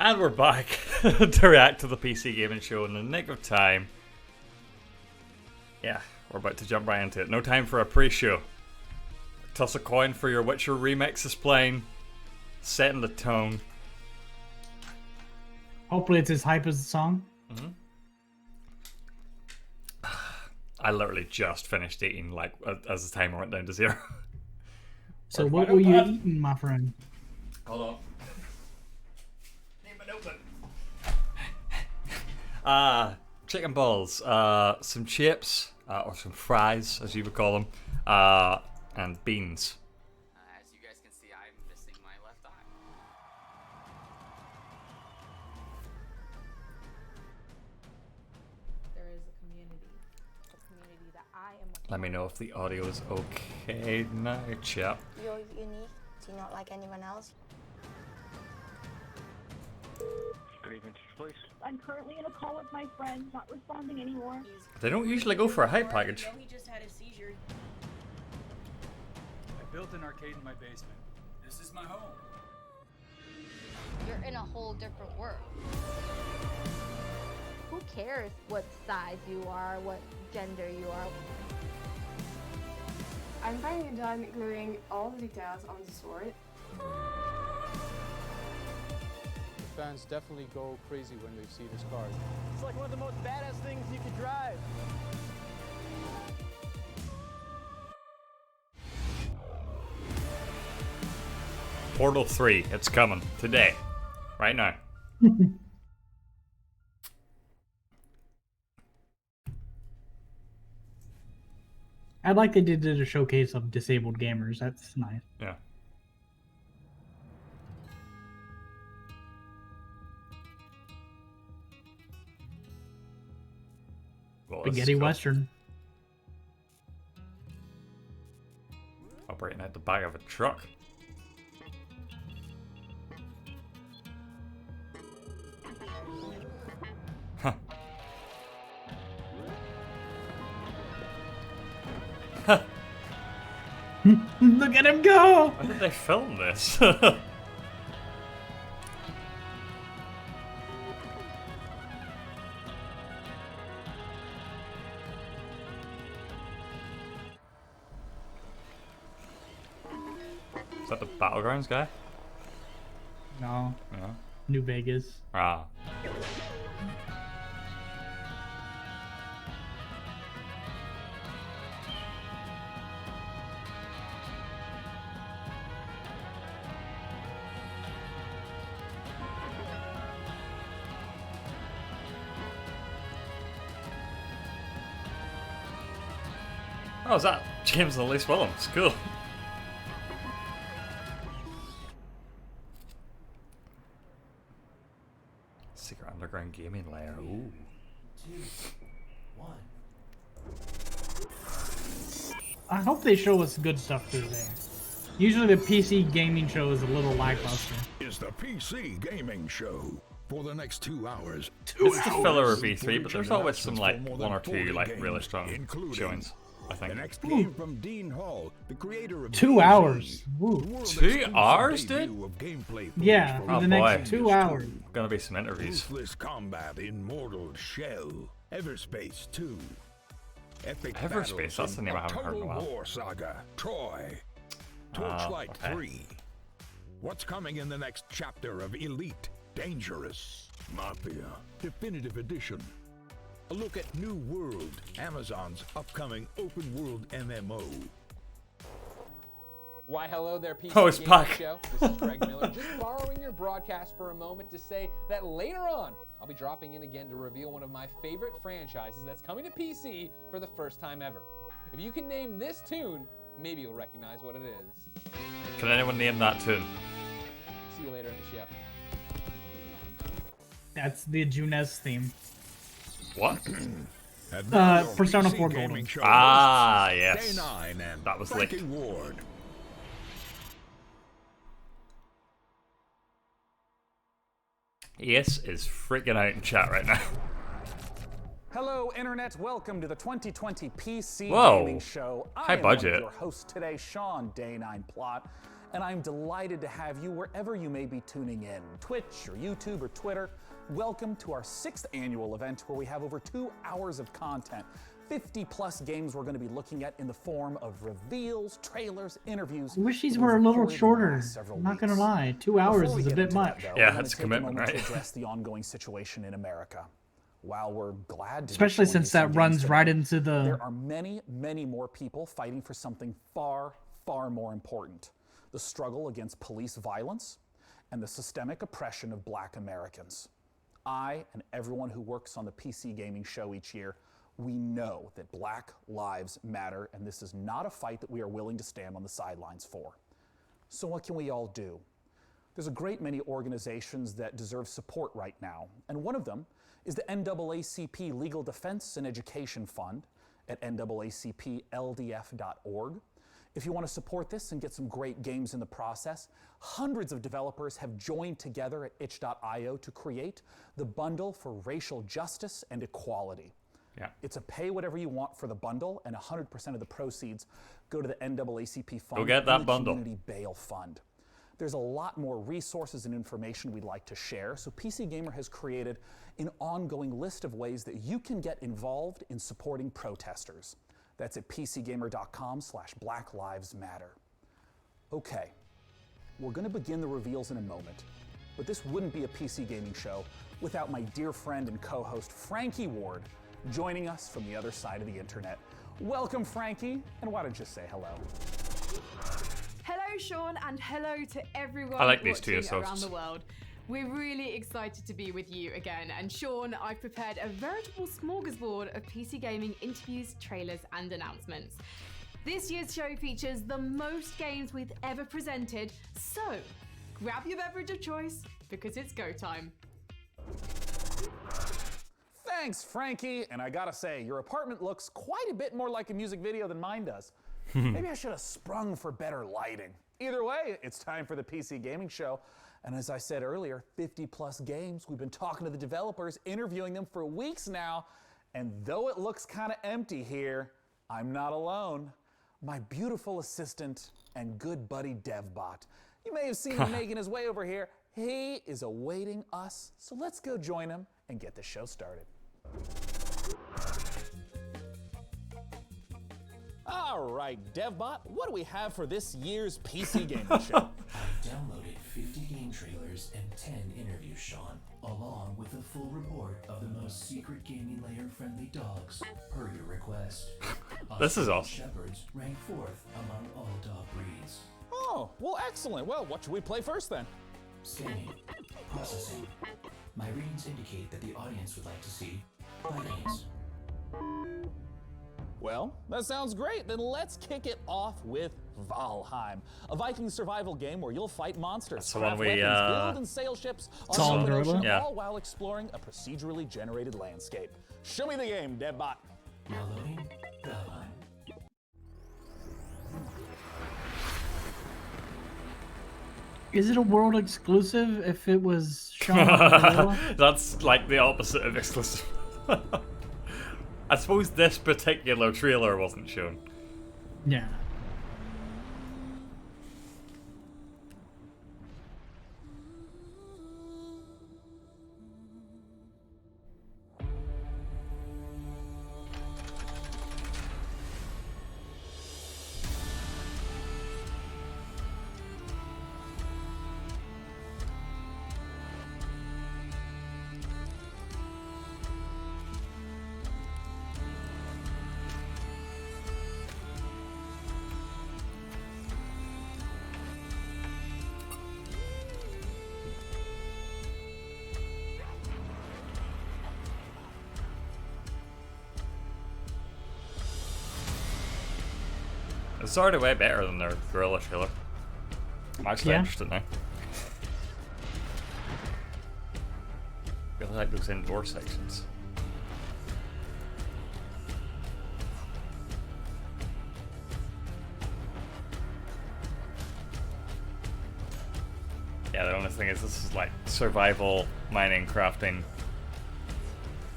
And we're back to react to the PC Gaming Show in the nick of time. Yeah, we're about to jump right into it. No time for a pre-show. Toss a coin for your Witcher remix is playing. Setting the tone. Hopefully it's as hype as the song. I literally just finished eating, like, as the timer went down to 0. So what were you eating, my friend? Hold on. Need my notebook. Chicken balls, some chips, or some fries, as you would call them, and beans. As you guys can see, I'm missing my left eye. There is a community that I am a Let me know if the audio is okay now, chap. You're unique. Do you not like anyone else? Good evening, please. I'm currently in a call with my friend, not responding anymore. They don't usually go for a hype package. He just had a seizure. I built an arcade in my basement. This is my home. You're in a whole different world. Who cares what size you are, what gender you are? I'm finally done gluing all the details on the sword. Fans definitely go crazy when they see this card. It's like one of the most badass things you could drive. Portal 3, it's coming today, right now. I'd like they did a showcase of disabled gamers. That's nice. Yeah. Well, this is Spaghetti cool. Western. Operating out the back of a truck. Huh. Look at him go! When did they film this? Is that the Battlegrounds guy? No. No. New Vegas. Ah. Oh, is that James and Elise Willems? Cool. Secret underground gaming lair. Ooh. 2, 1. I hope they show us good stuff today. Usually the PC gaming show is a little lackluster. Is the PC gaming show for the next 2 hours. It's the filler of E3, but there's always some like 1 or 2 like really strong showings. I think. The next game from Dean Hall, the creator of 2 hours. Woo. 2 hours, dude? Yeah, Oh for the boy. next 2 hours. Gonna be some interviews. Ruthless combat in Mortal Shell, Everspace 2. Epic Everspace, that's the name I haven't heard in a while. War Saga, Troy, Torchlight okay. 3. What's coming in the next chapter of Elite Dangerous Mafia Definitive Edition? A look at New World, Amazon's upcoming open world MMO. Why, hello there, PC Oh, it's Gaming back. Show. This is Greg Miller, just borrowing your broadcast for a moment to say that later on, I'll be dropping in again to reveal one of my favorite franchises that's coming to PC for the first time ever. If you can name this tune, maybe you'll recognize what it is. Can anyone name that tune? See you later in the show. That's the Junes theme. What? Persona 4 Golden. Ah, yes. Day 9 and That was Frankie leaked. Ward. Yes is freaking out in chat right now. Hello, Internet. Welcome to the 2020 PC Whoa. Gaming Show. High I am one of budget. your host today, Sean Day9 Plot. and I'm delighted to have you wherever you may be tuning in, Twitch or YouTube or Twitter. Welcome to our 6th annual event where we have over 2 hours of content. 50 plus games we're going to be looking at in the form of reveals, trailers, interviews. I wish these were a little shorter. I'm not gonna lie, 2 hours is a bit much. Yeah, that's a commitment, right? To address the ongoing situation in America. While we're glad to especially since that runs right into the. There are many, many more people fighting for something far, far more important: the struggle against police violence and the systemic oppression of Black Americans. I and everyone who works on the PC gaming show each year, we know that Black lives matter, and this is not a fight that we are willing to stand on the sidelines for. So what can we all do? There's a great many organizations that deserve support right now, and one of them is the NAACP Legal Defense and Education Fund at naacpldf.org. If you want to support this and get some great games in the process, hundreds of developers have joined together at itch.io to create the Bundle for Racial Justice and Equality. Yeah. It's a pay whatever you want for the bundle, and 100% of the proceeds go to the NAACP fund. Go get that and the bundle. Community Bail Fund. There's a lot more resources and information we'd like to share, so PC Gamer has created an ongoing list of ways that you can get involved in supporting protesters. That's at pcgamer.com/Black Lives Matter. Okay, we're going to begin the reveals in a moment, but this wouldn't be a PC Gaming show without my dear friend and co-host Frankie Ward joining us from the other side of the internet. Welcome, Frankie, and why don't you say hello? Hello, Sean, and hello to everyone I like these two watching around hosts. the world. We're really excited to be with you again, and Sean, I've prepared a veritable smorgasbord of PC gaming interviews, trailers, and announcements. This year's show features the most games we've ever presented, so grab your beverage of choice, because it's go time. Thanks, Frankie. And I gotta say, your apartment looks quite a bit more like a music video than mine does. Maybe I should have sprung for better lighting. Either way, it's time for the PC Gaming Show. And as I said earlier, 50 plus games. We've been talking to the developers, interviewing them for weeks now. And though it looks kind of empty here, I'm not alone. My beautiful assistant and good buddy DevBot. You may have seen him making his way over here. He is awaiting us. So let's go join him and get the show started. All right, DevBot, what do we have for this year's PC Gaming Show? I've downloaded 50 game trailers and 10 interviews, Sean, along with a full report of the most secret gaming layer-friendly dogs, per your request. This is awesome. Shepherds rank 4th among all dog breeds. Oh, well, excellent. Well, what should we play first then? Scanning. Processing. My readings indicate that the audience would like to see Vikings. Well, that sounds great. Then let's kick it off with Valheim, a Viking survival game where you'll fight monsters, That's the one craft we, weapons, build and sail ships on all the open ocean, Yeah. all while exploring a procedurally generated landscape. Show me the game, DevBot. Now loading Valheim. Is it a world exclusive if it was shown on That's like the opposite of exclusive. I suppose this particular trailer wasn't shown. Yeah. It's already way better than their Gorilla trailer. I'm actually interested now. Really like those indoor sections. Yeah, the only thing is this is like survival, mining, crafting.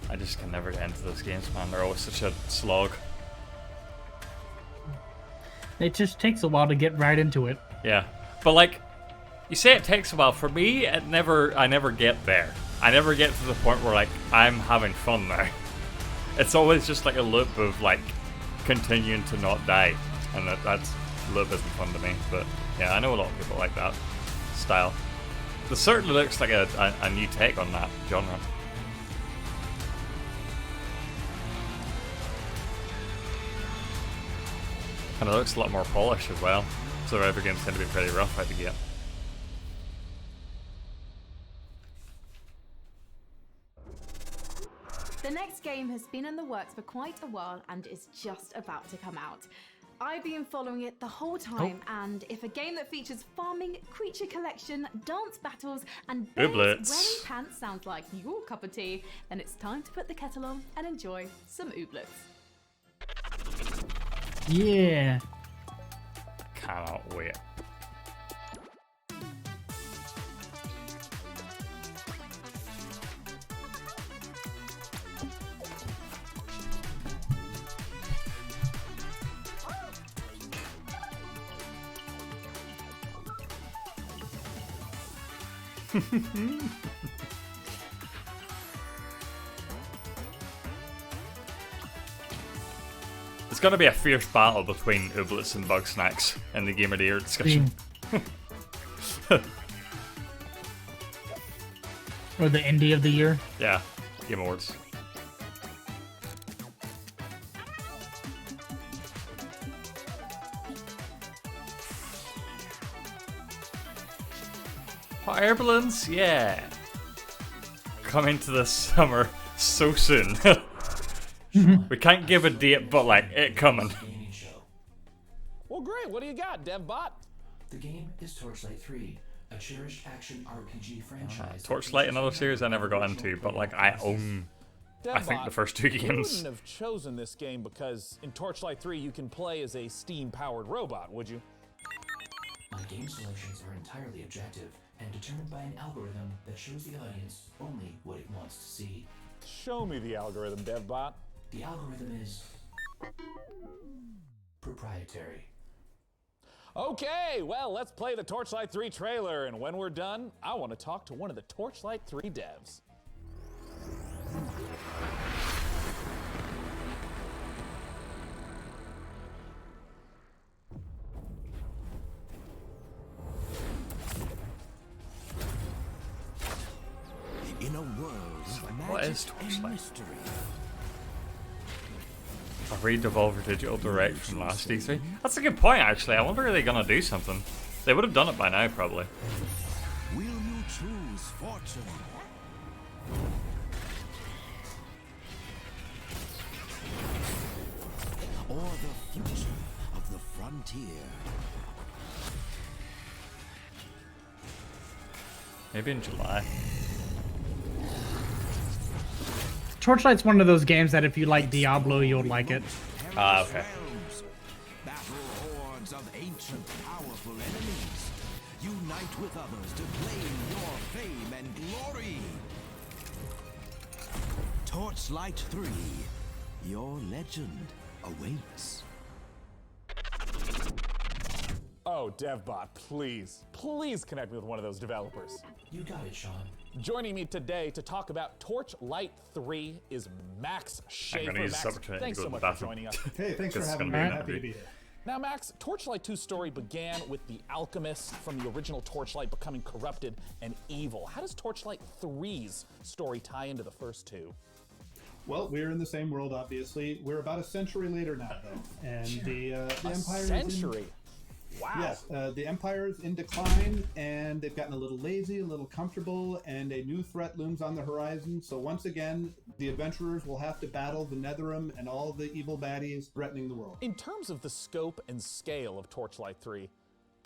I just can never get into those games, man. They're always such a slog. It just takes a while to get right into it. Yeah. But like, you say it takes a while. For me, I never get there. I never get to the point where like I'm having fun now. It's always just like a loop of like continuing to not die, and that's loop isn't fun to me. But yeah, I know a lot of people like that style. This certainly looks like a new take on that genre. And it looks a lot more polished as well. Survivor games tend to be pretty rough out the gate. The next game has been in the works for quite a while and is just about to come out. I've been following it the whole time, and if a game that features farming, creature collection, dance battles, and babes wearing pants sounds like your cup of tea, then it's time to put the kettle on and enjoy some ooblets. Yeah. Cannot wait. It's gonna be a fierce battle between ooblets and bug snacks in the Game of the Year discussion. Or the Indie of the Year. Yeah, Game Awards. Fire balloons, yeah. Coming to the summer so soon. We can't give a date, but like it coming. Well, great. What do you got, DevBot? The game is Torchlight 3, a cherished action RPG franchise. Torchlight, another series I never got into, but like I own, I think, the first two You games. wouldn't have chosen this game because in Torchlight 3 you can play as a steam-powered robot, would you? My game selections are entirely objective and determined by an algorithm that shows the audience only what it wants to see. Show me the algorithm, DevBot. The algorithm is proprietary. Okay, well, let's play the Torchlight 3 trailer, and when we're done, I want to talk to one of the Torchlight 3 devs. In a world of What is magic Torchlight? and mystery. A re-Devolver Digital Direct from last E3. That's a good point, actually. I wonder if they're gonna do something. They would have done it by now, probably. Will you choose fortune? Or the future of the frontier? Maybe in July. Torchlight's one of those games that if you like Diablo, you'll like it. Ah, okay. Battle hordes of ancient, powerful enemies. Unite with others to claim your fame and glory. Torchlight 3. Your legend awaits. Oh, DevBot, please connect me with one of those developers. You got it, Sean. Joining me today to talk about Torchlight 3 is Max Schaefer. I'm gonna use this Max, opportunity thanks to so go much to the for bathroom. joining us. Hey, thanks for This is having me. gonna I'm be happy to an be here. Now, Max, Torchlight 2's story began with the alchemist from the original Torchlight becoming corrupted and evil. How does Torchlight 3's story tie into the first two? Well, we're in the same world, obviously. We're about a century later now, though, and the Empire century. Wow. Yes, the Empire is in decline, and they've gotten a little lazy, a little comfortable, and a new threat looms on the horizon. So once again, the adventurers will have to battle the Netherim and all the evil baddies threatening the world. In terms of the scope and scale of Torchlight 3,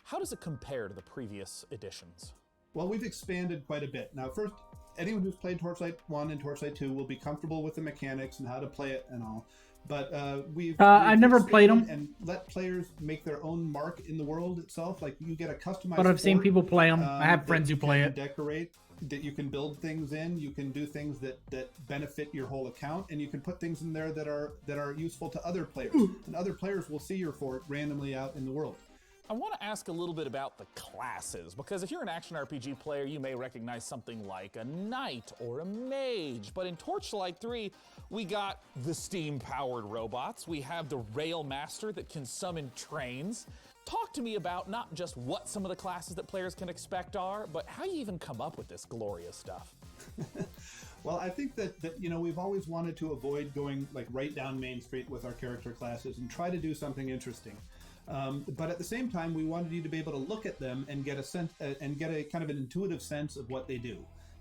how does it compare to the previous editions? Well, we've expanded quite a bit. Now, first, anyone who's played Torchlight 1 and Torchlight 2 will be comfortable with the mechanics and how to play it and all. But we've I've never played them and let players make their own mark in the world itself. Like you get a customized. But I've seen fort, people play them. I have friends who play it. Decorate that you can build things in. You can do things that benefit your whole account, and you can put things in there that are useful to other players. And other players will see your fort randomly out in the world. I want to ask a little bit about the classes, because if you're an action RPG player, you may recognize something like a knight or a mage. But in Torchlight 3, we got the steam-powered robots. We have the rail master that can summon trains. Talk to me about not just what some of the classes that players can expect are, but how you even come up with this glorious stuff. Well, I think that you know, we've always wanted to avoid going like right down Main Street with our character classes and try to do something interesting. But at the same time, we wanted you to be able to look at them and get a sense and get a kind of an intuitive sense of what they do.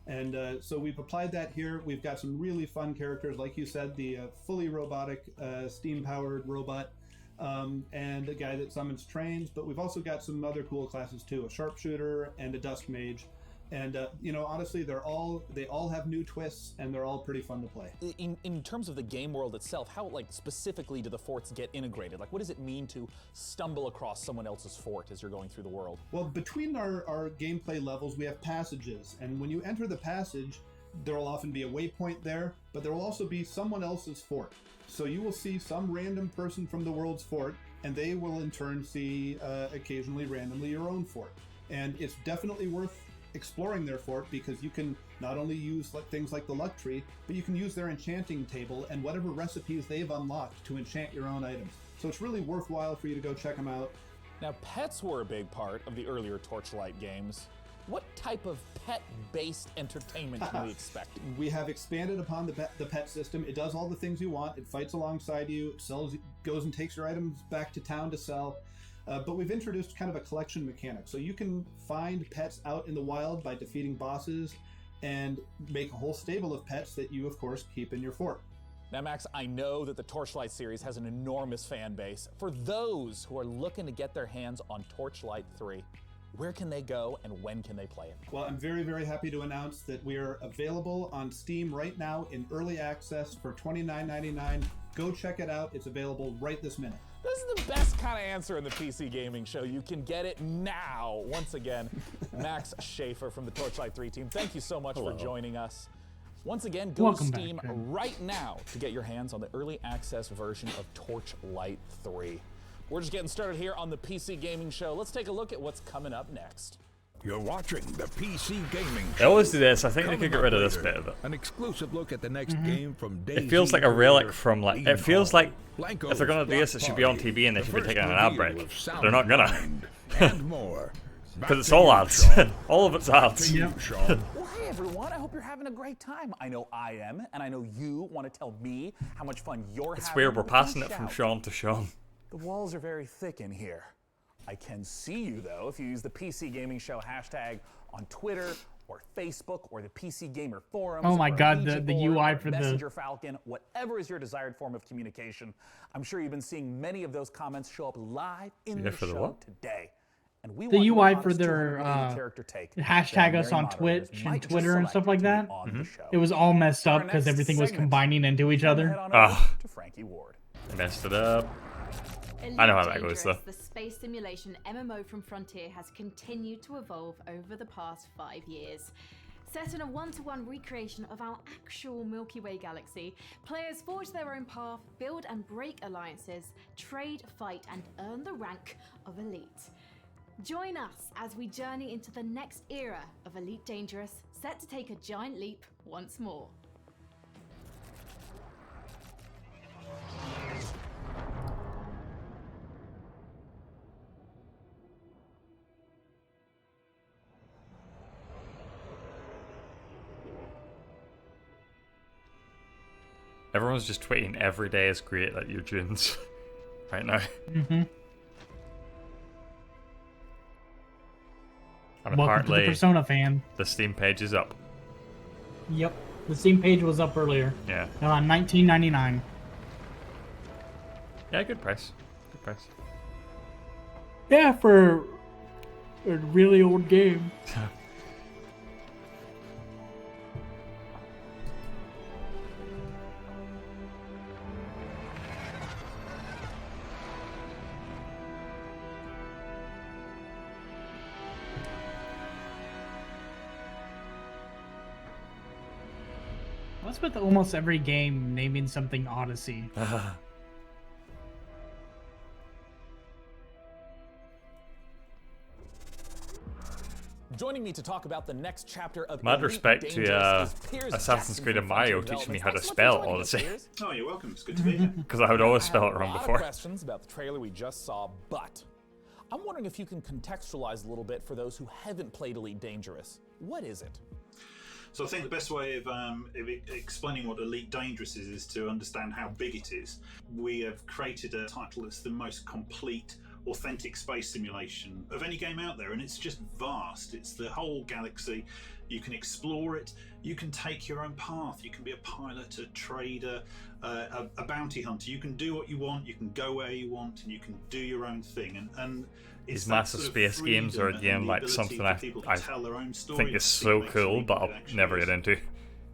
And so we've applied that here. We've got some really fun characters, like you said, the fully robotic, steam-powered robot, and a guy that summons trains. But we've also got some other cool classes too: a sharpshooter and a dusk mage. And you know, honestly, they all have new twists, and they're all pretty fun to play. In terms of the game world itself, how like specifically do the forts get integrated? Like, what does it mean to stumble across someone else's fort as you're going through the world? Well, between our gameplay levels, we have passages, and when you enter the passage, there will often be a waypoint there, but there will also be someone else's fort. So you will see some random person from the world's fort, and they will in turn see occasionally randomly your own fort. And it's definitely worth exploring their fort, because you can not only use things like the luck tree, but you can use their enchanting table and whatever recipes they've unlocked to enchant your own items. So it's really worthwhile for you to go check them out. Now, pets were a big part of the earlier Torchlight games. What type of pet-based entertainment can we expect? We have expanded upon the pet system. It does all the things you want. It fights alongside you. It goes and takes your items back to town to sell. But we've introduced kind of a collection mechanic. So you can find pets out in the wild by defeating bosses and make a whole stable of pets that you, of course, keep in your fort. Now, Max, I know that the Torchlight series has an enormous fan base. For those who are looking to get their hands on Torchlight 3, where can they go and when can they play it? Well, I'm very, very happy to announce that we are available on Steam right now in early access for $29.99. Go check it out. It's available right this minute. This is the best kind of answer in the PC Gaming Show. You can get it now. Once again, Max Schaefer from the Torchlight 3 team, thank you so much for joining us. Once again, go to Steam right now to get your hands on the early access version of Torchlight 3. We're just getting started here on the PC Gaming Show. Let's take a look at what's coming up next. You're watching the PC Gaming Show. They always do this. I think they could get rid of this bit of it. An exclusive look at the next game from Daisy. It feels like a relic from like. It feels like if they're gonna do this, it should be on TV and they should be taking an ad break. They're not gonna. And more. Because it's all ads. All of it's ads. Well, hey everyone, I hope you're having a great time. I know I am, and I know you want to tell me how much fun you're having. It's weird, we're passing it from Sean to Sean. The walls are very thick in here. I can see you though if you use the PC Gaming Show hashtag on Twitter or Facebook or the PC Gamer forums. Oh my God, the UI for the Messenger Falcon, whatever is your desired form of communication. I'm sure you've been seeing many of those comments show up live in the show today. And we the want UI for their hashtag us on Twitch and Twitter and stuff like that. It was all messed up because everything was combining into each other. To Frankie Ward. Messed it up. I know how that goes though. The space simulation MMO from Frontier has continued to evolve over the past 5 years. Set in a one-to-one recreation of our actual Milky Way galaxy, players forge their own path, build and break alliances, trade, fight, and earn the rank of Elite. Join us as we journey into the next era of Elite Dangerous, set to take a giant leap once more. Everyone's just tweeting every day is great at Eugene's right now. And Welcome to the Persona fan. The Steam page is up. Yep, the Steam page was up earlier. Yeah. $19.99. Yeah, good price. Good price. Yeah, for a really old game. What's with almost every game naming something Odyssey? Joining me to talk about the next chapter of Mad Elite respect Dangerous to is Piers Assassin's Jackson Creed from and Mario Frontier teaching me Developments. how to Thanks so much spell, for joining us, honestly. Piers. Oh, you're welcome. It's good to be here. Because I would always spell it I wrong have before. A lot of questions about the trailer we just saw, but I'm wondering if you can contextualize a little bit for those who haven't played Elite Dangerous. What is it? So I think the best way of explaining what Elite Dangerous is to understand how big it is. We have created a title that's the most complete, authentic space simulation of any game out there, and it's just vast. It's the whole galaxy. You can explore it. You can take your own path. You can be a pilot, a trader, a bounty hunter. You can do what you want. You can go where you want, and you can do your own thing. And it's These massive space games are again like something I think is so cool, but I'll never get into.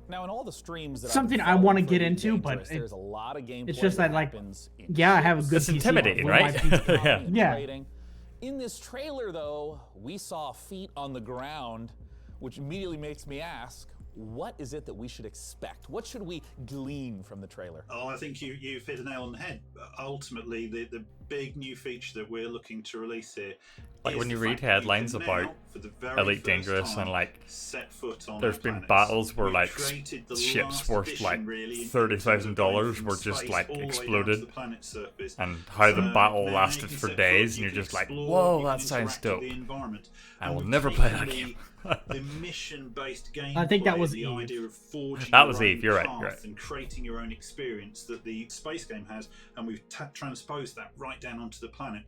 Now, in all the streams that Something I want to get into, but there's a lot of gameplay it's just that, like, happens in yeah, I have a good It's PC, intimidating, but right? with my PC Yeah. In this trailer, though, we saw feet on the ground, which immediately makes me ask, what is it that we should expect? What should we glean from the trailer? Oh, I think you've hit the nail on the head. Ultimately, the big new feature that we're looking to release here, Like is when you the read fact that headlines can about now, for the very Elite first Dangerous time, and like set foot on there's our been planets. battles where We've like created the ships last worth edition, like really, in $30,000 from were just space like all the way down to exploded, the planet's surface. and how the So battle now you lasted can for set days, foot, and you you're can just like, explore, whoa, you that can sounds interact with dope. the environment. I And will we've never play that taken game. the mission-based game. I think that was the Eve. idea of forging That your was own Eve, you're right, path you're right. and creating your own experience that the space game has, and we've transposed that right down onto the planet.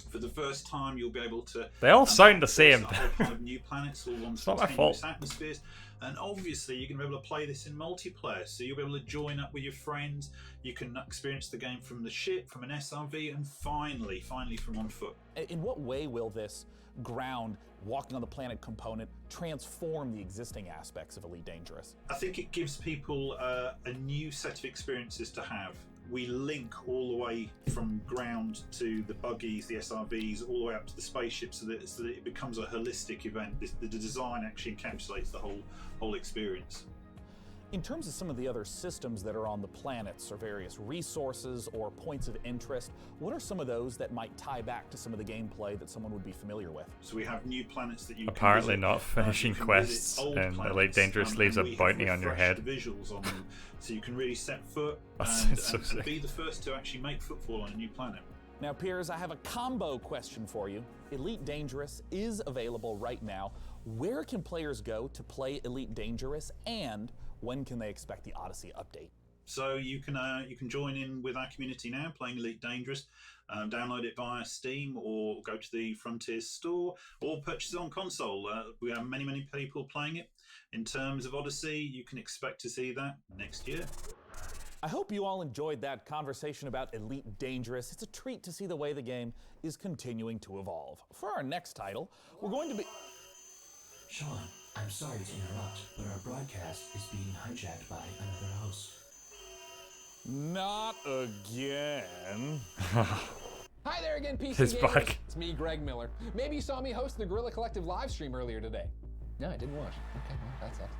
For the first time, you'll be able to. They all sound the same. A whole pile of new planets, all on It's not my continuous fault. atmospheres, and obviously you're going to be able to play this in multiplayer. So you'll be able to join up with your friends. You can experience the game from the ship, from an SRV, and finally from on foot. In what way will this ground, walking on the planet component transform the existing aspects of Elite Dangerous? I think it gives people a new set of experiences to have. We link all the way from ground to the buggies, the SRVs, all the way up to the spaceships, so that it becomes a holistic event. The design actually encapsulates the whole experience. In terms of some of the other systems that are on the planets, or various resources or points of interest, what are some of those that might tie back to some of the gameplay that someone would be familiar with? So we have new planets that you Apparently can visit. not finishing You can quests visit old in planets, Elite Dangerous leaves a and we have bounty on your refreshed head. the visuals on them, so you can really set foot That's and so sick. be the first to actually make footfall on a new planet. Now, Piers, I have a combo question for you. Elite Dangerous is available right now. Where can players go to play Elite Dangerous, and when can they expect the Odyssey update? So you can join in with our community now, playing Elite Dangerous. Download it via Steam, or go to the Frontiers store, or purchase it on console. We have many people playing it. In terms of Odyssey, you can expect to see that next year. I hope you all enjoyed that conversation about Elite Dangerous. It's a treat to see the way the game is continuing to evolve. For our next title, we're going to be... Sean, I'm sorry to interrupt, but our broadcast is being hijacked by another host. Not again. Hi there again, PC His gamers. back. It's me, Greg Miller. Maybe you saw me host the Guerrilla Collective live stream earlier today. No, I didn't watch. Okay, well, that sucks.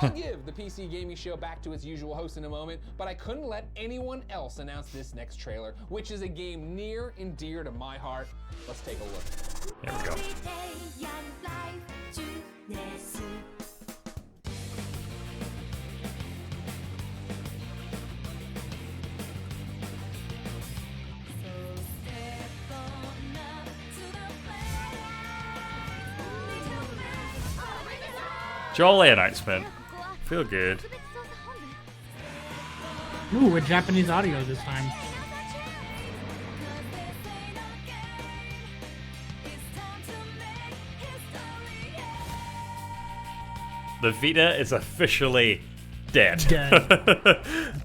I'll give the PC Gaming Show back to its usual host in a moment, but I couldn't let anyone else announce this next trailer, which is a game near and dear to my heart. Let's take a look. Here we go. Jolly announcement. Feel good. Ooh, with Japanese audio this time. The Vita is officially dead.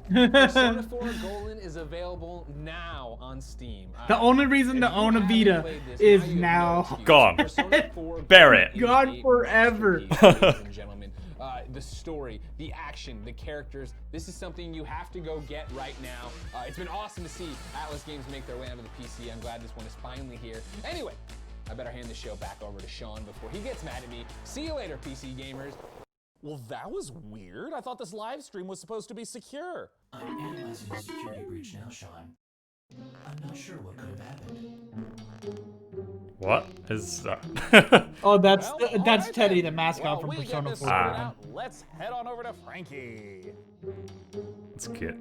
Persona 4 Golden is available now on Steam. The only reason to own a Vita is now Gone. Bury it. Gone forever. Ladies and gentlemen, the story, the action, the characters, this is something you have to go get right now. It's been awesome to see Atlas Games make their way onto the PC. I'm glad this one is finally here. Anyway, I better hand the show back over to Sean before he gets mad at me. See you later, PC gamers. Well, that was weird. I thought this live stream was supposed to be secure. I'm analyzing the security breach now, Sean. I'm not sure what could have happened. What is that? Oh, that's Teddy, the mascot from Persona 4. Let's head on over to Frankie. It's cute.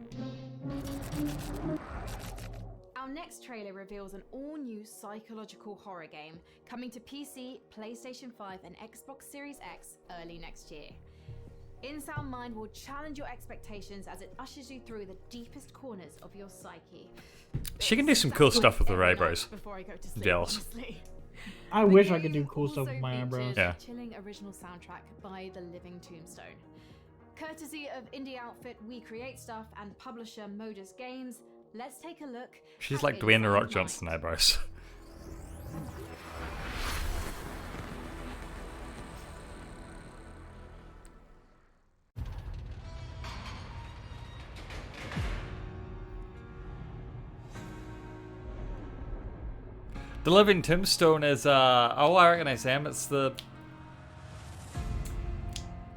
Our next trailer reveals an all-new psychological horror game coming to PC, PlayStation 5 and Xbox Series X early next year. In-Sound Mind will challenge your expectations as it ushers you through the deepest corners of your psyche. She can do some cool stuff with her eyebrows. Before I go to sleep, Jealous. honestly. I wish I could do cool stuff with my eyebrows. Yeah. A chilling original soundtrack by The Living Tombstone. Courtesy of indie outfit We Create Stuff and publisher Modus Games, let's take a look. She's like Dwayne The Rock Johnson eyebrows. The Living Tombstone is, oh, I recognize him. It's the...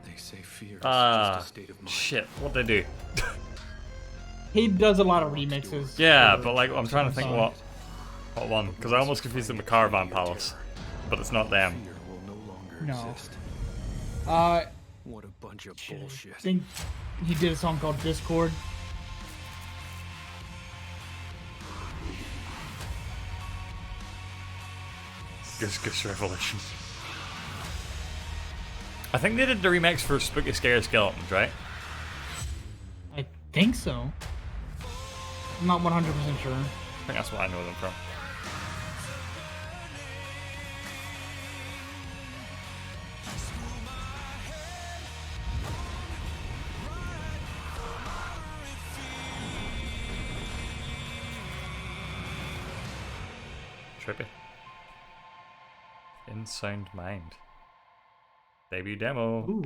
They say fear is just a state of mind. Shit, what'd they do? He does a lot of remixes. Yeah, but like, I'm trying to think what one, because I almost confused them with Caravan Palace, but it's not them. No. What a bunch of bullshit. I think he did a song called Discord. Goose Revelation. I think they did the remix for Spooky Scary Skeletons, right? I think so. I'm not 100% sure. I think that's what I know them from. Trippy. In-Sound Mind. Debut demo. Ooh.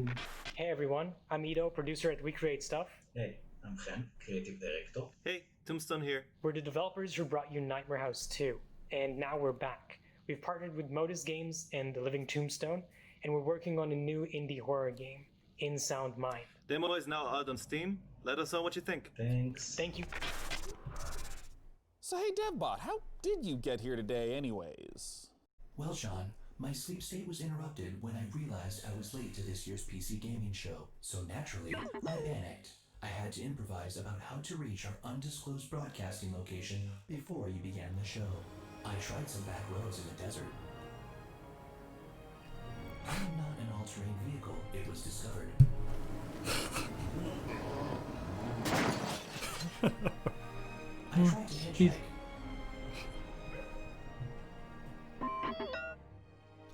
Hey everyone, I'm Ito, producer at We Create Stuff. Hey, I'm Gen, creative director. Hey, Tombstone here. We're the developers who brought you Nightmare House 2, and now we're back. We've partnered with Modus Games and The Living Tombstone, and we're working on a new indie horror game, In-Sound Mind. Demo is now out on Steam. Let us know what you think. Thanks. Thank you. So hey DevBot, how did you get here today anyways? Well, Sean, my sleep state was interrupted when I realized I was late to this year's PC gaming show. So naturally, I panicked. I had to improvise about how to reach our undisclosed broadcasting location before you began the show. I tried some back roads in the desert. I'm not an all-terrain vehicle, it was discovered. I tried to hitchhike.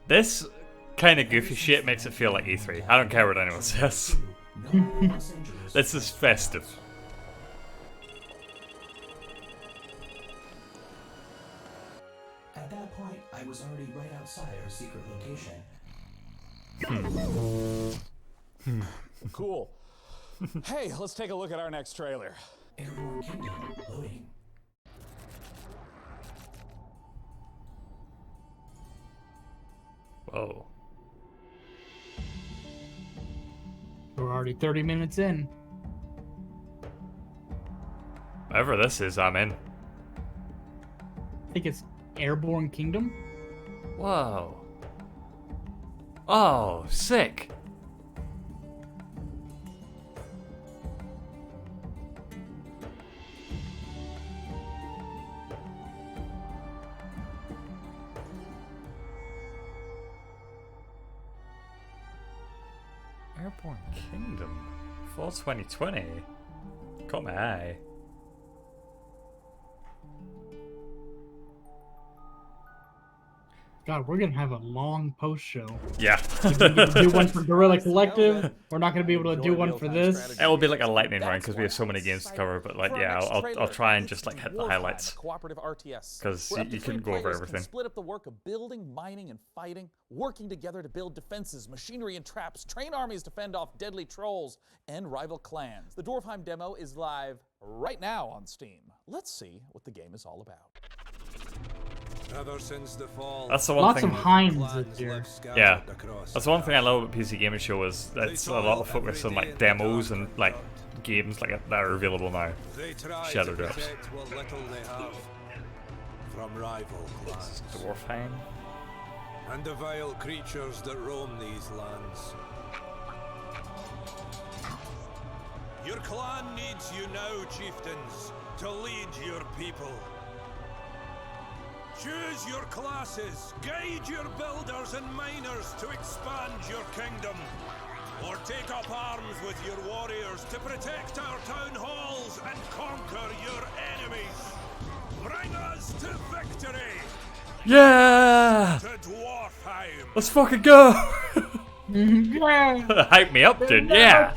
This kind of goofy shit makes it feel like E3. I don't care what anyone says. This is festive. At that point, I was already right outside our secret location. Cool. Hey, let's take a look at our next trailer. Airborne Kingdom loading. Whoa. We're already 30 minutes in. Whatever this is, I'm in. I think it's Airborne Kingdom. Whoa. Oh, sick. Airborne Kingdom. Fall 2020. Caught my eye. God, we're gonna have a long post show. Yeah. We're gonna do one for Guerrilla Collective. We're not gonna be able to do one for this. It will be like a lightning round because we have so many games to cover. But like, yeah, I'll try and just like hit the highlights Cooperative RTS. because Where up you to 3 couldn't go over players can everything. Split up the work of building, mining, and fighting, working together to build defenses, machinery, and traps, train armies to fend off deadly trolls and rival clans. The Dwarfheim demo is live right now on Steam. Let's see what the game is all about. Ever since the fall, That's the one Lots thing. of Heinz this year. Yeah, that's the one thing I love about PC Gaming Show is that it's a lot of focus on like demos and like games like that are available now. Shadow Drops. what little they have from rival clans. Dwarfheim. and the vile creatures that roam these lands. Your clan needs you now, chieftains, to lead your people. Choose your classes, guide your builders and miners to expand your kingdom, or take up arms with your warriors to protect our town halls and conquer your enemies. Bring us to victory! Yeah! To Dwarfheim! Let's fucking go! Yeah. Hype me up, dude. Yeah!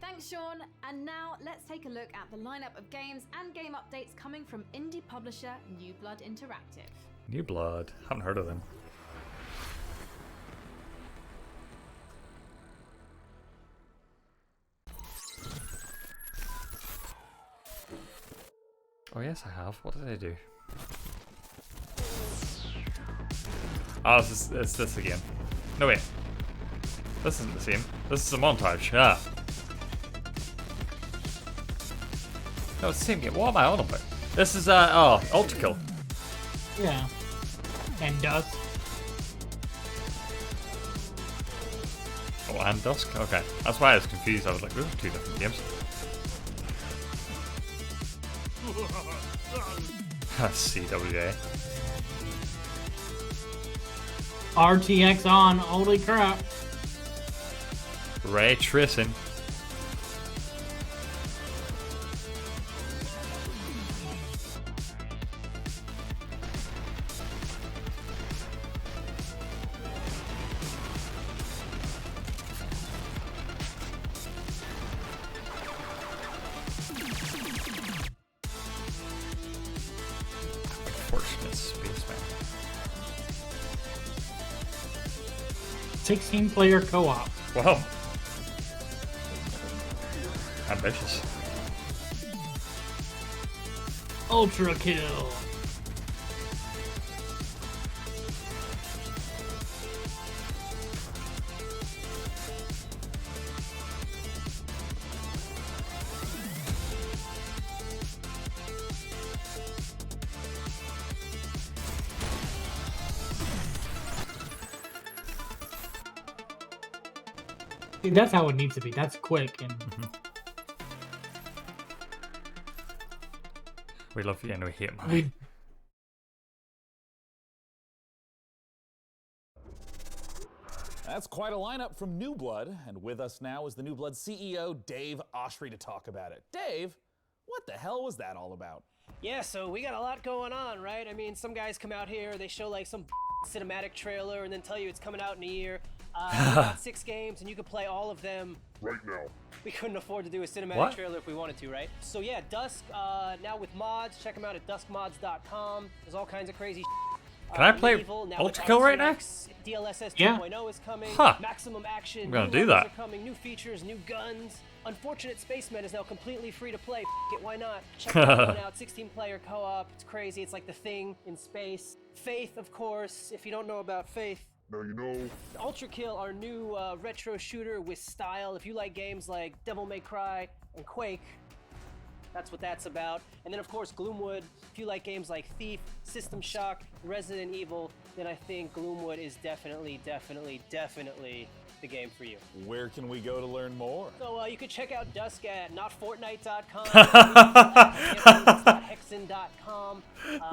Thanks, Sean. And now let's take a look at the lineup of games and game updates coming from indie publisher New Blood Interactive. New Blood. Haven't heard of them. Oh yes, I have. What did I do? Oh, it's this again. No, wait. This isn't the same. This is a montage. Yeah. No, it's the same game. What am I on about? This is, oh, Ultra Kill. Yeah. And Dusk. Oh, and Dusk? Okay. That's why I was confused. I was like, those are two different games. CWA. RTX on. Holy crap. Ray tracing. Unfortunate spaceman. 16-player co-op. Wow. Ambitious. Ultra kill. See, that's how it needs to be. That's quick and. We love you and we hate money. That's quite a lineup from New Blood, and with us now is the New Blood CEO, Dave Oshry, to talk about it. Dave, what the hell was that all about? Yeah, so we got a lot going on, right? I mean, some guys come out here, they show like some cinematic trailer and then tell you it's coming out in a year. We got 6 games and you can play all of them right now. We couldn't afford to do a cinematic trailer if we wanted to, right? So yeah, Dusk, now with mods, check them out at duskmods.com. There's all kinds of crazy Can I play Ultra Kill right now? DLSS Yeah. 2.0 is coming. Huh. Maximum action. I'm gonna new do levels that. Are coming, new features, new guns. Unfortunate Spaceman is now completely free to play. It, why not? Check that one out. 16-player co-op. It's crazy. It's like The Thing in space. Faith, of course. If you don't know about Faith. Now you know. Ultra Kill, our new retro shooter with style. If you like games like Devil May Cry and Quake, that's what that's about. And then of course Gloomwood. If you like games like Thief, System Shock, Resident Evil, then I think Gloomwood is definitely the game for you. Where can we go to learn more? So you could check out Dusk at notfortnite.com, hexen.com,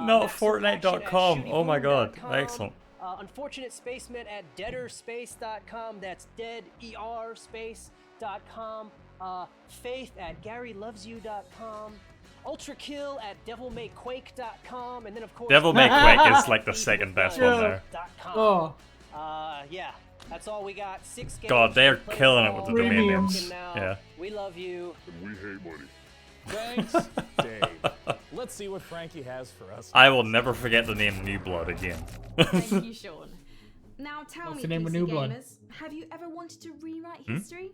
Notfortnite.com. Oh my god. Excellent. Unfortunate Spacemen at deaderspace.com. That's deaderspace.com. Faith at GaryLovesYou.com. Ultra Kill at DevilMayQuake.com. And then of course Devil May Quake is like the second best one there. Oh. Yeah. That's all we got. 6 games. God, they're killing it with the domain names. Yeah. We love you. And we hate money. Thanks, Dave. Let's see what Frankie has for us. I will never forget the name New Blood again. Thank you, Sean. Now tell What's me, the name of PC New Blood? gamers, have you ever wanted to rewrite history?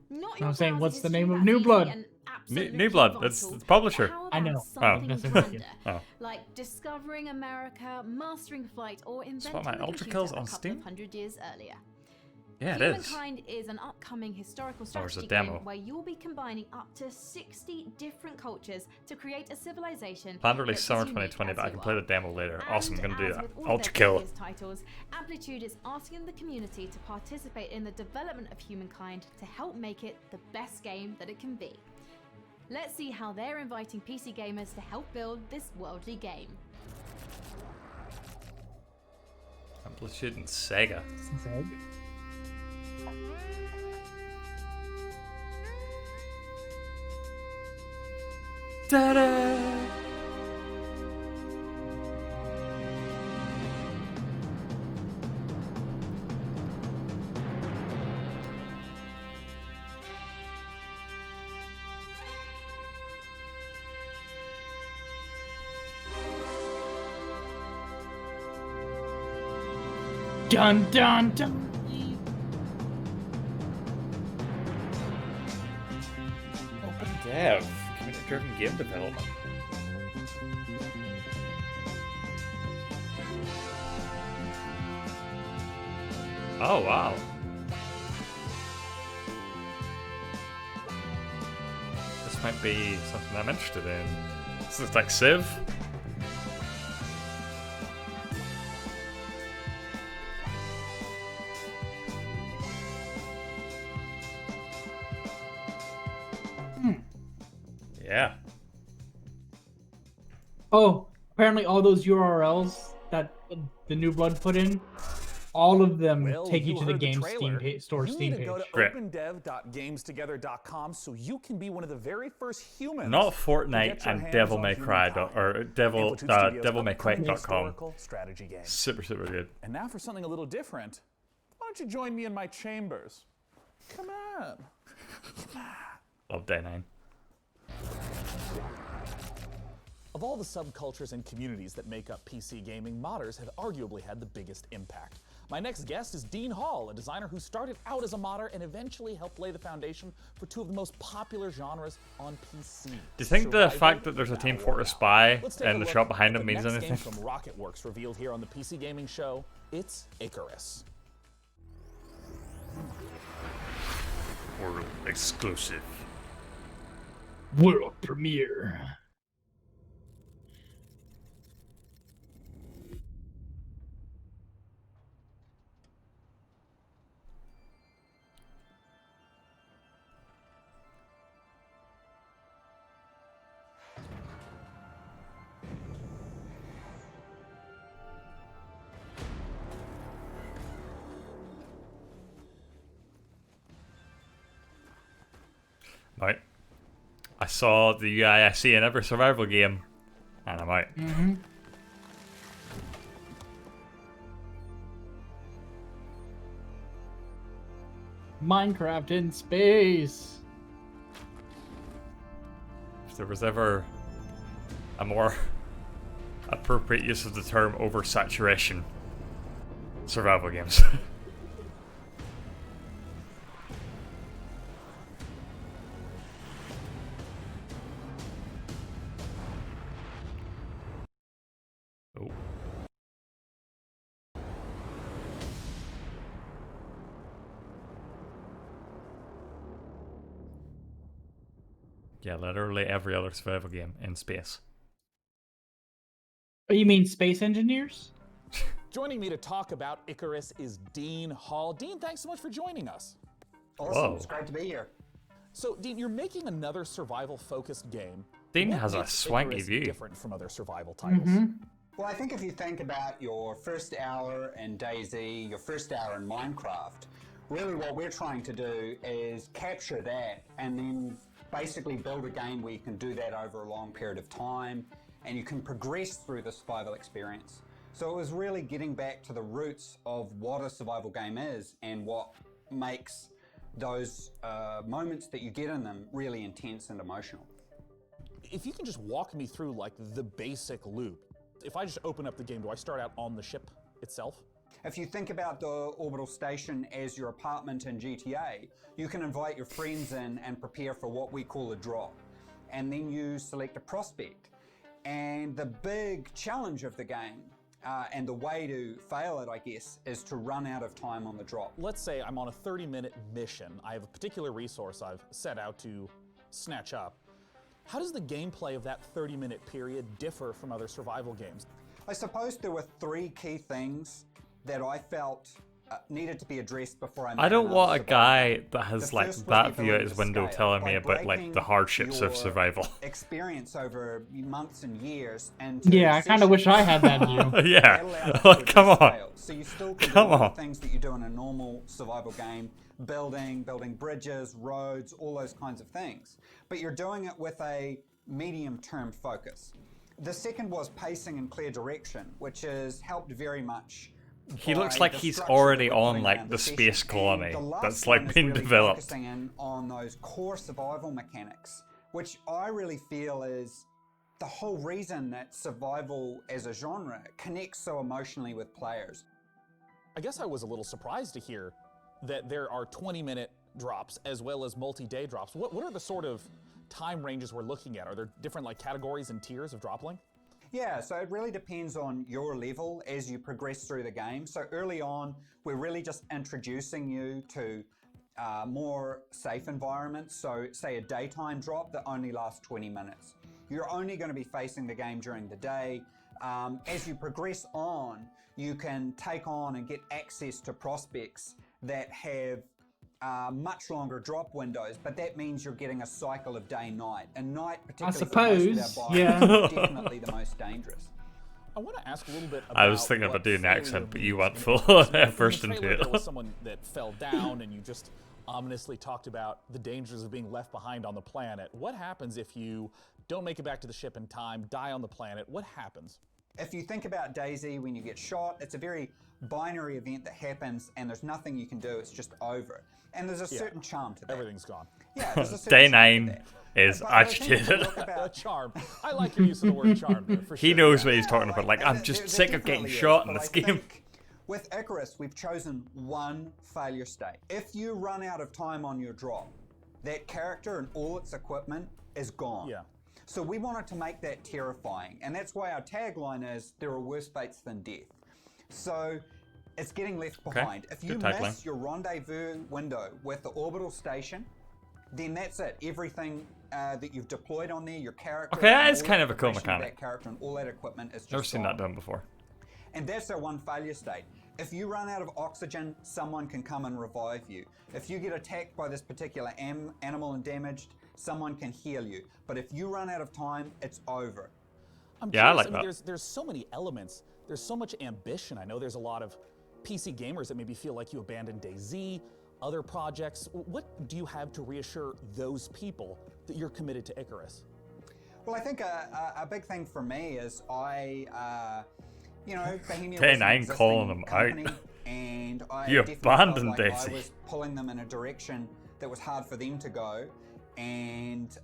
Not I'm your saying, browser what's the history, name of that's New easy Blood? and New absolutely Blood. vital. It's the publisher. How I know. about something that's grander, Oh. like discovering America, mastering flight, or what inventing my the Ultra computer Kill's a on couple Steam? of 100 years earlier? Yeah, it is. Humankind is an upcoming historical there's a strategy demo. game where you'll be combining up to 60 different cultures to create a civilization. Planned to release that's summer as unique 2020, as but I you can are. play the demo later. Awesome, I'm gonna do And that. as with all Ultra their kill. previous titles, Amplitude is asking the community to participate in the development of Humankind to help make it the best game that it can be. Let's see how they're inviting PC gamers to help build this worldly game. Amplitude and Sega. Ta-da! Dun dun dun. Open dev, community-driven game development. Oh wow. This might be something I'm interested in. This is like Civ. Yeah. Oh, apparently all those URLs that the New Blood put in, all of them take you to the game store Steam page. You need to go to opendev.gamestogether.com so you can be one of the very first humans. Not Fortnite and Devil May Cry or devilmaycry.com. Strategy game. Super good. And now for something a little different. Why don't you join me in my chambers? Come on. Love Day 9. Of all the subcultures and communities that make up PC gaming, modders have arguably had the biggest impact. My next guest is Dean Hall, a designer who started out as a modder and eventually helped lay the foundation for two of the most popular genres on PC. Do you think the fact that there's a Team Fortress Spy and the shop behind him means anything? From Rocketworks revealed here on the PC Gaming Show, it's Icarus. World exclusive. World premiere. Right. I saw the UI I see in every survival game, and I'm out. Minecraft in space. If there was ever a more appropriate use of the term oversaturation, survival games. Yeah, literally every other survival game in space. Oh, you mean Space Engineers? Joining me to talk about Icarus is Dean Hall. Dean, thanks so much for joining us. Awesome, it's great to be here. So, Dean, you're making another survival-focused game. Dean What has a makes swanky Icarus view. different from other survival titles? Well, I think if you think about your first hour in DayZ, your first hour in Minecraft, really what we're trying to do is capture that and then basically build a game where you can do that over a long period of time and you can progress through the survival experience. So it was really getting back to the roots of what a survival game is and what makes those moments that you get in them really intense and emotional. If you can just walk me through like the basic loop. If I just open up the game, do I start out on the ship itself? If you think about the orbital station as your apartment in GTA, you can invite your friends in and prepare for what we call a drop. And then you select a prospect. And the big challenge of the game And the way to fail it, I guess, is to run out of time on the drop. Let's say I'm on a 30-minute mission. I have a particular resource I've set out to snatch up. How does the gameplay of that 30-minute period differ from other survival games? I suppose there were 3 key things that I felt needed to be addressed before I made I don't another want a survival guy game. that has The like first was that the view out ability his to window scale telling by me about like breaking the hardships of your survival. experience over months and years, and Yeah, I kind of wish I had that view. Yeah, like, come on. So you still can Come do all the on. things that you do in a normal survival game, building bridges, roads, all those kinds of things. But you're doing it with a medium-term focus. The second was pacing and clear direction, which is helped very much. He looks by like the he's structure already that we're on putting like around the session. space And colony the last that's one like is being really developed. Focusing in on those core survival mechanics, which I really feel is the whole reason that survival as a genre connects so emotionally with players. I guess I was a little surprised to hear that there are 20-minute drops as well as multi-day drops. What are the sort of time ranges we're looking at? Are there different like categories and tiers of drop length? Yeah, so it really depends on your level as you progress through the game. So early on, we're really just introducing you to more safe environments. So say a daytime drop that only lasts 20 minutes. You're only going to be facing the game during the day. As you progress on, you can take on and get access to prospects that have much longer drop windows, but that means you're getting a cycle of day-night. And night, particularly for most of our biomes, is definitely the most dangerous. I want to ask a little bit about I was thinking what about doing an failure accent, but means. you went In full the first trailer, into there was it. someone that fell down, and you just ominously talked about the dangers of being left behind on the planet. What happens if you don't make it back to the ship in time, die on the planet? What happens? If you think about DayZ, when you get shot, it's a very binary event that happens, and there's nothing you can do. It's just over. And there's a certain charm to that. Everything's gone. Yeah, there's a certain Day charm to 9 that. is But I think if you agitated. look about- Charm. I like your use of the word charm there, for sure. He knows what he's talking about. Like, I'm There- just there sick of getting definitely is, shot in but this I game. think with Icarus, we've chosen one failure state. If you run out of time on your drop, that character and all its equipment is gone. Yeah. So we wanted to make that terrifying, and that's why our tagline is, there are worse fates than death. So it's getting left behind. If you Good tagline. miss your rendezvous window with the orbital station, then that's it. Everything that you've deployed on there, your character, Okay, that and is all kind the of a cool progression of mechanic. that character and all that equipment is just Never seen that gone. done before. And that's our one failure state. If you run out of oxygen, someone can come and revive you. If you get attacked by this particular animal and damaged, someone can heal you. But if you run out of time, it's over. I'm Yeah, I curious, like mean, that. There's so many elements. There's so much ambition. I know there's a lot of PC gamers that maybe feel like you abandoned DayZ, other projects. What do you have to reassure those people that you're committed to Icarus? Well, I think a big thing for me is you know, Bohemia Day was an 9 existing calling them company, out. and I You definitely felt abandoned like Daisy. I was pulling them in a direction that was hard for them to go, and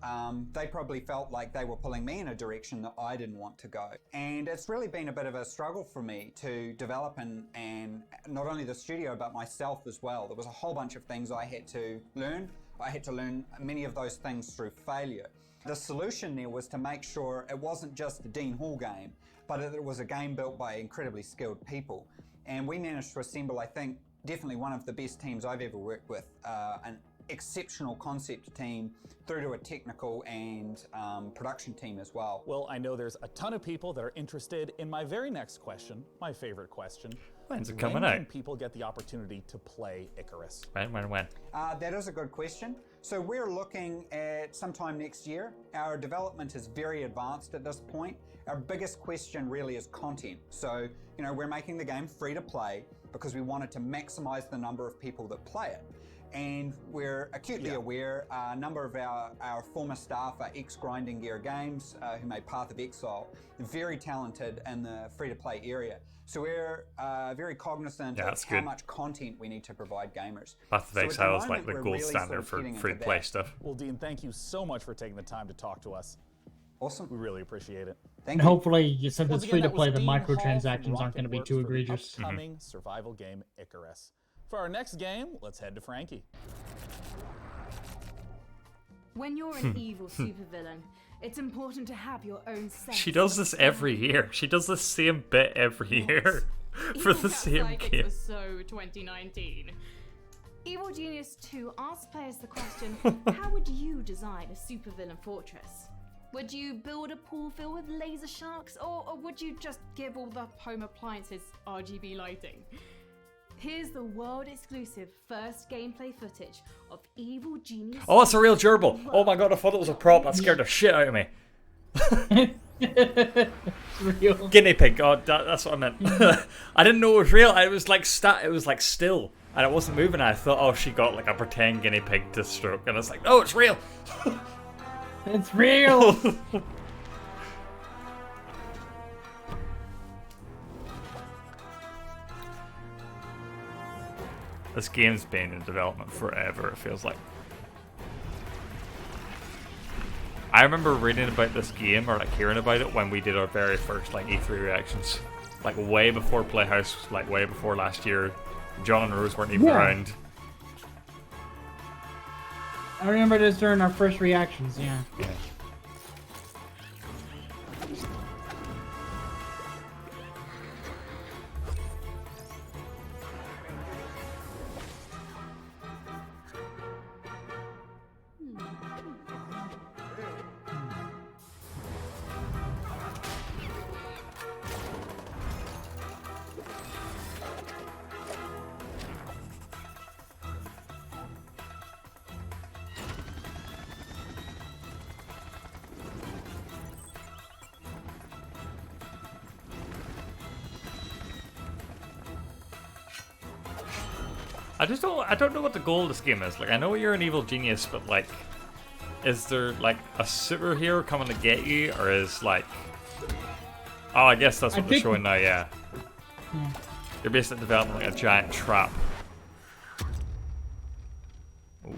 they probably felt like they were pulling me in a direction that I didn't want to go. And it's really been a bit of a struggle for me to develop and not only the studio but myself as well. There was a whole bunch of things I had to learn. I had to learn many of those things through failure. The solution there was to make sure it wasn't just a Dean Hall game, but it was a game built by incredibly skilled people. And we managed to assemble, I think, definitely one of the best teams I've ever worked with, an exceptional concept team through to a technical and production team as well. Well, I know there's a ton of people that are interested in my very next question, my favorite question. When's it coming When out? can people get the opportunity to play Icarus? When? That is a good question. So we're looking at sometime next year. Our development is very advanced at this point. Our biggest question really is content. So, you know, we're making the game free to play because we wanted to maximize the number of people that play it. And we're acutely aware a number of our former staff are ex-Grinding Gear Games who made Path of Exile, very talented in the free-to-play area. So we're very cognizant of how much content we need to provide gamers. Path of So at the Exile is like moment, the we're gold really standard sort of for getting into free-to-play that. stuff. Well, Dean, thank you so much for taking the time to talk to us. Awesome. We really appreciate it. And hopefully, since Once it's again, free to that play, was the Dean Hall from microtransactions aren't going to be Rocketworks too for the egregious. upcoming survival game Icarus. For our next game, let's head to Frankie. When you're an evil supervillain, It's important to have your own sense. She does this every year. She does the same bit every year for the same Psychics game. was so 2019. Evil Genius 2 asks players the question, how would you design a supervillain fortress? Would you build a pool filled with laser sharks, or would you just give all the home appliances RGB lighting? Here's the world-exclusive first gameplay footage of Evil Genius. Oh, it's a real gerbil. Oh my god, I thought it was a prop. That scared the shit out of me. Real. Guinea pig. Oh, that's what I meant. I didn't know it was real. It was like It was like still, and it wasn't moving. I thought, oh, she got like a pretend guinea pig to stroke, and it's like, oh, it's real. It's real. This game's been in development forever, it feels like. I remember reading about this game, or like hearing about it, when we did our very first like E3 reactions. Like way before Playhouse, like way before last year. John and Rose weren't even around. I remember this during our first reactions, yeah. I don't know what the goal of this game is. Like, I know you're an evil genius, but like, is there like a superhero coming to get you, or is like, oh, I guess that's what they're showing now. Yeah, you're basically developing like a giant trap. Ooh.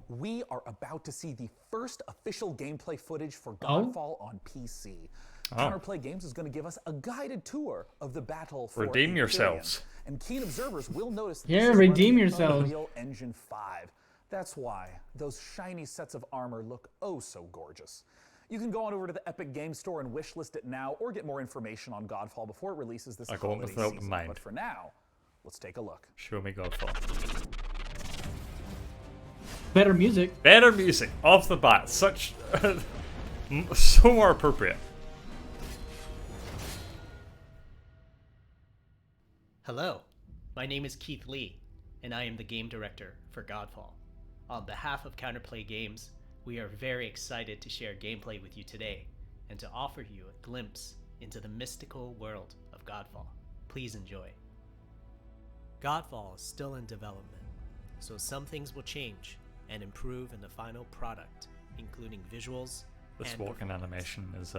We are about to see the first official gameplay footage for Godfall on PC. Counterplay Games is going to give us a guided tour of the battle for Redeem yourselves. And keen observers will notice that Yeah, this is redeem running yourselves. on Unreal Engine 5. That's why those shiny sets of armor look oh so gorgeous. You can go on over to the Epic Games Store and wishlist it now, or get more information on Godfall before it releases this holiday season. But for now, let's take a look. Show me Godfall. Better music. Better music off the bat. Such so more appropriate. Hello, my name is Keith Lee, and I am the game director for Godfall. On behalf of Counterplay Games, we are very excited to share gameplay with you today and to offer you a glimpse into the mystical world of Godfall. Please enjoy. Godfall is still in development, so some things will change and improve in the final product, including visuals This and walking animation is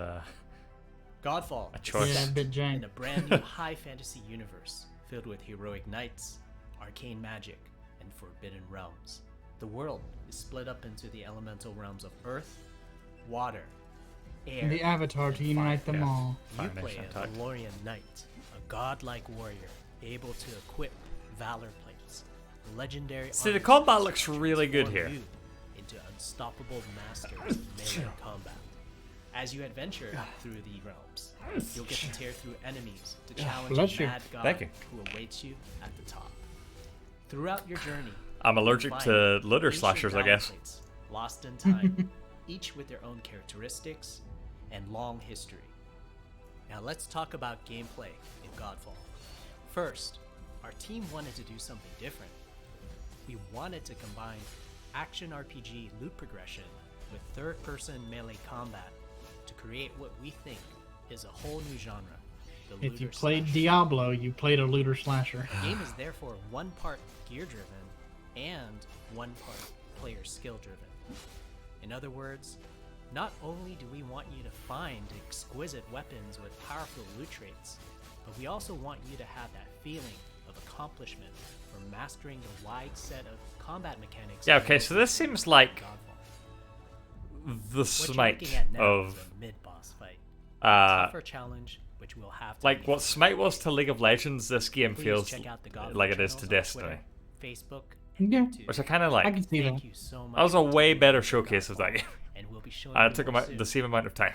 Godfall a choice. Yeah, a bit jank. in a brand new high fantasy universe filled with heroic knights, arcane magic, and forbidden realms. The world is split up into the elemental realms of earth, water, air, And the Avatar to unite them all. You play a Valorian knight, a godlike warrior able to equip valor plates, legendary. See, the armors combat to looks really good transform here. you into unstoppable masters of melee combat. As you adventure through the realms, you'll get to tear through enemies to challenge bless a you. mad god Thank you. who awaits you at the top. Throughout your journey, I'm allergic you'll to find looter ancient slashers, I valor guess. plates lost in time, each with their own characteristics and long history. Now let's talk about gameplay in Godfall. First, our team wanted to do something different. We wanted to combine action RPG loot progression with third-person melee combat to create what we think is a whole new genre. The If you looter played slasher. Diablo, you played a looter slasher. The game is therefore one part gear-driven and one part player skill-driven. In other words, Not only do we want you to find exquisite weapons with powerful loot traits, but we also want you to have that feeling of accomplishment for mastering the wide set of combat mechanics. Yeah, okay, so this seems like the Smite of a mid-boss fight. Tougher challenge, which we'll have to like what Smite was to League of Legends, this game feels like it is to Destiny. Facebook, yeah. Which I kind of like. I can see that. you so much That was a way better showcase of that game. And we'll be showing It took the same amount of time.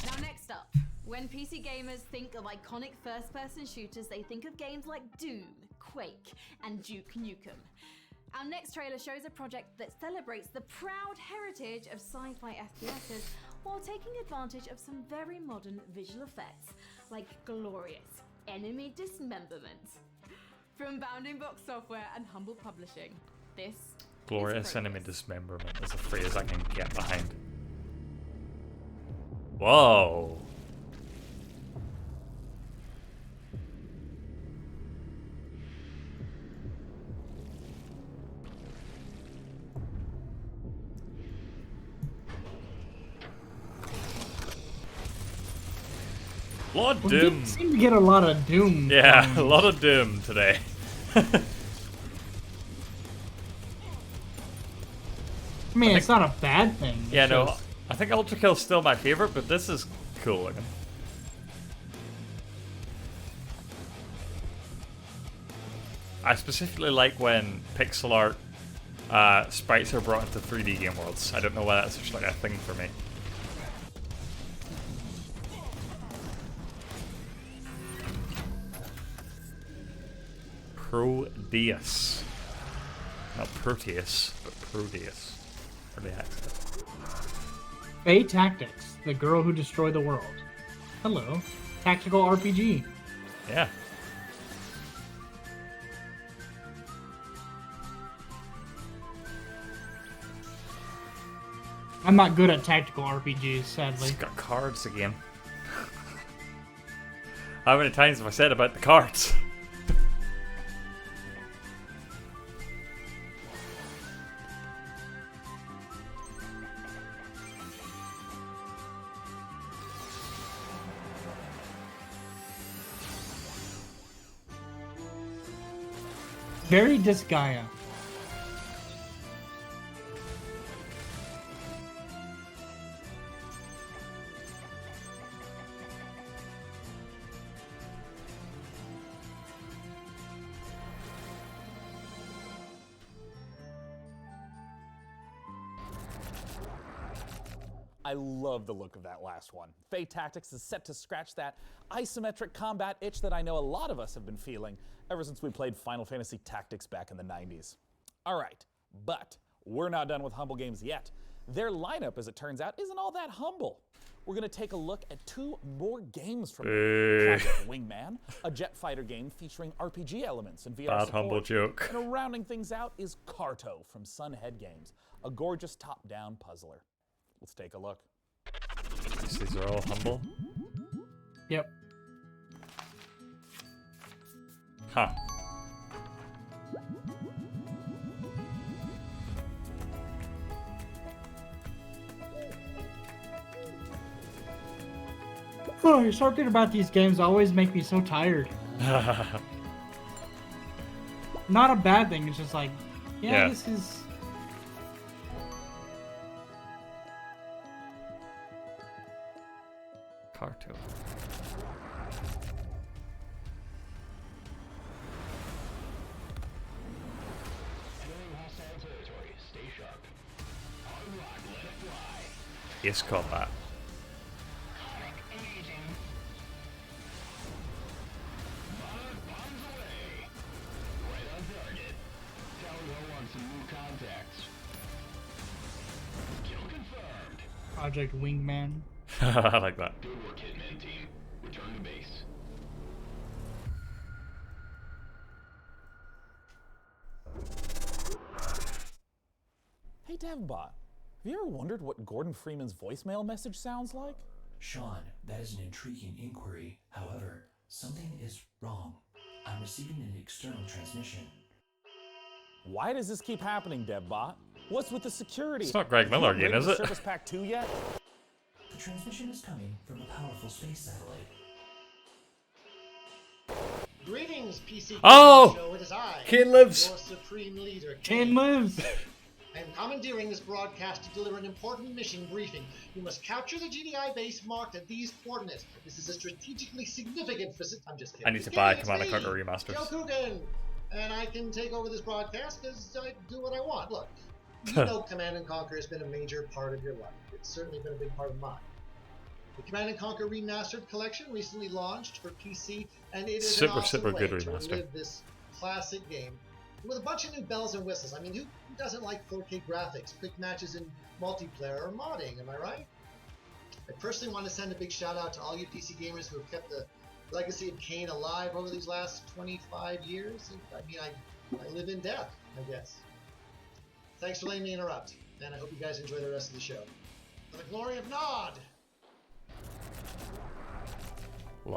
Now next up, when PC gamers think of iconic first-person shooters, they think of games like Doom, Quake, and Duke Nukem. Our next trailer shows a project that celebrates the proud heritage of sci-fi FPSs while taking advantage of some very modern visual effects, like glorious enemy dismemberment. From Bounding Box Software and Humble Publishing, this Glorious enemy dismemberment is a phrase I can get behind. Whoa. A lot of Doom. We seem to get a lot of Doom. Yeah, a lot of Doom today. I mean, it's not a bad thing. Yeah, no, just... I think Ultra Kill's still my favorite, but this is cool looking. I specifically like when pixel art sprites are brought into 3D game worlds. I don't know why that's just like a thing for me. Proteus. Not Proteus, but Proteus. For the accent. Faye Tactics, the girl who destroyed the world. Hello. Tactical RPG. Yeah. I'm not good at tactical RPGs, sadly. It's got cards again. How many times have I said about the cards? Very Disgaea. I love the look of that last one. Faye Tactics is set to scratch that isometric combat itch that I know a lot of us have been feeling ever since we played Final Fantasy Tactics back in the 90s. All right, but we're not done with Humble Games yet. Their lineup, as it turns out, isn't all that humble. We're going to take a look at 2 more games from Project Wingman, a jet fighter game featuring RPG elements and VR Bad support. humble joke. And rounding things out is Carto from Sunhead Games, a gorgeous top-down puzzler. Let's take a look. These are all humble? Yep. Huh. Oh, talking about these games always make me so tired. Not a bad thing, it's just like, yeah. This is... Carto. Yes, combat. Project Wingman. I like that. Good work, Hitman team. Return to base. Hey, DevBot, have you ever wondered what Gordon Freeman's voicemail message sounds like? Sean, that is an intriguing inquiry. However, something is wrong. I'm receiving an external transmission. Why does this keep happening, DevBot? What's with the security? It's not Greg Miller again, is it? Service Pack 2 yet? The transmission is coming from a powerful space satellite. Greetings, PC Oh! Show. It is I, Kane lives. your supreme leader, Kane lives. I am commandeering this broadcast to deliver an important mission briefing. You must capture the GDI base marked at these coordinates. This is a strategically significant facility. I'm just kidding. I need to Just buy kidding, Command it's & Conquer me, Remasters. Joe Coogan, and I can take over this broadcast because I do what I want. Look, you know Command & Conquer has been a major part of your life. It's certainly been a big part of mine. The Command & Conquer Remastered Collection recently launched for PC, and it is an awesome way good to remaster. relive this classic game with a bunch of new bells and whistles. I mean, who doesn't like 4K graphics, quick matches in multiplayer, or modding, am I right? I personally want to send a big shout out to all you PC gamers who have kept the legacy of Kane alive over these last 25 years. I mean, I live in death, I guess. Thanks for letting me interrupt, and I hope you guys enjoy the rest of the show. For the glory of Nod!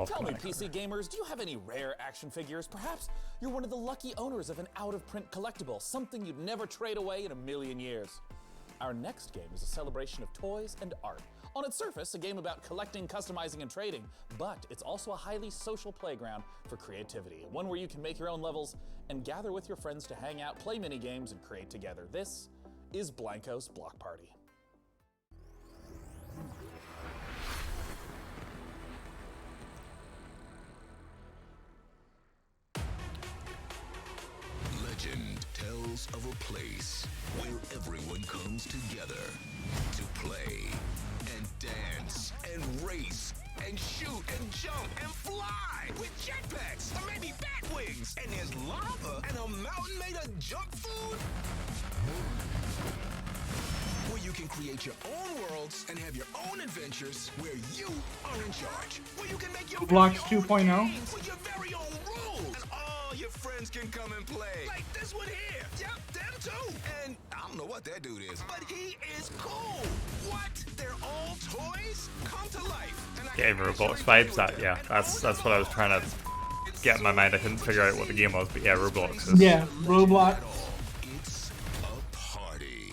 Tell me, PC gamers, do you have any rare action figures? Perhaps you're one of the lucky owners of an out-of-print collectible, something you'd never trade away in a million years. Our next game is a celebration of toys and art. On its surface, a game about collecting, customizing, and trading, but it's also a highly social playground for creativity, one where you can make your own levels and gather with your friends to hang out, play mini-games, and create together. This is Blanco's Block Party. Legend tells of a place where everyone comes together to play and dance and race and shoot and jump and fly with jetpacks or maybe bat wings. And there's lava and a mountain made of junk food. Where you can create your own worlds and have your own adventures where you are in charge. Where you can make your Roblox 2.0. games with your very own rules. And all your friends can come and play. Like this one here. Yep, them too. And I don't know what that dude is, but he is cool. What? They're all toys? Come to life. And I Getting Roblox vibes. That's what I was trying to get in my mind. I couldn't figure out what the game was, but yeah, Roblox is. Yeah, Roblox. It's a party.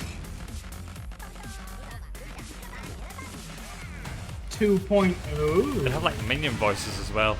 2.0. They have like minion voices as well.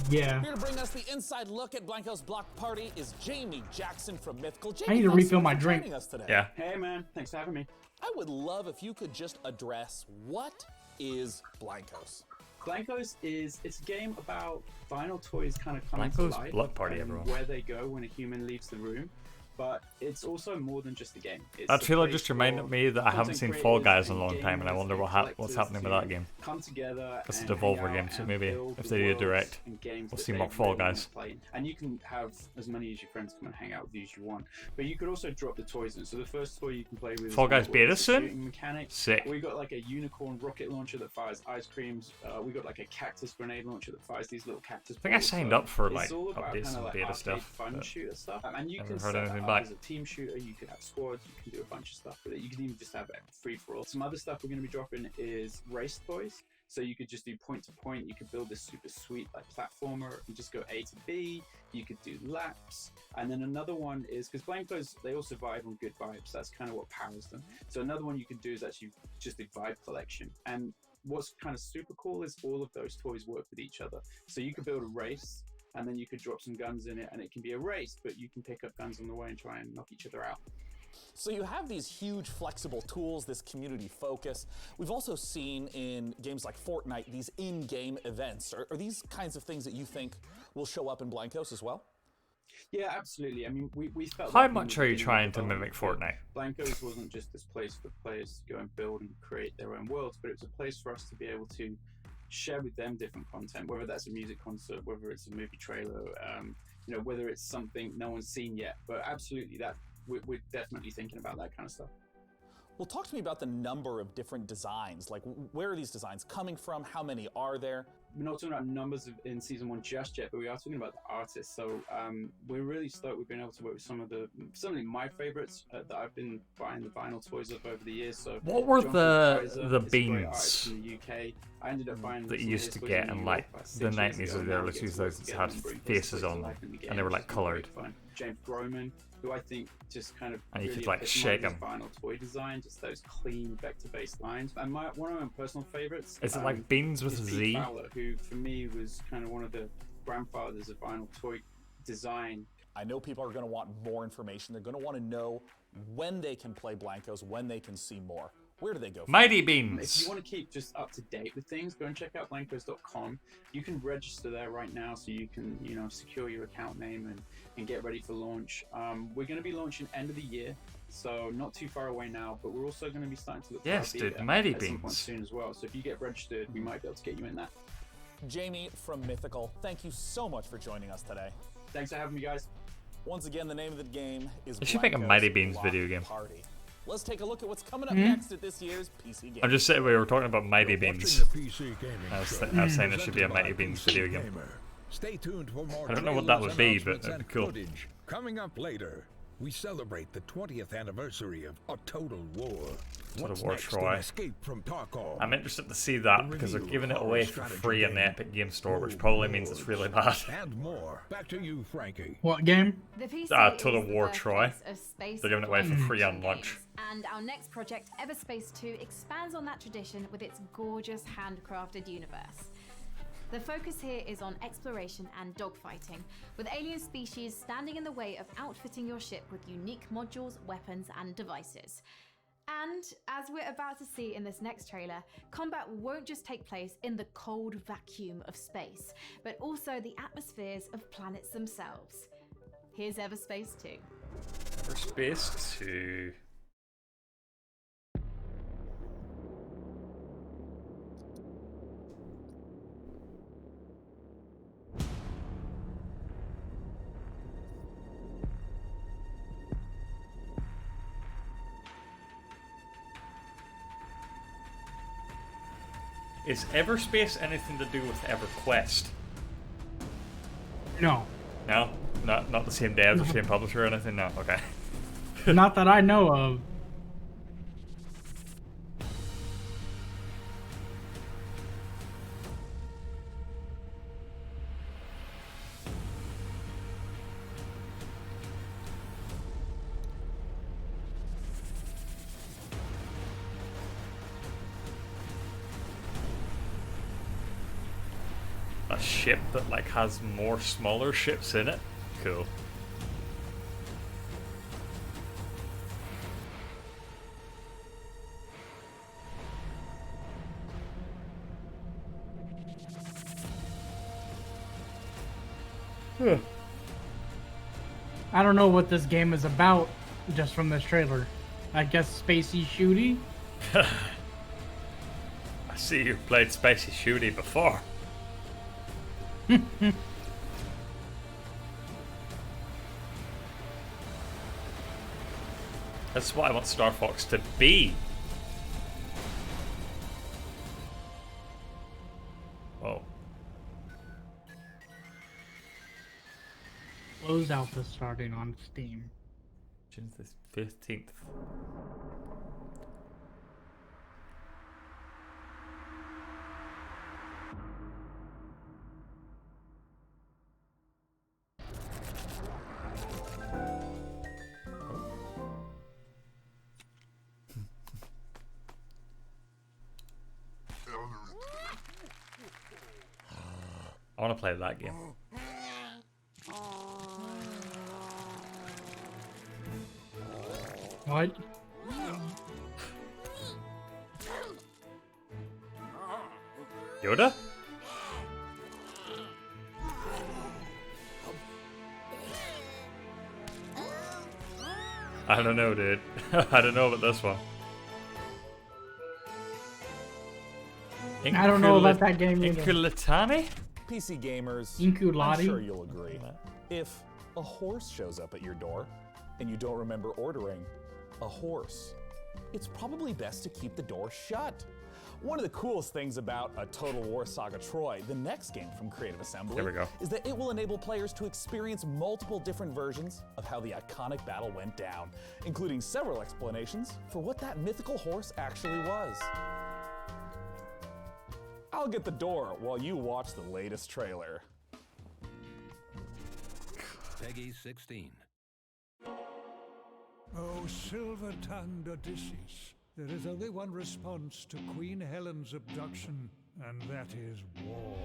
Yeah. Here to bring us the inside look at Blanco's Block Party is Jamie Jackson from Mythical. I need to refill my drink. Us today. Yeah. Hey man, thanks for having me. I would love if you could just address what is Blancos. Blancos it's a game about vinyl toys kind of coming Blancos to life. Block Party, and everyone. where they go when a human leaves the room. But it's also more than just a game. It's That a trailer place just reminded me that I haven't content seen Fall creators Guys in a and long time, and I gamers wonder and what's collectors happening with to that game. Come together. That's a and Devolver hang out game, so and maybe build if the they do a worlds direct, and games we'll that see they more Fall really wanna Guys. play. And you can have as many as your friends come and hang out with you as you want. But you could also drop the toys in. So the first toy you can play with Fall is Guys what beta is a soon? shooting mechanic. Sick. We got like a unicorn rocket launcher that fires ice creams. We got like a cactus grenade launcher that fires these little cactus. I think I balls. signed So up for it's like all about updates kinda and like beta arcade stuff. fun but shooter stuff. And you never can heard set that anything up back. as a team shooter. You can have squads. You can do a bunch of stuff with it. You can even just have it free for all. Some other stuff we're going to be dropping is race toys. So you could just do point to point. You could build this super sweet like platformer and just go A to B. You could do laps. And then another one is because Blancos, they all survive on good vibes. That's kind of what powers them. So another one you could do is actually just a vibe collection. And what's kind of super cool is all of those toys work with each other. So you could build a race and then you could drop some guns in it and it can be a race, but you can pick up guns on the way and try and knock each other out. So you have these huge flexible tools, this community focus. We've also seen in games like Fortnite these in-game events. Are these kinds of things that you think will show up in Blancos as well? Yeah, absolutely. I mean, we felt How like much in are the you beginning trying of to mimic development Fortnite? Blancos wasn't just this place for players to go and build and create their own worlds, but it was a place for us to be able to share with them different content, whether that's a music concert, whether it's a movie trailer, you know, whether it's something no one's seen yet. But absolutely, that we're definitely thinking about that kind of stuff. Well, talk to me about the number of different designs. Like, where are these designs coming from? How many are there? We're not talking about numbers in season one just yet, but we are talking about the artists. So we're really stoked we've been able to work with some of my favorites that I've been buying the vinyl toys of over the years. So What were Jonathan Kaiser the is a great beans artist from the UK. I ended up buying that some you of used his to toys get in in New like York about the 6 years 90s ago, or the and now early we get to work 2000s together had and bring those faces toys on to them life in the game, and they were which like has been great coloured fun. James Groman, who I think just kind of And you really could, like, shake epitomizes 'em. vinyl toy design, just those clean vector-based lines. And one of my personal favorites Is it like Beans with is a Pete Z? Fowler, who for me was kind of one of the grandfathers of vinyl toy design. I know people are going to want more information. They're going to want to know when they can play Blancos, when they can see more. Where do they go? Mighty If Beans. you want to keep just up to date with things, go and check out blancos.com. You can register there right now, so you can, you know, secure your account name and get ready for launch. We're going to be launching end of the year, so not too far away now. But we're also going to be starting to look Yes, for dude, beta Mighty at some point Beans. soon as well. So if you get registered, we might be able to get you in that. Jamie from Mythical, thank you so much for joining us today. Thanks for having me, guys. Once again, the name of the game is They should make a Blancos Mighty Beans Block video game. Party. Let's take a look at what's coming up Hmm? next at this year's PC game. I'm just saying we were talking about Mighty Beans. The PC Gaming I was Show, saying there should be a presented Mighty by Beans PC video game. Gamer. Stay tuned for more I don't know what that trailers, would be, but announcements, it'd and be cool. footage. Coming up later, we celebrate the 20th anniversary of A Total War. What's War next Troy. in Escape from Tarkov? I'm interested to see that because they're giving it away for free in the Epic Game Store, which probably means it's really bad. And more. Back to you, Frankie. What game? The PC Total is the War Troy. birthplace of space They're giving it away for free on launch. And our next project, Everspace 2, expands on that tradition with its gorgeous handcrafted universe. The focus here is on exploration and dogfighting, with alien species standing in the way of outfitting your ship with unique modules, weapons, and devices. And, as we're about to see in this next trailer, combat won't just take place in the cold vacuum of space, but also the atmospheres of planets themselves. Here's Everspace 2. Everspace 2. Is Everspace anything to do with EverQuest? No. No? Not the same devs or same publisher or anything? No, okay. Not that I know of. A ship that like has more smaller ships in it? Cool. I don't know what this game is about just from this trailer. I guess spacey shooty? I see you've played Spacey Shooty before. That's what I want Star Fox to be. Whoa. Close Alpha starting on Steam. June the 15th. I want to play that game. What? Yoda? I don't know, dude. I don't know about this one. I don't know about that game either. Inkulatani? PC gamers, Inkulati? I'm sure you'll agree. If a horse shows up at your door and you don't remember ordering a horse, it's probably best to keep the door shut. One of the coolest things about a Total War Saga Troy, the next game from Creative Assembly, There we go. is that it will enable players to experience multiple different versions of how the iconic battle went down, including several explanations for what that mythical horse actually was. I'll get the door while you watch the latest trailer. Peggy 16. Oh, silver-tongued Odysseus, there is only one response to Queen Helen's abduction, and that is war.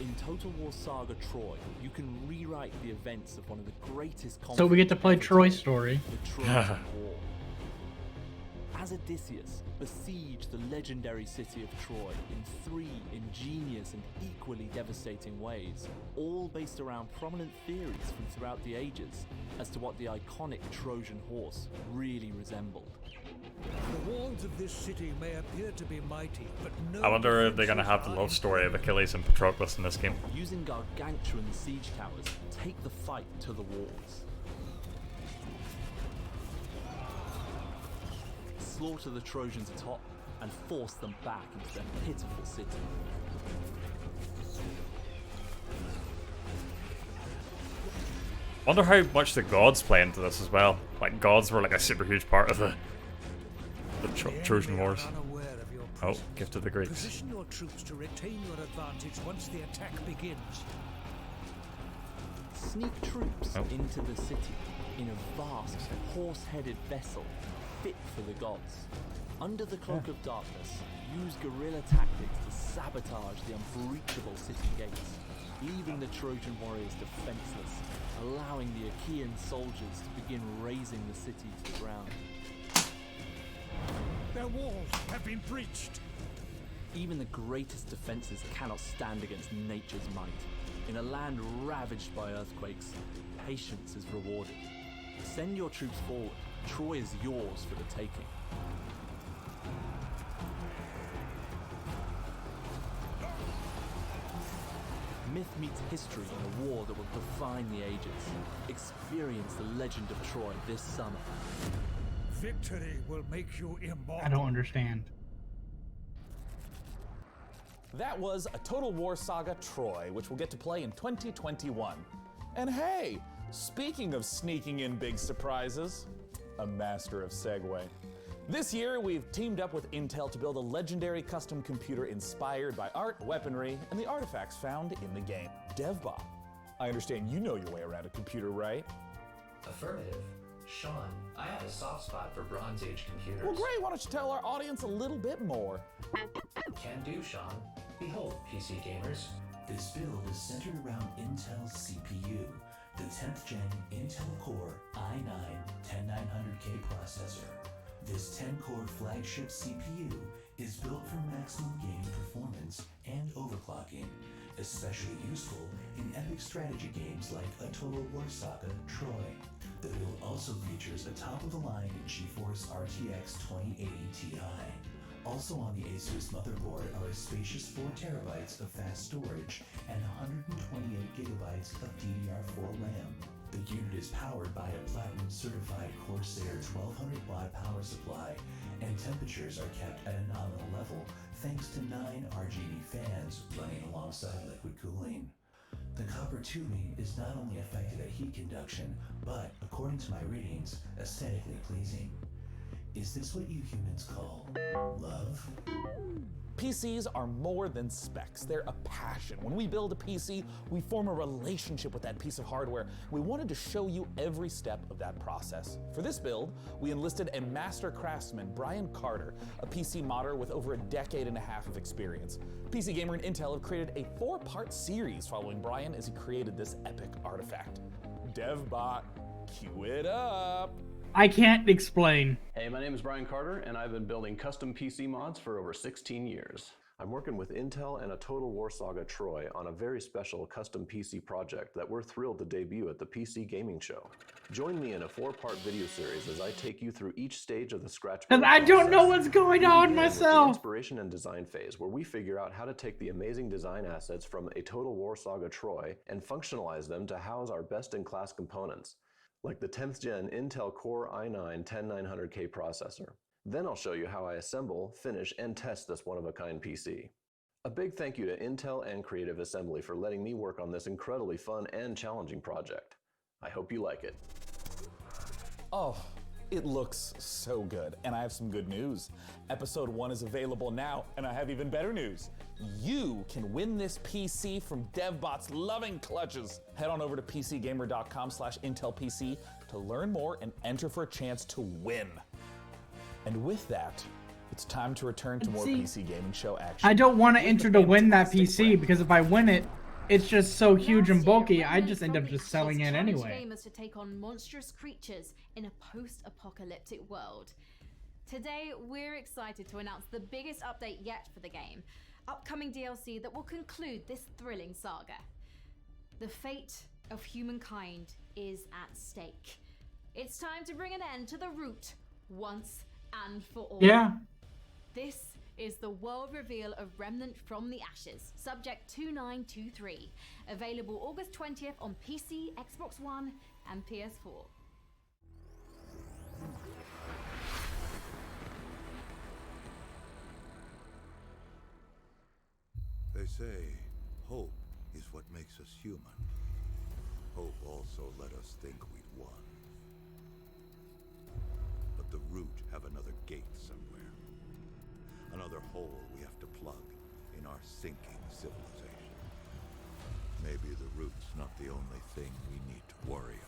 In Total War Saga Troy, you can rewrite the events of one of the greatest conflicts. So we get to play Troy's story. The Trojan War. As Odysseus besieged the legendary city of Troy in 3 ingenious and equally devastating ways, all based around prominent theories from throughout the ages as to what the iconic Trojan horse really resembled. The walls of this city may appear to be mighty, but no. I wonder if they're gonna have the love story of Achilles and Patroclus in this game. Using gargantuan siege towers, take the fight to the walls. Slaughter the Trojans atop and force them back into their pitiful city. Wonder how much the gods play into this as well. Like, gods were like a super huge part of the Trojan Wars. Oh, gift of the Greeks. Position your troops to retain your advantage once the attack begins. Sneak troops into the city in a vast, horse-headed vessel fit for the gods. Under the cloak of darkness, use guerrilla tactics to sabotage the unbreachable city gates, leaving the Trojan warriors defenseless, allowing the Achaean soldiers to begin razing the city to the ground. Their walls have been breached. Even the greatest defenses cannot stand against nature's might. In a land ravaged by earthquakes, patience is rewarded. Send your troops forward. Troy is yours for the taking. Myth meets history in a war that will define the ages. Experience the legend of Troy this summer. Victory will make you immortal. I don't understand. That was a Total War Saga Troy, which we'll get to play in 2021. And hey, speaking of sneaking in big surprises, a master of segue. This year, we've teamed up with Intel to build a legendary custom computer inspired by art, weaponry, and the artifacts found in the game. DevBot, I understand you know your way around a computer, right? Affirmative. Sean, I have a soft spot for Bronze Age computers. Well, great. Why don't you tell our audience a little bit more? Can do, Sean. Behold, PC gamers. This build is centered around Intel's CPU, the 10th gen Intel Core i9-10900K processor. This 10-core flagship CPU is built for maximum gaming performance and overclocking, especially useful in epic strategy games like a Total War Saga Troy. The build also features a top-of-the-line GeForce RTX 2080 Ti. Also on the Asus motherboard are a spacious 4 terabytes of fast storage and 128 gigabytes of DDR4 RAM. The unit is powered by a platinum-certified Corsair 1200 watt power supply, and temperatures are kept at a nominal level thanks to 9 RGB fans running alongside liquid cooling. The copper tubing is not only effective at heat conduction, but, according to my readings, aesthetically pleasing. Is this what you humans call love? PCs are more than specs, they're a passion. When we build a PC, we form a relationship with that piece of hardware. We wanted to show you every step of that process. For this build, we enlisted a master craftsman, Brian Carter, a PC modder with over a decade and a half of experience. PC Gamer and Intel have created a 4-part series following Brian as he created this epic artifact. DevBot, cue it up! I can't explain. Hey, my name is Brian Carter, and I've been building custom PC mods for over 16 years. I'm working with Intel and a Total War Saga Troy on a very special custom PC project that we're thrilled to debut at the PC Gaming Show. Join me in a 4-part video series as I take you through each stage of the scratch build And I don't know what's going on with the myself. inspiration and design phase, where we figure out how to take the amazing design assets from a Total War Saga Troy and functionalize them to house our best-in-class components, like the 10th gen Intel Core i9-10900K processor. Then I'll show you how I assemble, finish, and test this one-of-a-kind PC. A big thank you to Intel and Creative Assembly for letting me work on this incredibly fun and challenging project. I hope you like it. Oh, It looks so good, and I have some good news. Episode 1 is available now, and I have even better news. You can win this PC from DevBot's loving clutches. Head on over to pcgamer.com/IntelPC to learn more and enter for a chance to win. And with that, it's time to return to more PC Gaming Show action. I don't want to enter to win that PC because if I win it, it's just so huge and bulky, I just end up just selling it anyway. Gamers to take on monstrous creatures in a post-apocalyptic world. Today, we're excited to announce the biggest update yet for the game. Upcoming DLC that will conclude this thrilling saga. The fate of humankind is at stake. It's time to bring an end to the root once and for all. Yeah. This is the world reveal of Remnant from the Ashes, Subject 2923, available August 20th on PC, Xbox One, and PS4. They say hope is what makes us human. Hope also let us think we'd won. But the root have another gate somewhere. Another hole we have to plug in our sinking civilization. Maybe the root's not the only thing we need to worry about.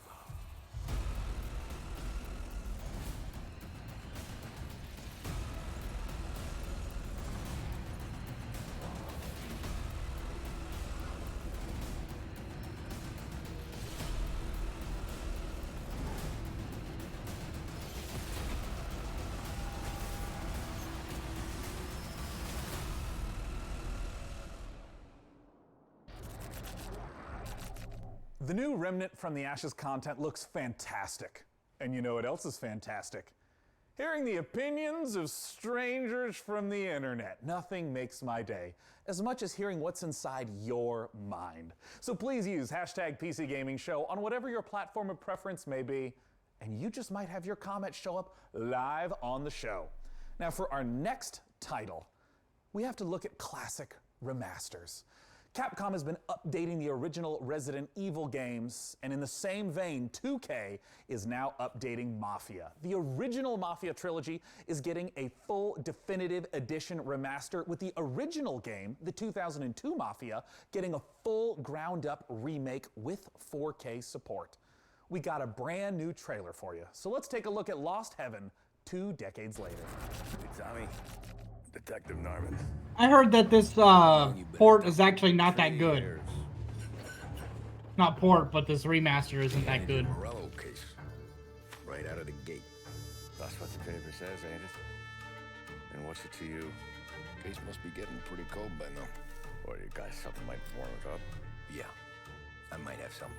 The new Remnant from the Ashes content looks fantastic. And you know what else is fantastic? Hearing the opinions of strangers from the internet. Nothing makes my day as much as hearing what's inside your mind. So please use hashtag PC Gaming Show on whatever your platform of preference may be, and you just might have your comment show up live on the show. Now for our next title, we have to look at classic remasters. Capcom has been updating the original Resident Evil games, and in the same vein, 2K is now updating Mafia. The original Mafia trilogy is getting a full definitive edition remaster, with the original game, the 2002 Mafia, getting a full ground-up remake with 4K support. We got a brand new trailer for you, so let's take a look at Lost Heaven 2 decades later. Hey, Tommy. Detective Norman. I heard that this port is actually not that good. Not port, but this remaster isn't that good. Morello case. Right out of the gate. That's what the paper says, ain't it? And what's it to you? Case must be getting pretty cold by now. Or you got something might warm it up? Yeah, I might have something.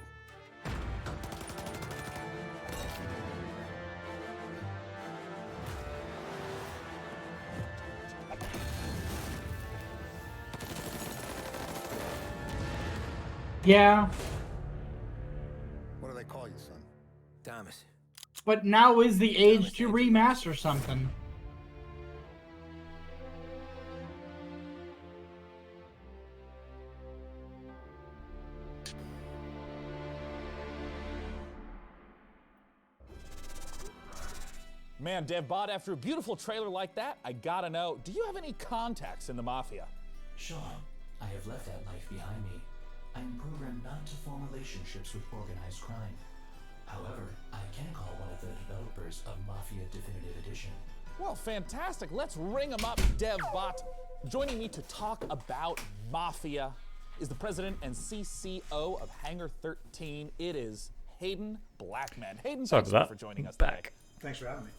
Yeah. What do they call you, son? Thomas. But now is the age to remaster something. Man, DevBot, after a beautiful trailer like that, I gotta know, do you have any contacts in the Mafia? Sean, I have left that life behind me. I'm programmed not to form relationships with organized crime. However, I can call one of the developers of Mafia Definitive Edition. Well, fantastic. Let's ring him up, DevBot. Joining me to talk about Mafia is the president and CCO of Hangar 13. It is Hayden Blackman. Hayden, thanks for joining us today. Thanks for having me.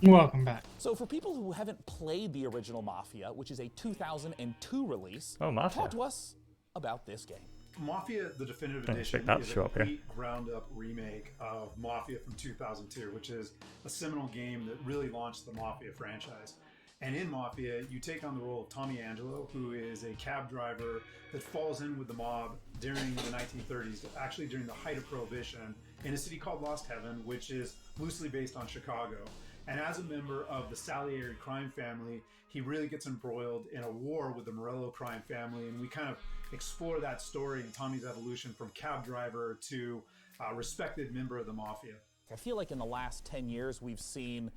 Welcome back. So for people who haven't played the original Mafia, which is a 2002 release, Mafia. talk to us about this game. Mafia, the Definitive Check Edition, that is a show up here. complete ground-up remake of Mafia from 2002, which is a seminal game that really launched the Mafia franchise. And in Mafia, you take on the role of Tommy Angelo, who is a cab driver that falls in with the mob during the 1930s, actually during the height of Prohibition, in a city called Lost Heaven, which is loosely based on Chicago. And as a member of the Salieri crime family, he really gets embroiled in a war with the Morello crime family, and we kind of explore that story and Tommy's evolution from cab driver to respected member of the Mafia. I feel like in the last 10 years we've seen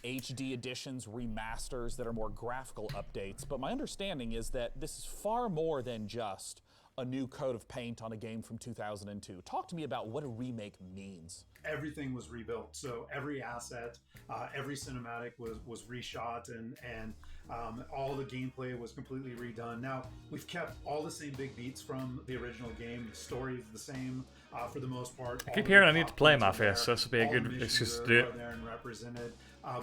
HD editions, remasters that are more graphical updates, but my understanding is that this is far more than just a new coat of paint on a game from 2002. Talk to me about what a remake means. Everything was rebuilt, so every asset, every cinematic was reshot, and all the gameplay was completely redone. Now, we've kept all the same big beats from the original game. The story is the same for the most part. I keep hearing I need to play Mafia, so this will be a good excuse to do it. There and represented.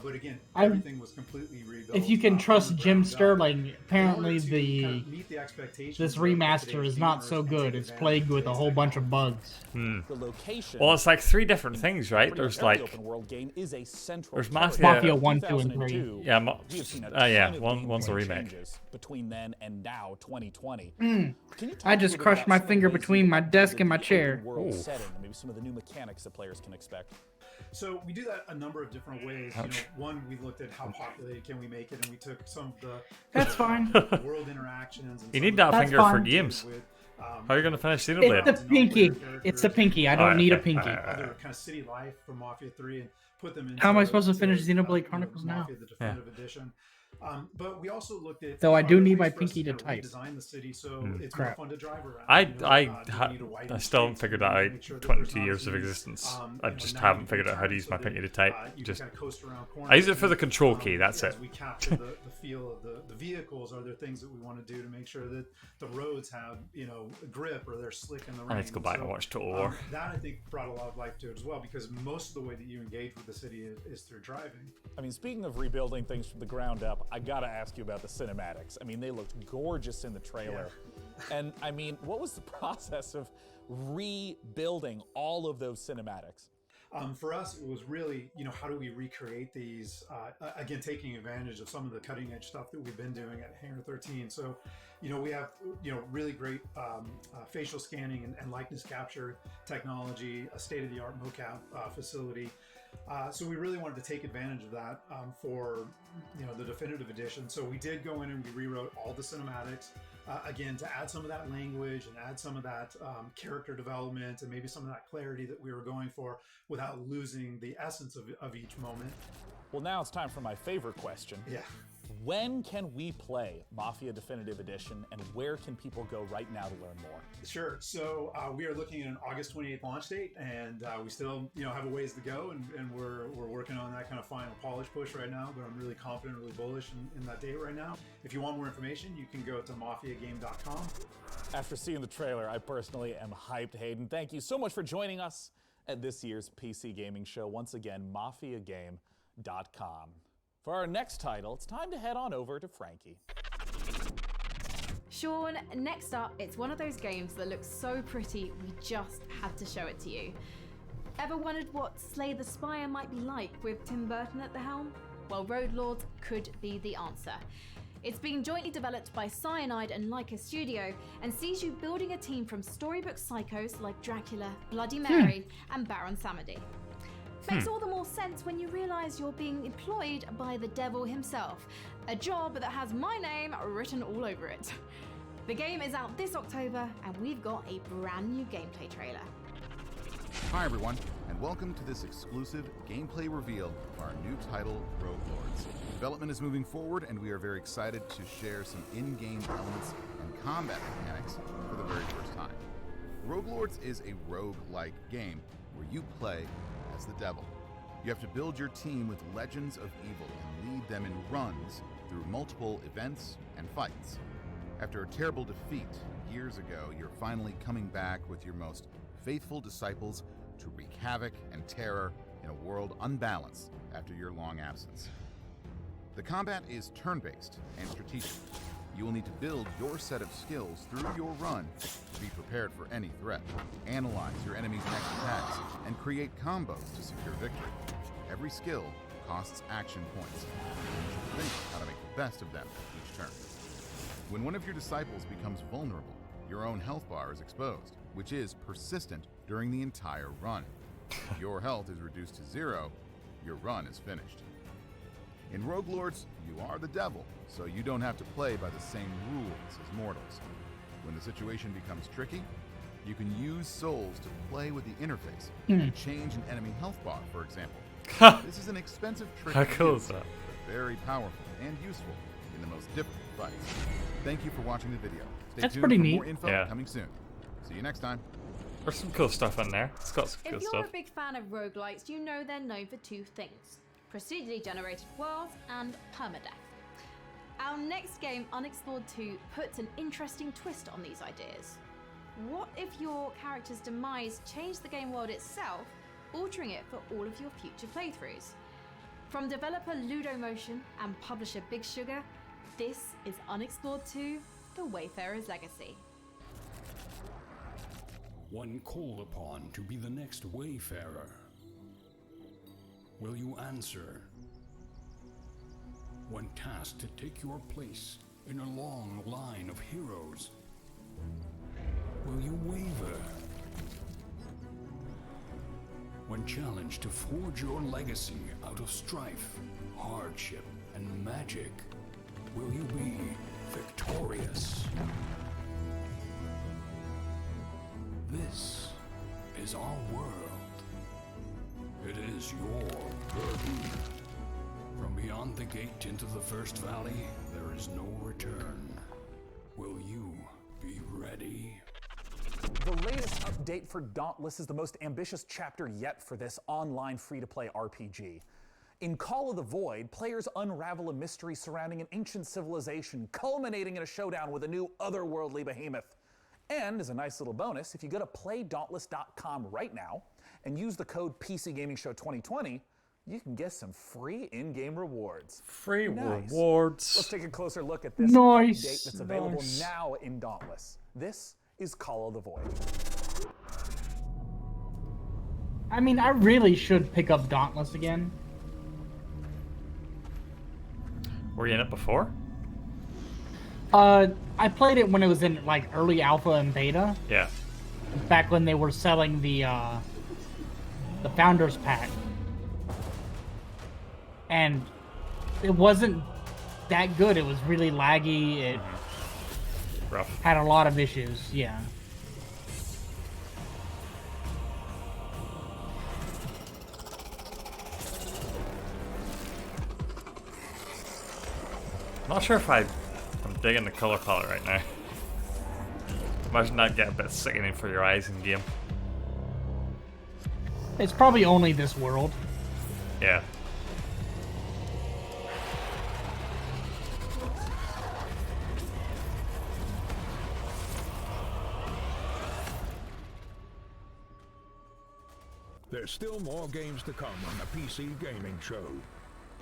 But again, I'm- everything was completely rebuilt. If you can trust from the Jim ground up. Sterling, apparently In order to kind of meet the expectations this of remaster today's is not gamers so and good. take It's advantage plagued of with a today's whole bunch of bugs. The location. Well, it's like 3 different things, right? Pretty There's much every like open world game is a central there's territory. Mafia, 1, 2, and 3. 2002, Yeah, we have seen a yeah, ton of one's a gameplay remake. changes between then and now, 2020. Mm. Can you talk I a just little bit crushed about my some of the finger ways between you my desk and my the chair. open world Ooh. setting, and maybe some of the new mechanics that players can expect? So we do that a number of different ways. You know, Ouch. one, we looked at how populated can we make it, and we took some of the That's fine. world interactions. And You some need of that the- finger for games. With, How are you going to finish It's Xenoblade? the pinky. It's the pinky. I don't Alright, need a okay. pinky. other kind of city life from Mafia 3 and put them into How am I supposed to finish to, Xenoblade Chronicles now? Mafia, the definitive edition. But we also looked at Though I are do there need ways my for us pinky to kind of type. redesign the city so Hmm. it's Crap. more fun to drive around. I you know, do we need a I widened still haven't street? figured Do that we out. make sure that 22 there's not years as of many, existence. I you know, just 90 haven't figured out how to turns use so my that, pinky to type. you Just can kind of coast around I use corners it for the and, control key. That's as it. we capture the feel of the vehicles. Are there things that we want to do to make sure that the roads have grip or they're slick in the rain? I need to go back and watch Total War. That I think brought a lot of life to it as well, because most of the way that you engage with the city is through driving. I mean, speaking of rebuilding things from the ground up, I gotta ask you about the cinematics. I mean, they looked gorgeous in the trailer. And I mean, what was the process of rebuilding all of those cinematics? For us, it was really, how do we recreate these? Again, taking advantage of some of the cutting edge stuff that we've been doing at Hangar 13. So, we have, really great facial scanning and likeness capture technology, a state of the art mocap facility. So we really wanted to take advantage of that for, the definitive edition. So we did go in and we rewrote all the cinematics. Again, to add some of that language and add some of that character development and maybe some of that clarity that we were going for without losing the essence of each moment. Well, now it's time for my favorite question. Yeah. When can we play Mafia Definitive Edition, and where can people go right now to learn more? Sure. So we are looking at an August 28th launch date, and we still, have a ways to go, and we're working on that kind of final polish push right now. But I'm really confident, really bullish in that date right now. If you want more information, you can go to mafiagame.com. After seeing the trailer, I personally am hyped, Hayden. Thank you so much for joining us at this year's PC Gaming Show. Once again, mafiagame.com. For our next title, it's time to head on over to Frankie. Sean, next up, it's one of those games that looks so pretty, we just had to show it to you. Ever wondered what Slay the Spire might be like with Tim Burton at the helm? Well, Road Lords could be the answer. It's being jointly developed by Cyanide and Leica Studio and sees you building a team from storybook psychos like Dracula, Bloody Mary, and Baron Samedi. Makes all the more sense when you realise you're being employed by the devil himself, a job that has my name written all over it. The game is out this October, and we've got a brand new gameplay trailer. Hi everyone, and welcome to this exclusive gameplay reveal of our new title, Rogue Lords. Development is moving forward, and we are very excited to share some in-game elements and combat mechanics for the very first time. Rogue Lords is a rogue-like game where you play as the devil. You have to build your team with legends of evil and lead them in runs through multiple events and fights. After a terrible defeat years ago, you're finally coming back with your most faithful disciples to wreak havoc and terror in a world unbalanced after your long absence. The combat is turn-based and strategic. You will need to build your set of skills through your run to be prepared for any threat, analyze your enemy's next attacks, and create combos to secure victory. Every skill costs action points, and you should think how to make the best of them each turn. When one of your disciples becomes vulnerable, your own health bar is exposed, which is persistent during the entire run. If your health is reduced to 0, your run is finished. In Rogue Lords, you are the devil, so you don't have to play by the same rules as mortals. When the situation becomes tricky, You can use souls to play with the interface Hmm. and change an enemy health bar, for example. This is an expensive trick, How to cool use, is that? but very powerful and useful in the most difficult fights. Thank you for watching the video. Stay That's tuned pretty for neat. more info Yeah. coming soon. See you next time. There's some cool stuff in there. It's got some cool If you're stuff. a big fan of roguelites, you know they're known for two things: procedurally generated worlds and permadeath. Our next game, Unexplored 2, puts an interesting twist on these ideas. What if your character's demise changed the game world itself, altering it for all of your future playthroughs? From developer Ludomotion and publisher Big Sugar, this is Unexplored 2: The Wayfarer's Legacy. When called upon to be the next wayfarer, will you answer? When tasked to take your place in a long line of heroes, will you waver? When challenged to forge your legacy out of strife, hardship, and magic, will you be victorious? This is our world. It is your burden. From beyond the gate into the First Valley, there is no return. Will you be ready? The latest update for Dauntless is the most ambitious chapter yet for this online free-to-play RPG. In Call of the Void, players unravel a mystery surrounding an ancient civilization, culminating in a showdown with a new otherworldly behemoth. And as a nice little bonus, if you go to playdauntless.com right now and use the code PCGamingShow2020, you can get some free in-game rewards. Free Nice. rewards. Let's take a closer look at this Nice, update that's available nice. now in Dauntless. This is Call of the Void. I mean, I really should pick up Dauntless again. Were you in it before? I played it when it was in like early alpha and beta. Yeah. Back when they were selling the Founders Pack. And it wasn't that good. It was really laggy. It Rough. had a lot of issues. Yeah. Not sure if I'm digging the color palette right now. Imagine that get a bit sickening for your eyes in game. It's probably only this world. Yeah. There's still more games to come on the PC Gaming Show.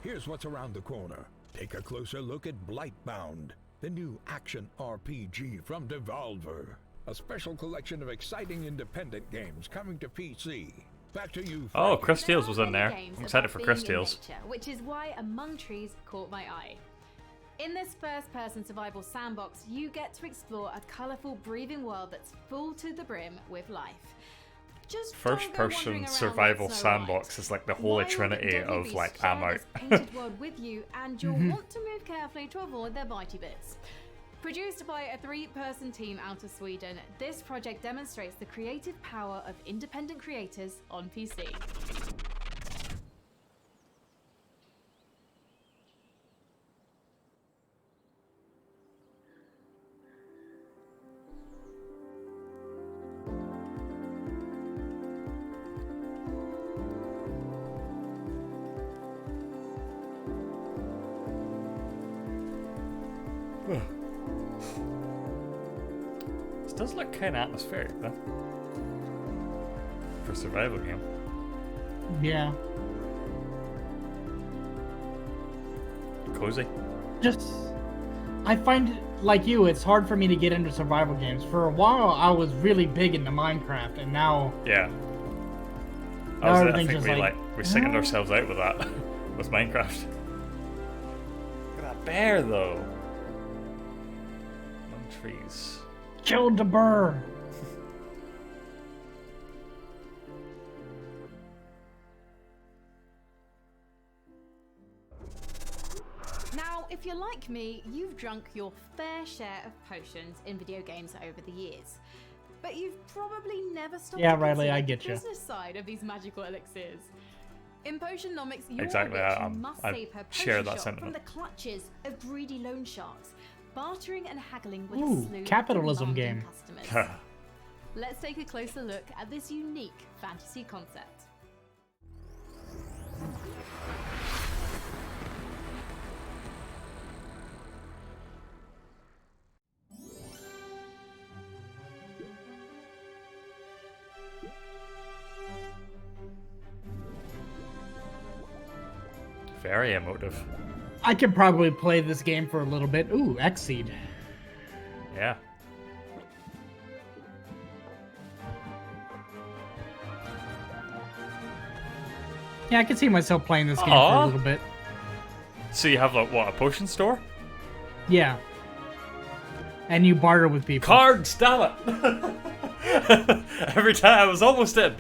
Here's what's around the corner. Take a closer look at Blightbound, the new action RPG from Devolver. A special collection of exciting independent games coming to PC. Back to you, Oh, Frankie. Chris Steele's was in there. Games I'm excited about for being Chris in Steele's. nature, which is why Among Trees caught my eye. In this first-person survival sandbox, you get to explore a colourful, breathing world that's full to the brim with life. Just First don't go wandering person around survival like Snow White. sandbox is like the holy Wild trinity deadly of beasts like share ammo. this painted world with you, and you'll Mhm. want to move carefully to avoid their bitey bits. Produced by a 3-person team out of Sweden, this project demonstrates the creative power of independent creators on PC. This does look kind of atmospheric, though. For a survival game. Yeah. Cozy. Just, I find it, like you, it's hard for me to get into survival games. For a while, I was really big into Minecraft, and now Yeah. Now I everything's think just we like, we sickened ourselves out with that with Minecraft. Look at that bear though. Among trees. killed the bird. Now, if you're like me, you've drunk your fair share of potions in video games over the years. But you've probably never stopped Yeah, to Riley, consider I the get you. business side of these magical elixirs. In Potionomics, your Exactly, witch must I save her share potion that shop from sentiment. the clutches of greedy loan sharks, bartering and haggling with Ooh, a slew capitalism of demanding game. customers. Let's take a closer look at this unique fantasy concept. Very emotive. I could probably play this game for a little bit. Ooh, Xseed. Yeah. Yeah, I could see myself playing this game for Aw. a little bit. So you have like what, a potion store? Yeah. And you barter with people. Cards, damn it! Every time I was almost in.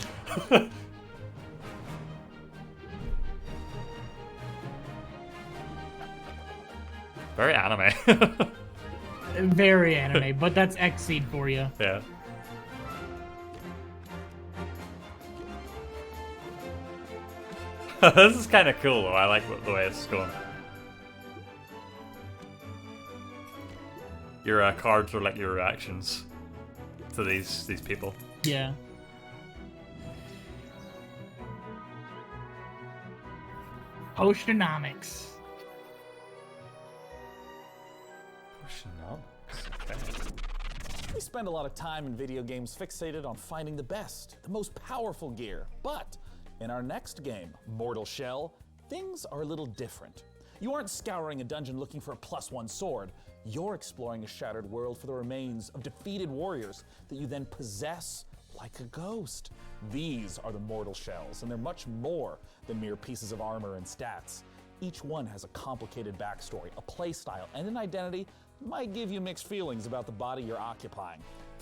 Very anime. Very anime, but that's Xseed for you. Yeah. This is kind of cool though. I like the way it's going. Your cards are like your reactions to these people. Yeah. Potionomics. We spend a lot of time in video games fixated on finding the best, the most powerful gear. But in our next game, Mortal Shell, things are a little different. You aren't scouring a dungeon looking for a +1 sword. You're exploring a shattered world for the remains of defeated warriors that you then possess like a ghost. These are the Mortal Shells, and they're much more than mere pieces of armor and stats. Each one has a complicated backstory, a playstyle, and an identity that might give you mixed feelings about the body you're occupying.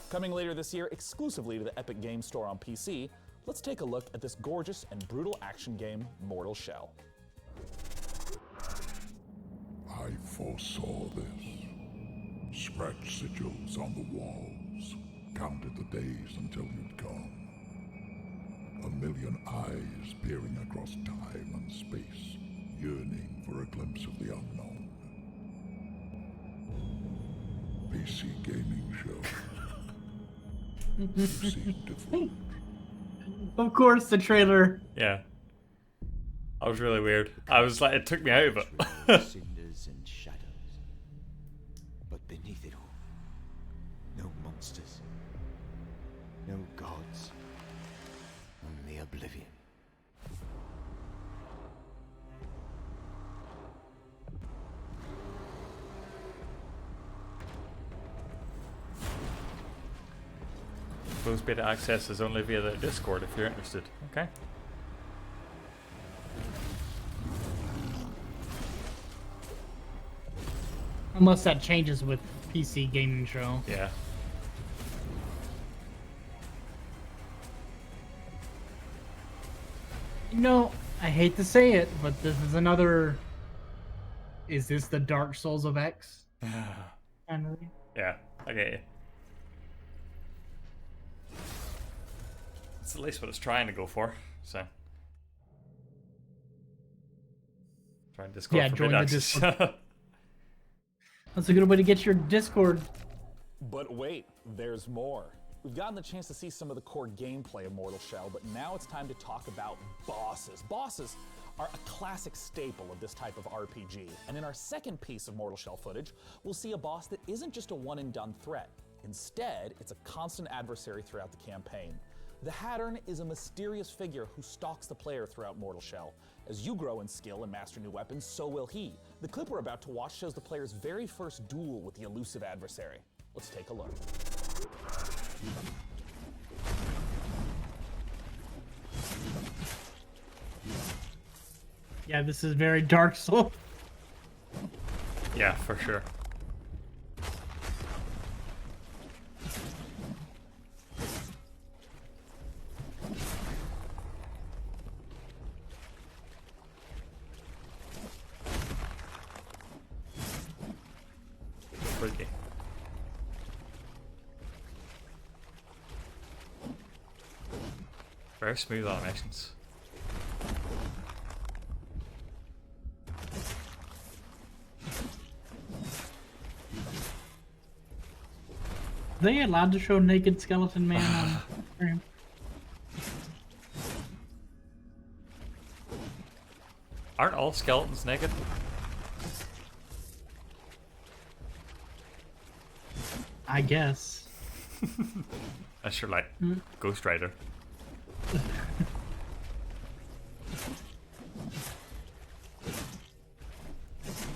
Coming later this year exclusively to the Epic Games Store on PC, let's take a look at this gorgeous and brutal action game, Mortal Shell. I foresaw this. Scratched sigils on the walls. Counted the days until you'd come. 1,000,000 eyes peering across time and space, yearning for a glimpse of the unknown. PC gaming show. You seem different. Of course, the trailer. Yeah. That was really weird. I was like, it took me out of it. Cinders and shadows. But beneath it all, no monsters, no gods, only oblivion. Closed beta access is only via the Discord if you're interested. Okay. Unless that changes with PC gaming show. Yeah. You know, I hate to say it, but this is another. Is this the Dark Souls of X? Finally. Yeah, I get you. It's at least what it's trying to go for, so. Try and Discord Yeah, for join beta the access. Discord. That's a good way to get your Discord. But wait, there's more. We've gotten the chance to see some of the core gameplay of Mortal Shell, but now it's time to talk about bosses. Bosses are a classic staple of this type of RPG, and in our second piece of Mortal Shell footage, we'll see a boss that isn't just a one-and-done threat. Instead, it's a constant adversary throughout the campaign. The Hattern is a mysterious figure who stalks the player throughout Mortal Shell. As you grow in skill and master new weapons, so will he. The clip we're about to watch shows the player's very first duel with the elusive adversary. Let's take a look. Yeah, this is very Dark Souls. Yeah, for sure. Freaky. Very smooth animations. Are they allowed to show naked skeleton man on stream? Aren't all skeletons naked? I guess. Unless you're like Ghost Rider.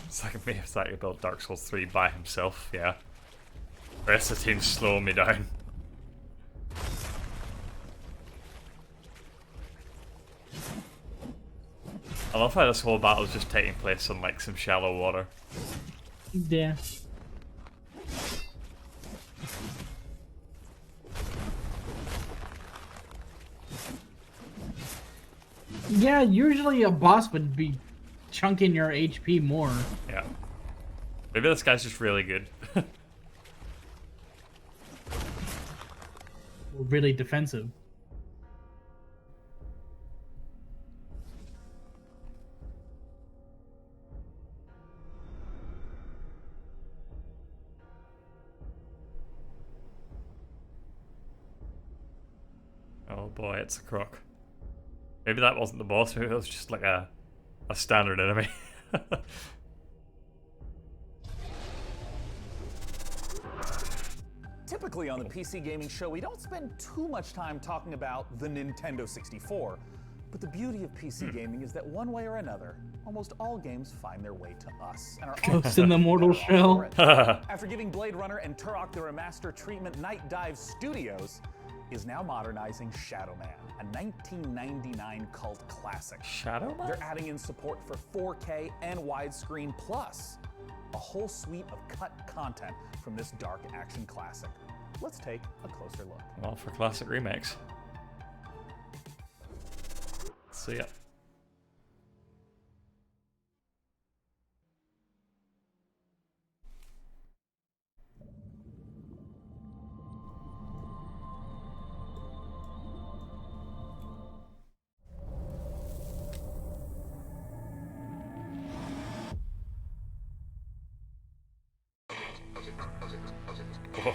It's like me if that built Dark Souls 3 by himself, yeah. The rest of the team's slowing me down. I love how this whole battle is just taking place in like some shallow water. Yeah. Yeah, usually a boss would be chunking your HP more. Yeah. Maybe this guy's just really good. Really defensive. Oh boy, it's a croc. Maybe that wasn't the boss, maybe it was just like a standard enemy. Typically on the PC Gaming Show, we don't spend too much time talking about the Nintendo 64. But the beauty of PC gaming is that one way or another, almost all games find their way to us. And are Ghost in the Mortal Shell. After giving Blade Runner and Turok the Remaster treatment, Night Dive Studios is now modernizing Shadow Man, a 1999 cult classic. Shadow Man? They're adding in support for 4K and widescreen plus, a whole suite of cut content from this dark action classic. Let's take a closer look. Well, for classic remakes. See ya. Whoa.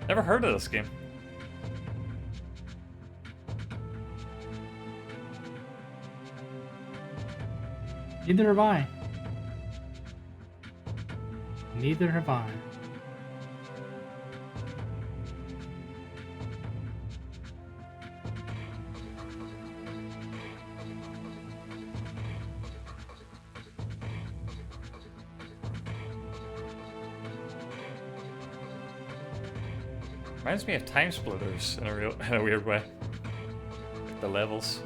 Never heard of this game. Neither have I. Neither have I. Reminds me of Time Splitters in a weird way. Like the levels.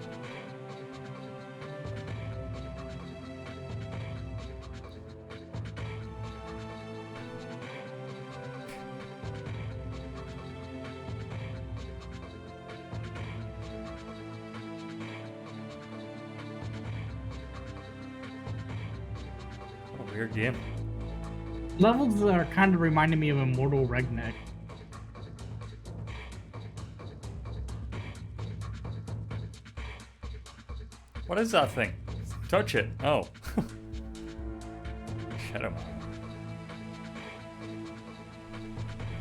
What a weird game. Levels are kind of reminding me of Immortal Regneck. What is that thing? Touch it. Oh. Shadow Man.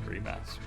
Remastered.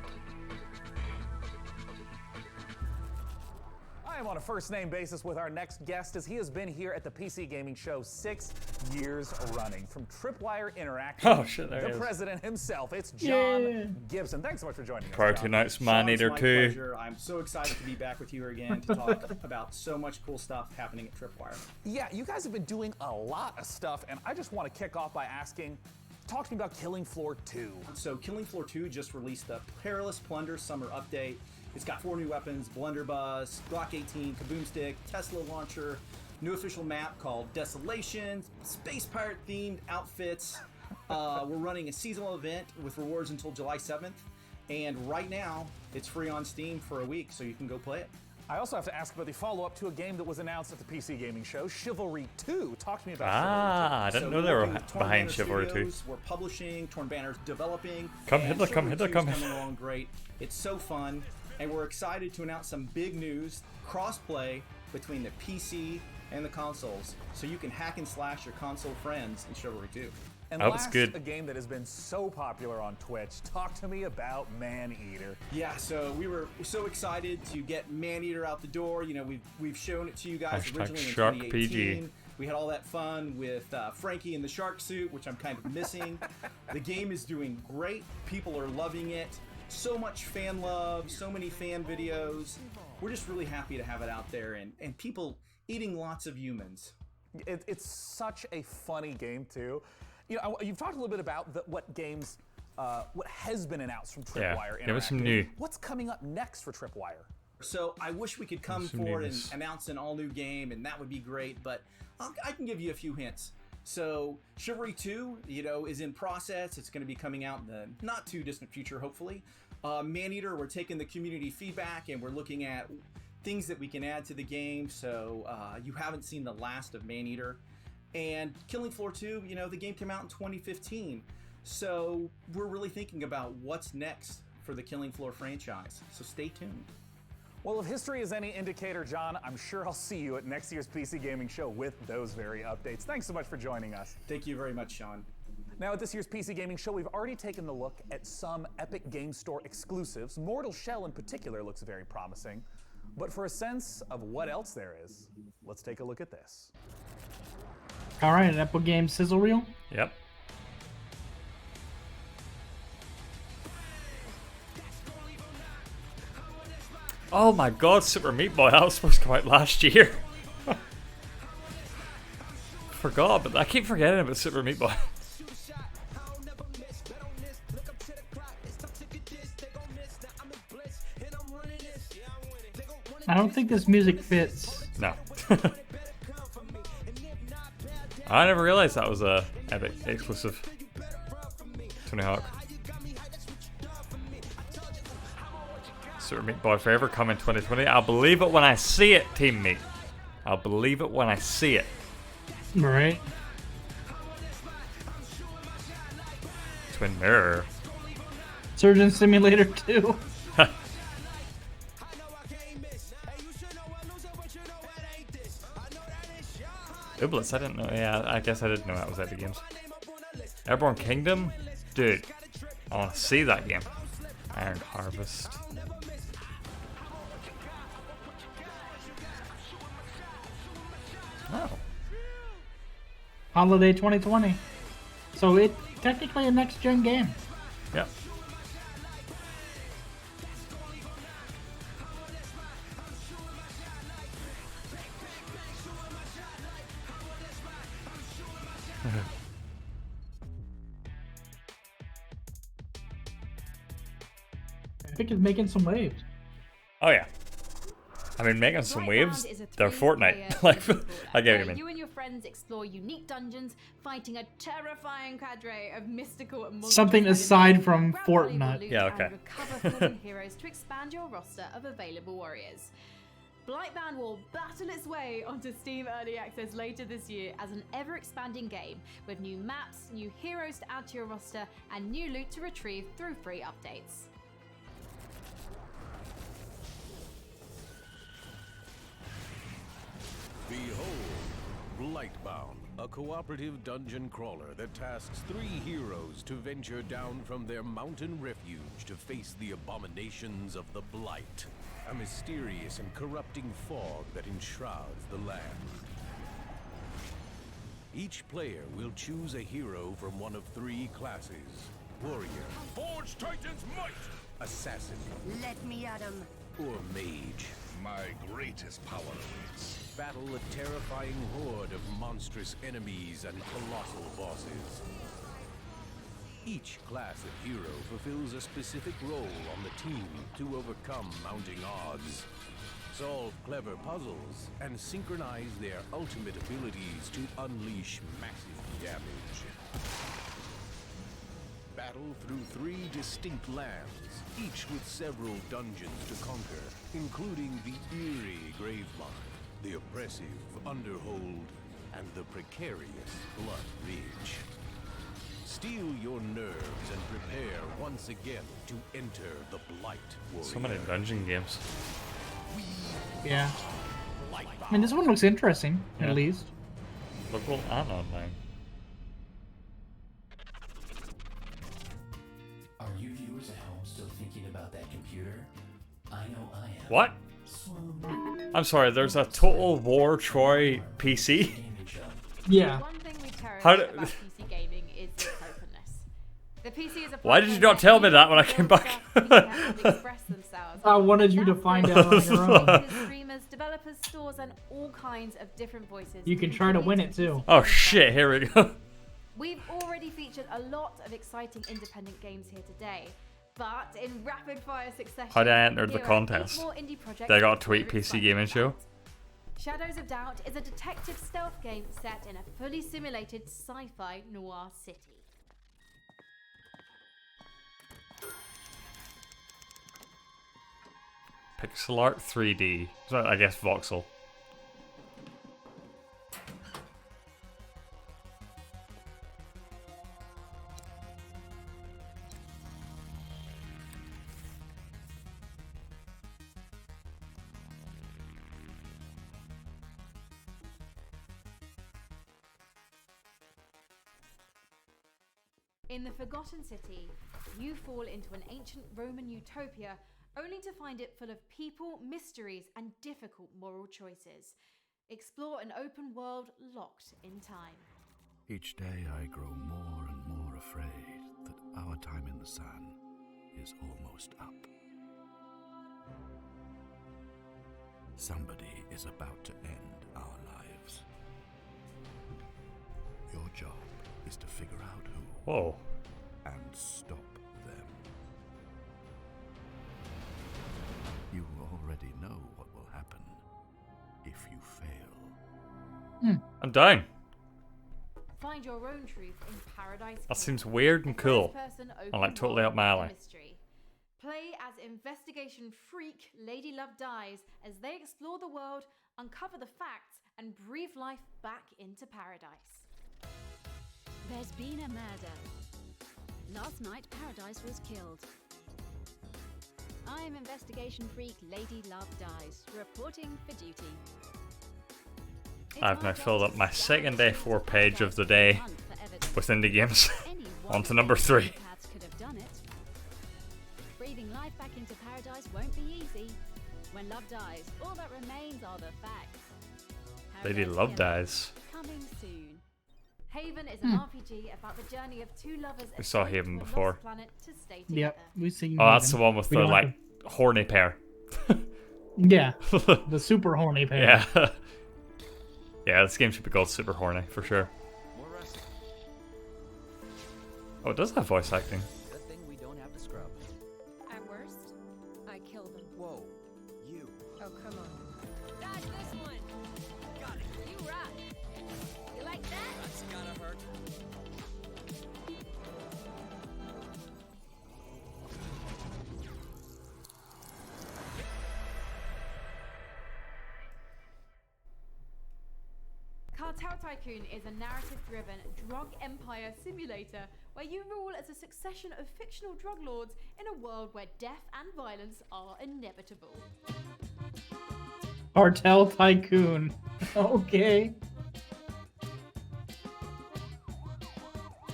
I am on a first-name basis with our next guest, as he has been here at the PC Gaming Show 6 years running. From Tripwire Interactive, Oh, shit, there he the is. president himself, it's John Yeah. Gibson. Thanks so much for joining us. Prior John. to Nights Sean, Man it's Eater my 2. pleasure. I'm so excited to be back with you again to talk about so much cool stuff happening at Tripwire. Yeah, you guys have been doing a lot of stuff, and I just want to kick off by asking, talk to me about Killing Floor 2. So Killing Floor 2 just released the Perilous Plunder Summer Update. It's got 4 new weapons: Blunderbuss, Glock 18, Kaboom Stick, Tesla Launcher, new official map called Desolation, Space Pirate themed outfits. We're running a seasonal event with rewards until July 7th. And right now, it's free on Steam for a week, so you can go play it. I also have to ask about the follow-up to a game that was announced at the PC Gaming Show, Chivalry 2. Talk to me about Chivalry 2. I didn't know they were behind Chivalry 2. We're publishing, Torn Banner's developing. Come hither, come hither, come hither. Coming along great. It's so fun, and we're excited to announce some big news: cross-play between the PC and the consoles, so you can hack and slash your console friends in Chivalry 2. And last, a game that has been so popular on Twitch. Talk to me about Maneater. Yeah, so we were so excited to get Maneater out the door. You know, we've shown it to you guys originally in 2018. PG. We had all that fun with Frankie in the shark suit, which I'm kind of missing. The game is doing great. People are loving it. So much fan love, so many fan videos. We're just really happy to have it out there, and people eating lots of humans. It's such a funny game, too. You know, you've talked a little bit about what games, what has been announced from Tripwire. Yeah, give us some new. What's coming up next for Tripwire? So I wish we could come forward and announce an all-new game, and that would be great, but I can give you a few hints. So Chivalry 2, you know, is in process. It's going to be coming out in the not too distant future, hopefully. Maneater, we're taking the community feedback, and we're looking at things that we can add to the game, so you haven't seen the last of Maneater. And Killing Floor 2, you know, the game came out in 2015. So we're really thinking about what's next for the Killing Floor franchise. So stay tuned. Well, if history is any indicator, John, I'm sure I'll see you at next year's PC Gaming Show with those very updates. Thanks so much for joining us. Thank you very much, Sean. Now, at this year's PC Gaming Show, we've already taken a look at some Epic Game Store exclusives. Mortal Shell in particular looks very promising. But for a sense of what else there is, let's take a look at this. All right, an Epic Games sizzle reel. Yep. Oh my God, Super Meat Boy! That was supposed to come out last year. Forgot, but I keep forgetting about Super Meat Boy. I don't think this music fits. No. I never realized that was a Epic exclusive. Tony Hawk. Super Meat Boy Forever coming 2020. I'll believe it when I see it, Team Meat. I'll believe it when I see it. Right. Twin Mirror. Surgeon Simulator 2. Ooblets, I didn't know. Yeah, I guess I didn't know that was Epic Games. Airborne Kingdom? Dude, I want to see that game. Iron Harvest. Oh. Holiday 2020. So it's technically a next-gen game. Yep. Epic is making some waves. Oh yeah. I mean, making some waves. They're Fortnite. Like, I get what you mean. You and your friends explore unique dungeons, fighting a terrifying cadre of mystical and something aside from Fortnite. Yeah, okay. And recover fallen heroes to expand your roster of available warriors. Blightbound will battle its way onto Steam Early Access later this year as an ever-expanding game with new maps, new heroes to add to your roster, and new loot to retrieve through free updates. Behold, Blightbound, a cooperative dungeon crawler that tasks 3 heroes to venture down from their mountain refuge to face the abominations of the Blight, a mysterious and corrupting fog that enshrouds the land. Each player will choose a hero from one of 3 classes: warrior, Forge Titan's might! assassin, Let me at him. or mage. My greatest power awaits. Battle a terrifying horde of monstrous enemies and colossal bosses. Each class of hero fulfills a specific role on the team to overcome mounting odds, solve clever puzzles, and synchronize their ultimate abilities to unleash massive damage. battle through 3 distinct lands, each with several dungeons to conquer, including the eerie Gravemine, the oppressive Underhold, and the precarious Blood Ridge. Steel your nerves and prepare once again to enter the Blight Warrior. So many dungeon games. Yeah. I mean, this one looks interesting, Yeah. at least. Local and online. Are you viewers at home still thinking about that computer? I know I am. What? I'm sorry, there's a Total War Troy PC? Yeah. One thing we cherish How about PC gaming is its openness. The PC is a Why did you platform not tell me where that when I users came can back? build stuff, people can express themselves. I wanted you to find out on your own. Creators, streamers, developers, stores, and all kinds of different voices. You can try to win it too. Oh shit, here we go. We've already featured a lot of exciting independent games here today, but in rapid fire succession, How did I enter the here are 8 contest? more indie projects They got a we're tweet PC excited gaming show. about. Shadows of Doubt is a detective stealth game set in a fully simulated sci-fi noir city. Pixel art 3D. So I guess voxel. In the Forgotten City, you fall into an ancient Roman utopia only to find it full of people, mysteries, and difficult moral choices. Explore an open world locked in time. Each day I grow more and more afraid that our time in the sun is almost up. Somebody is about to end our lives. Your job is to figure out who. Whoa. And stop them. You already know what will happen if you fail. I'm down. Find your own truth in Paradise. That Key, seems weird and a cool. first-person And like open totally world up my alley. mystery. Play as investigation freak Lady Love Dies as they explore the world, uncover the facts, and breathe life back into paradise. There's been a murder. Last night, Paradise was killed. I'm investigation freak Lady Love Dies, reporting for duty. I've now filled up my second A4 page of the day with indie games. On to number 3. Paths could have done it. Breathing life back into Paradise won't be easy. When love dies, all that remains are the facts. Lady Love Dies. Coming soon. Haven is an RPG about the journey of two lovers. We saw escape Haven to a before. lost planet to stay together. Yep, we've seen. Oh, that's the Haven. one with We the don't have like horny pair. Yeah, the super horny pair. Yeah. Yeah, this game should be called Super Horny for sure. Oh, it does have voice acting. Good thing we don't have to scrub. At worst, I kill them. Whoa, you. Oh, come on. Dodge this one. Got it. You rock. You like that? That's gotta hurt. Cartel Tycoon is a narrative-driven drug empire simulator where you rule as a succession of fictional drug lords in a world where death and violence are inevitable. Cartel Tycoon. Okay.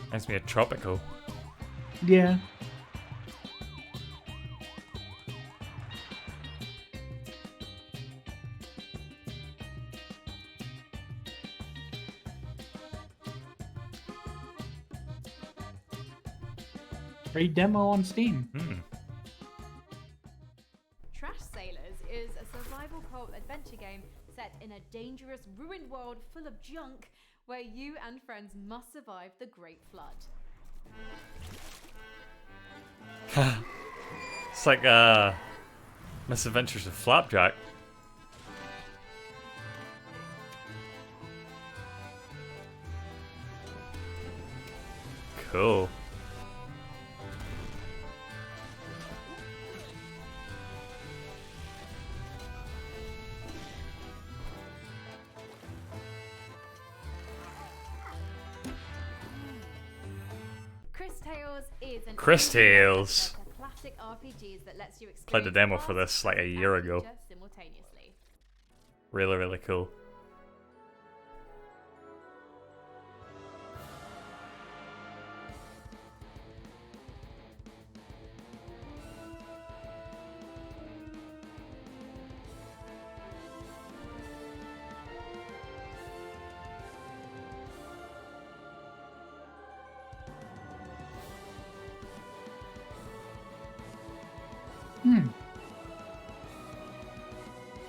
Reminds me of Tropico. Yeah. Free demo on Steam. Trash Sailors is a survival cult adventure game set in a dangerous, ruined world full of junk where you and friends must survive the Great Flood. It's like Misadventures of Flapjack. Cool. is an Chris Tales. classic RPGs that lets you Played the demo for this like a year ago. simultaneously. Really, really cool.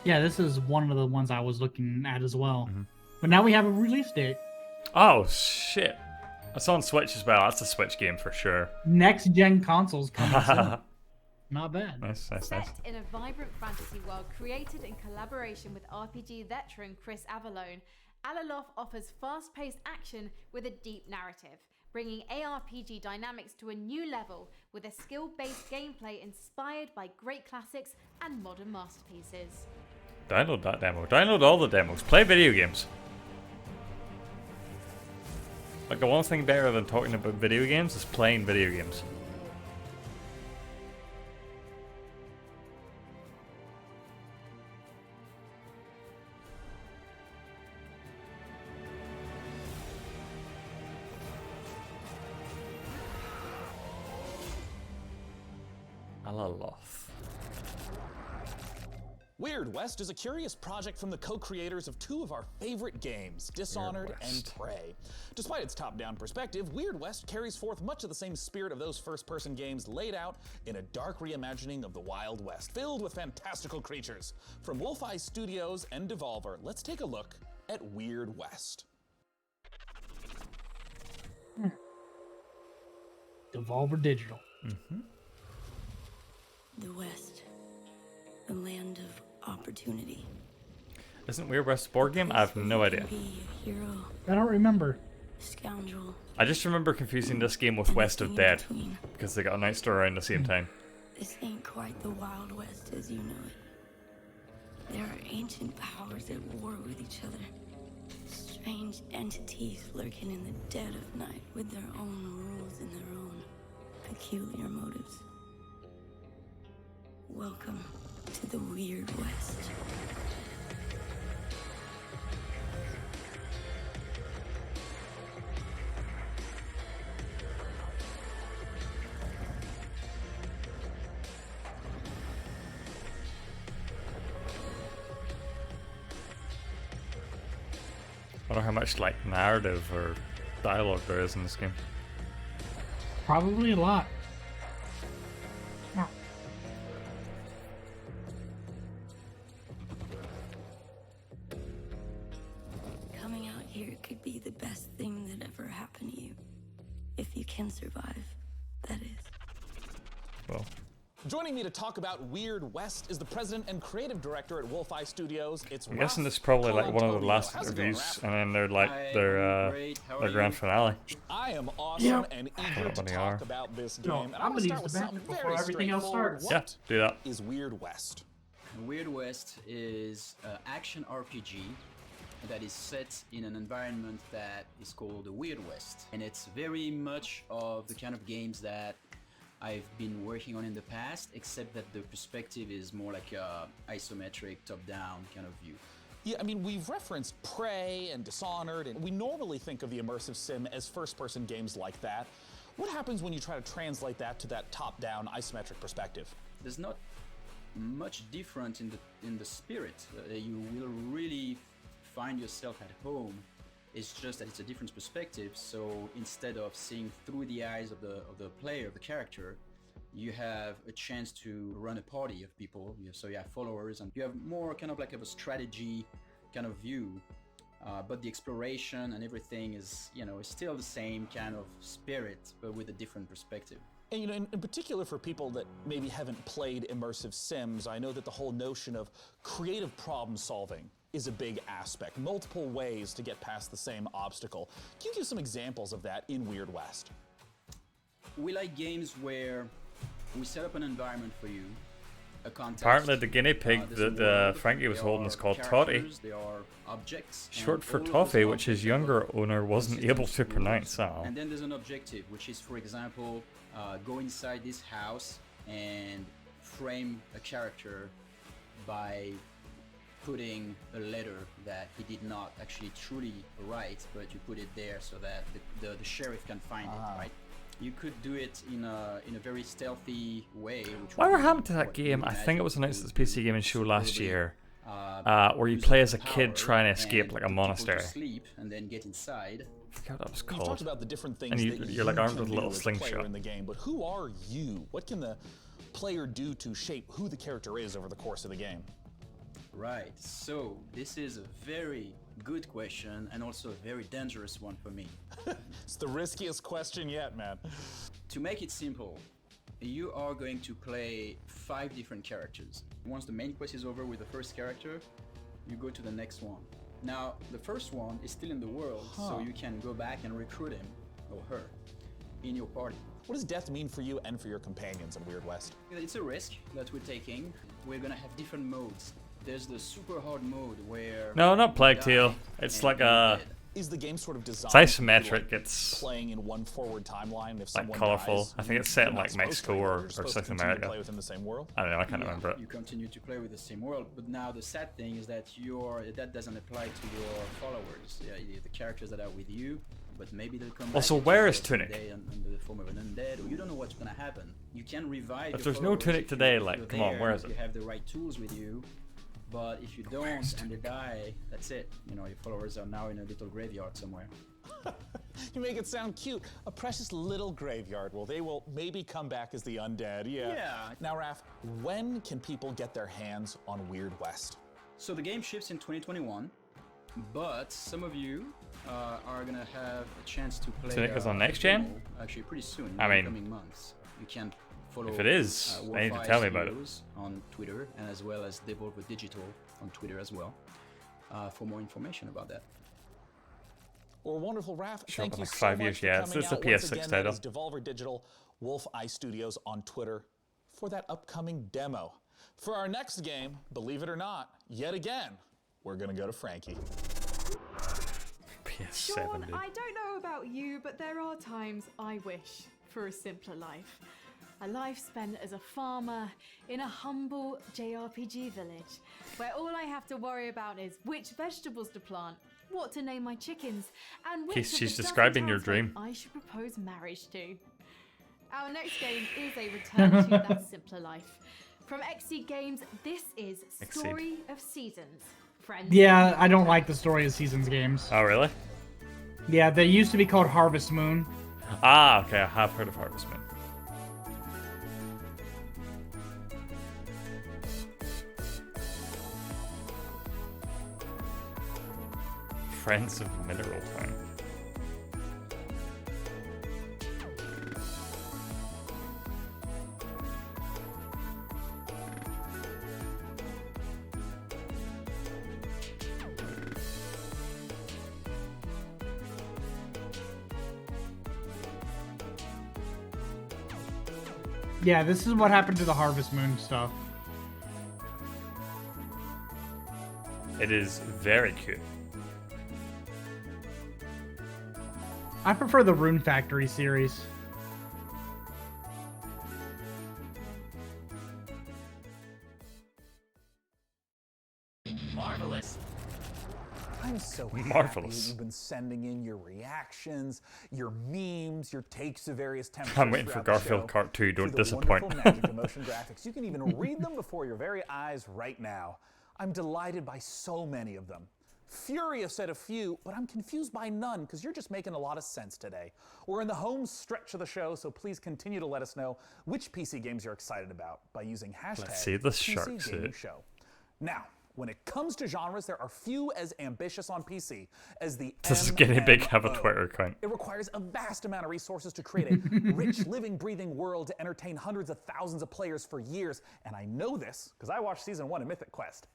Yeah, this is one of the ones I was looking at as well. But now we have a release date. Oh shit! It's on Switch as well. That's a Switch game for sure. Next gen consoles coming soon. Not bad. Nice. Set in a vibrant fantasy world created in collaboration with RPG veteran Chris Avallone, Alaloth offers fast-paced action with a deep narrative, bringing ARPG dynamics to a new level with a skill-based gameplay inspired by great classics and modern masterpieces. Download that demo. Download all the demos. Play video games. Like, the one thing better than talking about video games is playing video games. Alaloth. Weird West is a curious project from the co-creators of two of our favorite games, Dishonored and Prey. Despite its top-down perspective, Weird West carries forth much of the same spirit of those first-person games laid out in a dark reimagining of the Wild West, filled with fantastical creatures. From Wolf-Eye Studios and Devolver, let's take a look at Weird West. Devolver Digital. The West, the land of opportunity. Isn't Weird West a board game? I have no idea. Hero, I don't remember. scoundrel. I just remember confusing this game with West of Dead because they got announced around the same time. This ain't quite the Wild West as you know it. There are ancient powers at war with each other. Strange entities lurking in the dead of night with their own rules and their own peculiar motives. Welcome to the Weird West. I wonder how much like narrative or dialogue there is in this game. Probably a lot. Coming out here could be the best thing that ever happened to you. If you can survive, that is. Well. Joining me to talk about Weird West is the president and creative director at Wolf-Eye Studios. It's I'm guessing this is probably like one of the last interviews, and then they're like their grand finale. I am awesome and eager to talk about this game. And I'm gonna use the bathroom before everything else starts. Yeah, do that. Is Weird West? Weird West is an action RPG that is set in an environment that is called the Weird West, and it's very much of the kind of games that I've been working on in the past, except that the perspective is more like a isometric, top-down kind of view. Yeah, I mean, we've referenced Prey and Dishonored, and we normally think of the immersive sim as first-person games like that. What happens when you try to translate that to that top-down isometric perspective? There's not much different in the spirit. You will really find yourself at home. It's just that it's a different perspective, so instead of seeing through the eyes of the player, of the character, you have a chance to run a party of people. So you have followers, and you have more kind of like a strategy kind of view, but the exploration and everything is, is still the same kind of spirit, but with a different perspective. And in particular for people that maybe haven't played immersive sims, I know that the whole notion of creative problem solving is a big aspect, multiple ways to get past the same obstacle. Can you give some examples of that in Weird West? We like games where we set up an environment for you, a context. Apparently the guinea pig there's a that world, Frankie was there holding are is called Toddy. characters, there are objects, Short and for all of those Toffee, which his objects have younger got owner wasn't consistent able to rules. pronounce. So. And then there's an objective, which is, for example, go inside this house and frame a character by putting a letter that he did not actually truly write, but you put it there so that the sheriff can find it, right? You could do it in a very stealthy way. Whatever happened to that game? I think it was announced at the PC Gaming Show last year, where you play as a kid trying to escape like a monastery. Sleep and then get inside. I forgot what that was You've talked called. about the different things And that you're like armed can with a do little as a player slingshot. in the game, but who are you? What can the player do to shape who the character is over the course of the game? Right, so this is a very good question and also a very dangerous one for me. It's the riskiest question yet, man. To make it simple, you are going to play 5 different characters. Once the main quest is over with the first character, you go to the next one. Now, the first one is still in the world, so you can go back and recruit him or her in your party. What does death mean for you and for your companions in Weird West? It's a risk that we're taking. We're gonna have different modes. There's the super hard mode where... No, not Plague Tale. It's like a... Is the game sort of designed It's isometric. It's playing in one forward timeline? If like someone colourful. dies, I think it's set in you're like not Mexico or supposed to South continue to America. play within the same world? I don't know. I can't remember it. You continue to play with the same world, but now the sad thing is that that doesn't apply to your followers. Yeah, the characters that are with you, but maybe they'll come Also, back where at is the end of Tunic? the day under the form of an undead, or you don't know what's gonna happen. You can revive. If your there's no followers Tunic if you- today, if like, you're come on, there, where is if it? You have the right tools with you, but if you don't and they die, that's it. You know, your followers are now in a little graveyard somewhere. You make it sound cute. A precious little graveyard. Well, they will maybe come back as the undead. Yeah. Now, Raph, when can people get their hands on Weird West? So the game ships in 2021, but some of you are gonna have a chance to play. So it goes on next gen? demo, actually, pretty soon. In I the mean, coming months, you can follow. if it is, I need to tell me about it. On Twitter and as well as Devolver Digital on Twitter as well, for more information about that. Or wonderful, Raph. Sure, Thank but you like so 5 much years, for yeah. coming It's the out. Once PS6 again, title. That is Devolver Digital, Wolf Eye Studios on Twitter for that upcoming demo. For our next game, believe it or not, yet again, we're gonna go to Frankie. PS7, Sean, dude. I don't know about you, but there are times I wish for a simpler life. A life spent as a farmer in a humble JRPG village, where all I have to worry about is which vegetables to plant, what to name my chickens, and which She's of the dozen describing your townsmen dream. I should propose marriage to. Our next game is a return to that simpler life. From Exceed Games, this is Exceed. Story of Seasons. Friends. Yeah, I don't like the Story of Seasons games. Oh, really? Yeah, they used to be called Harvest Moon. Ah, okay. I have heard of Harvest Moon. Friends of Mineral Town. Yeah, this is what happened to the Harvest Moon stuff. It is very cute. I prefer the Rune Factory series. Marvelous. I'm so happy Marvelous. that you've been sending in your reactions, your memes, your takes of various temperatures. I'm waiting for throughout the Garfield show Kart 2, don't through the disappoint. wonderful magic of motion graphics. You can even read them before your very eyes right now. I'm delighted by so many of them. Furious at a few, but I'm confused by none because you're just making a lot of sense today. We're in the home stretch of the show, so please continue to let us know which PC games you're excited about by using hashtag Let's see the shark PC Gaming suit. Show. Now, when it comes to genres, there are few as ambitious on PC as the Does Skinny Big have a MMO. Twitter account? It requires a vast amount of resources to create a rich, living, breathing world to entertain hundreds of thousands of players for years. And I know this because I watched Season 1 of Mythic Quest.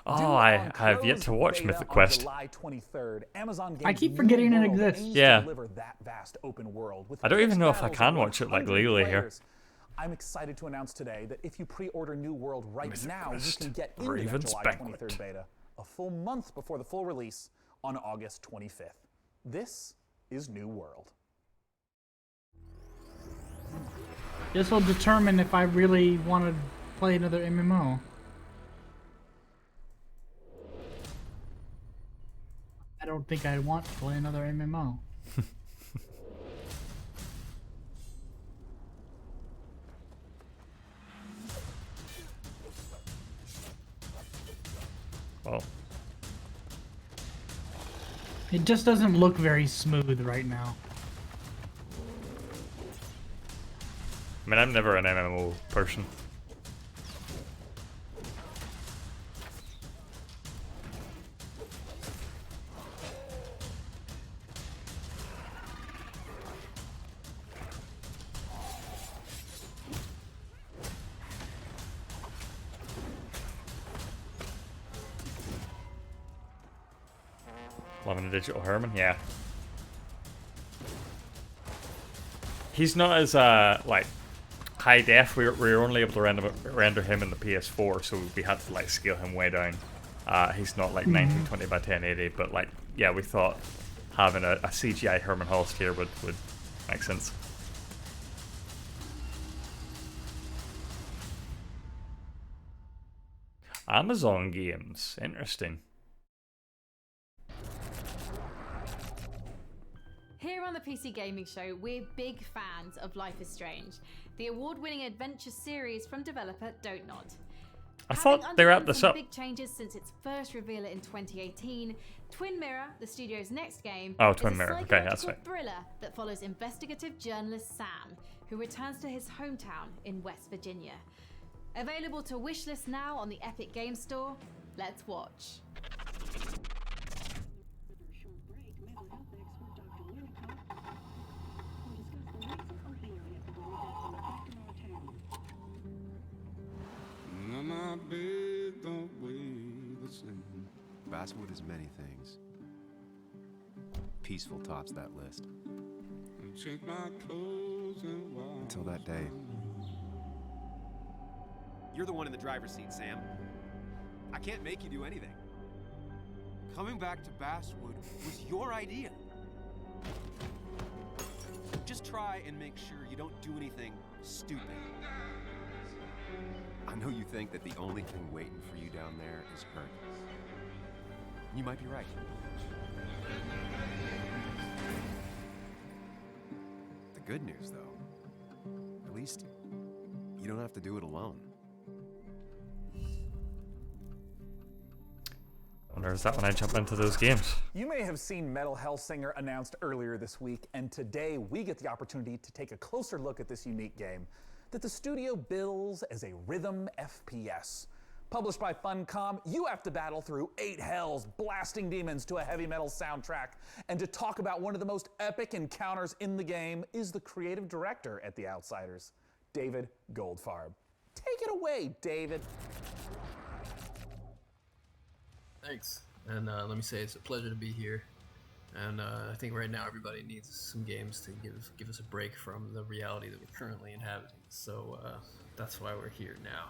Oh, I have yet to watch Mythic Quest. July 23rd, Amazon Games I keep forgetting it World exists. aims Yeah. to deliver that vast open world with I don't even know if I battles can of watch it like 100 legally here. players. I'm excited to announce today that if you pre-order New World right Mythic now, Quest, you can get into that Raven's July Banquet. 23rd beta a full month before the full release on August 25th. This is New World. This will determine if I really want to play another MMO. I don't think I want to play another MMO. Well, it just doesn't look very smooth right now. I mean, I'm never an MMO person. Loving a digital Herman, yeah. He's not as like high def. We were only able to render him in the PS4, so we had to like scale him way down. He's not like 1920 by 1080, but like yeah, we thought having a CGI Herman Hulst here would make sense. Amazon games, interesting. Here on the PC Gaming Show, we're big fans of Life is Strange, the award-winning adventure series from developer Don't Nod. I thought they wrapped this up. Big changes since its first reveal in 2018. Twin Mirror, the studio's next game, Oh, is Twin a Mirror. Okay, that's psychological right. thriller that follows investigative journalist Sam, who returns to his hometown in West Virginia. Available to wishlist now on the Epic Games Store. Let's watch. Basswood is many things. Peaceful tops that list. Until that day. You're the one in the driver's seat, Sam. I can't make you do anything. Coming back to Basswood was your idea. Just try and make sure you don't do anything stupid. I know you think that the only thing waiting for you down there is hurt. You might be right. The good news, though, at least you don't have to do it alone. I wonder is that when I jump into those games. You may have seen Metal Hellsinger announced earlier this week, and today we get the opportunity to take a closer look at this unique game that the studio bills as a rhythm FPS. Published by Funcom, you have to battle through 8 hells, blasting demons to a heavy metal soundtrack. And to talk about one of the most epic encounters in the game is the creative director at The Outsiders, David Goldfarb. Take it away, David. Thanks. And let me say it's a pleasure to be here. And I think right now everybody needs some games to give us a break from the reality that we're currently inhabiting. So that's why we're here now.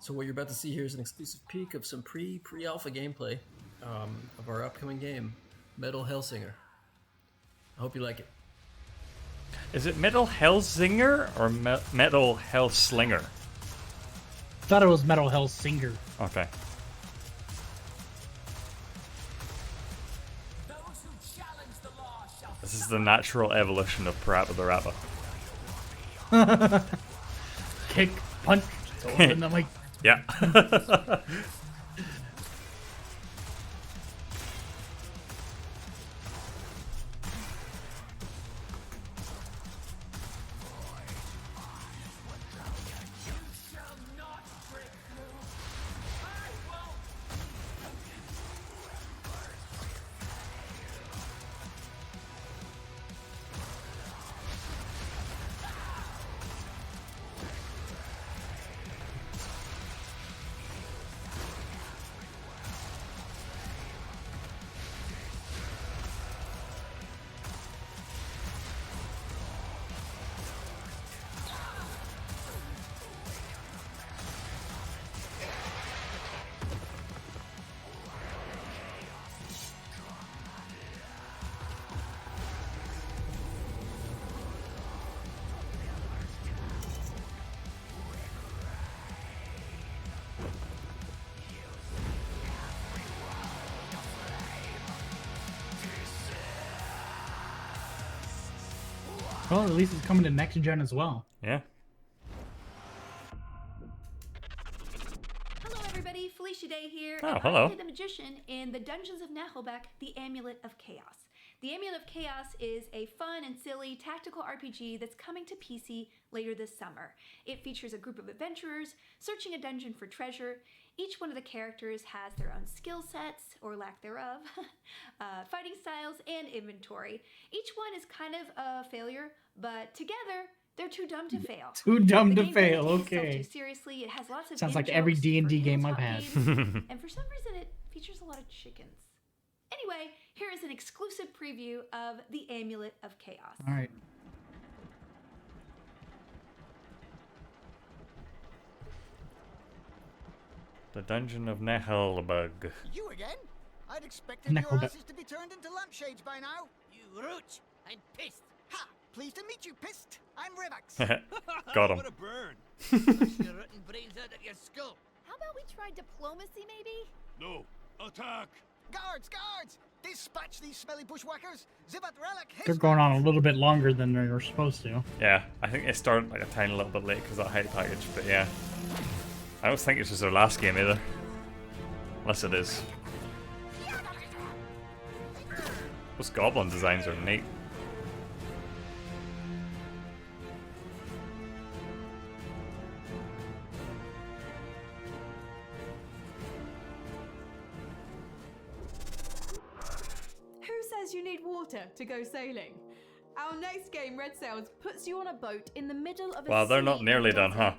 So what you're about to see here is an exclusive peek of some pre-alpha gameplay of our upcoming game, Metal Hellsinger. I hope you like it. Is it Metal Hellsinger or Metal Hellslinger? I thought it was Metal Hellsinger. Okay. This is the natural evolution of Parappa the Rapper. Kick, punch, and I'm like, yeah. Well, at least it's coming to next gen as well. Yeah. Hello, everybody. Felicia Day here. Oh, and hello. I play the magician in the Dungeons of Nahelbeck, The Amulet of Chaos. The Amulet of Chaos is a fun and silly tactical RPG that's coming to PC later this summer. It features a group of adventurers searching a dungeon for treasure. Each one of the characters has their own skill sets, or lack thereof, fighting styles, and inventory. Each one is kind of a failure, but together, they're too dumb to fail. Too dumb The to game fail, doesn't take itself okay. too seriously. It has lots of Sounds like in-jokes every for D&D game I've tabletop had. games, and for some reason it features a lot of chickens. Anyway, here is an exclusive preview of The Amulet of Chaos. All right. The Dungeon of Nahelbug. You again? I'd expected your Nickelback. asses to be turned into lampshades by now. You roach! I'm pissed. Ha! Pleased to meet you, pissed. I'm Revax. Got him. What a burn. Flush your rotten brains out of your skull. How about we try diplomacy, maybe? No. Attack! Guards, guards! Dispatch these smelly bushwhackers. Zibat relic. They're going on a little bit longer than they were supposed to. Yeah, I think they started like a tiny little bit late because of that hype package, but yeah. I don't think this is their last game either. Unless it is. Those goblin designs are neat. Who says you need water to go sailing? Our next game, Red Sails, puts you on a boat in the middle of a Well, they're sea not nearly in done, huh?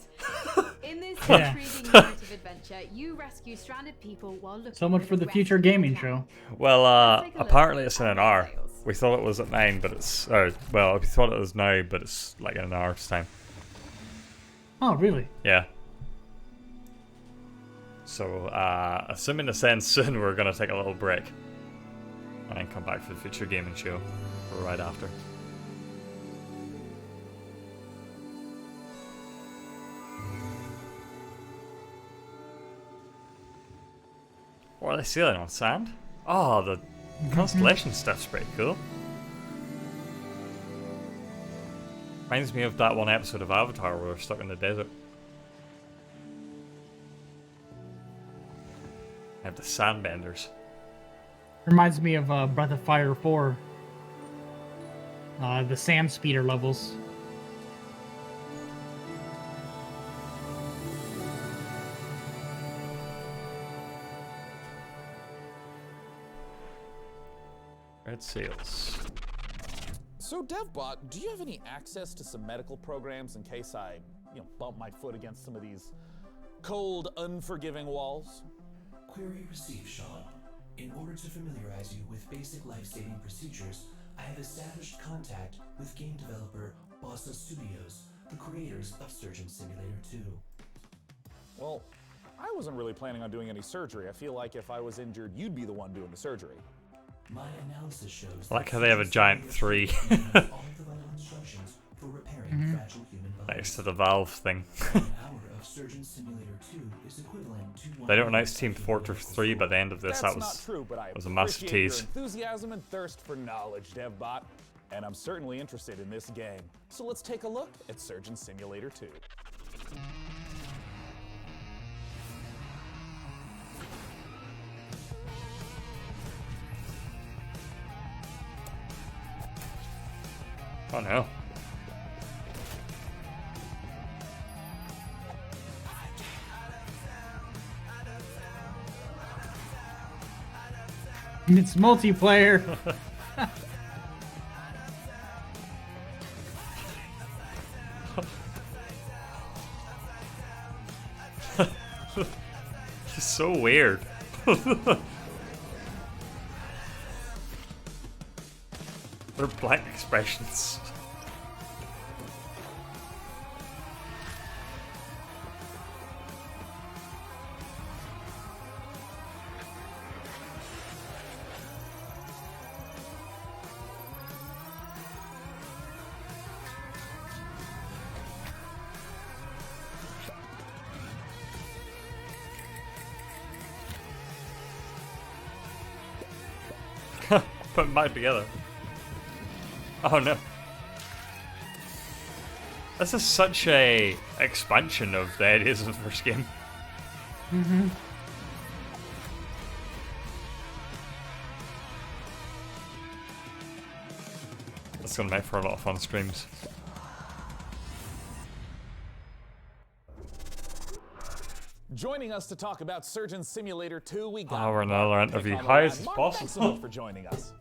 In this Yeah. intriguing narrative adventure, you rescue stranded people while looking So much for the future gaming show. Well, apparently it's in an hour. We thought it was at 9, but it's... well, we thought it was now, but it's like in an hour's time. Oh, really? Yeah. So, assuming this ends soon, we're going to take a little break. And then come back for the future gaming show right after. What are they sailing on? Sand? Oh, the constellation stuff's pretty cool. Reminds me of that one episode of Avatar where we're stuck in the desert. I have the sandbenders. Reminds me of Breath of Fire 4. The sand speeder levels. Red Sails. So, DevBot, do you have any access to some medical programs in case I, bump my foot against some of these cold, unforgiving walls? Query received, Sean. In order to familiarize you with basic life-saving procedures, I have established contact with game developer Bossa Studios, the creators of Surgeon Simulator 2. Well, I wasn't really planning on doing any surgery. I feel like if I was injured, you'd be the one doing the surgery. My analysis shows I like how they have a giant 3 all the vital instructions for repairing fragile human bodies. next to the Valve thing. An hour of Surgeon Simulator 2 is equivalent to They don't announce Team Fortress 3 by the end of this. That's That not was, true, but I was a massive appreciate tease. your enthusiasm and thirst for knowledge, DevBot. And I'm certainly interested in this game. So let's take a look at Surgeon Simulator 2. Oh no. It's multiplayer. It's so weird. They're blank expressions. Put them back together. Oh no. This is such a expansion of the ideas of the first game. Mm-hmm. It's gonna make for a lot of fun streams. Joining us to talk about Surgeon Simulator 2, we got We're in another Mark interview. on the How line. is this Mark, possible? thanks so much for joining us.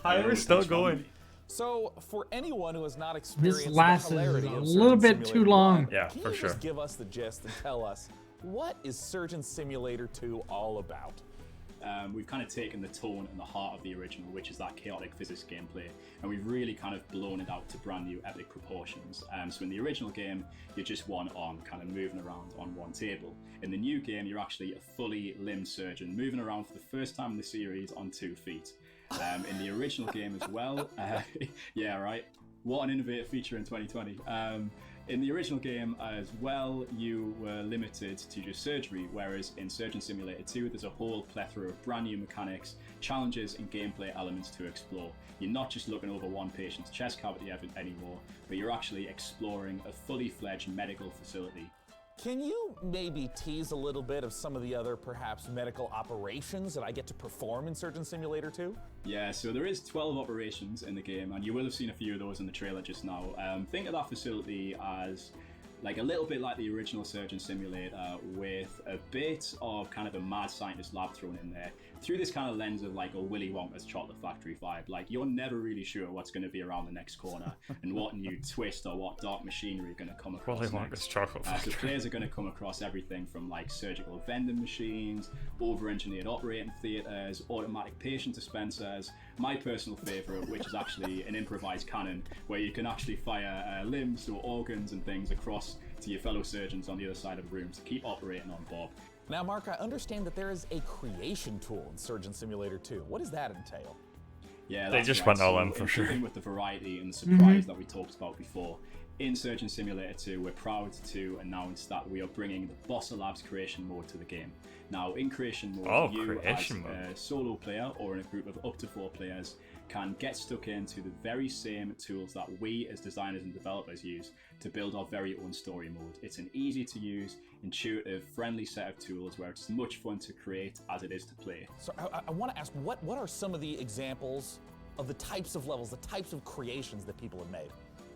How are we still going? So, for anyone who has not experienced This the lasts hilarity a of little Surgeon bit Simulator too long. 1, Yeah, can for you sure. just give us the gist and tell us, what is Surgeon Simulator 2 all about? We've kind of taken the tone and the heart of the original, which is that chaotic physics gameplay, and we've really kind of blown it out to brand new epic proportions. So in the original game, you're just one arm kind of moving around on one table. In the new game, you're actually a fully limbed surgeon moving around for the first time in the series on 2 feet. In the original game as well, yeah, right. What an innovative feature in 2020. In the original game as well, you were limited to just surgery, whereas in Surgeon Simulator 2, there's a whole plethora of brand new mechanics, challenges, and gameplay elements to explore. You're not just looking over one patient's chest cavity anymore, but you're actually exploring a fully fledged medical facility. Can you maybe tease a little bit of some of the other, perhaps, medical operations that I get to perform in Surgeon Simulator 2? Yeah, so there is 12 operations in the game, and you will have seen a few of those in the trailer just now. Think of that facility as like a little bit like the original Surgeon Simulator, with a bit of kind of a mad scientist lab thrown in there, through this kind of lens of like a Willy Wonka's Chocolate Factory vibe. Like, you're never really sure what's going to be around the next corner and what new twist or what dark machinery are going to come across Willy next. Wonka's Chocolate So Factory. players are going to come across everything from like surgical vending machines, over-engineered operating theatres, automatic patient dispensers. My personal favourite, which is actually an improvised cannon, where you can actually fire limbs or organs and things across to your fellow surgeons on the other side of the room to keep operating on Bob. Now, Mark, I understand that there is a creation tool in Surgeon Simulator 2. What does that entail? Yeah, They that's just right. went all So in for sure. keeping with the variety and the surprise that we talked about before, in Surgeon Simulator 2, we're proud to announce that we are bringing the Bossa Labs creation mode to the game. Now, in creation mode, you creation as a solo player or in a group of up to 4 players can get stuck into the very same tools that we as designers and developers use to build our very own story mode. It's an easy to use, intuitive, friendly set of tools where it's as much fun to create as it is to play. So I want to ask, what are some of the examples of the types of levels, the types of creations that people have made?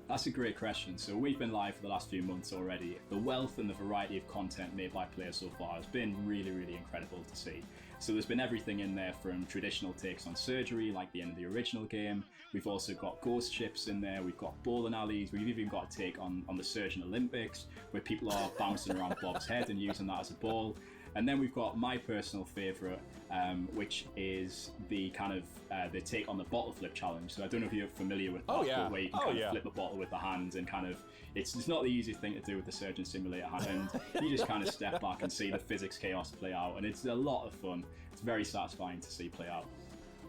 That's a great question. So we've been live for the last few months already. The wealth and the variety of content made by players so far has been really, really incredible to see. So there's been everything in there from traditional takes on surgery, like the end of the original game. We've also got ghost ships in there. We've got bowling alleys. We've even got a take on the Surgeon Olympics, where people are bouncing around Bob's head and using that as a ball. And then we've got my personal favourite, which is the kind of the take on the bottle flip challenge. So I don't know if you're familiar with that, but where you can kind of flip a bottle with the hands and kind of, it's not the easiest thing to do with the Surgeon Simulator hand. And you just kind of step back and see the physics chaos play out, and it's a lot of fun. It's very satisfying to see play out.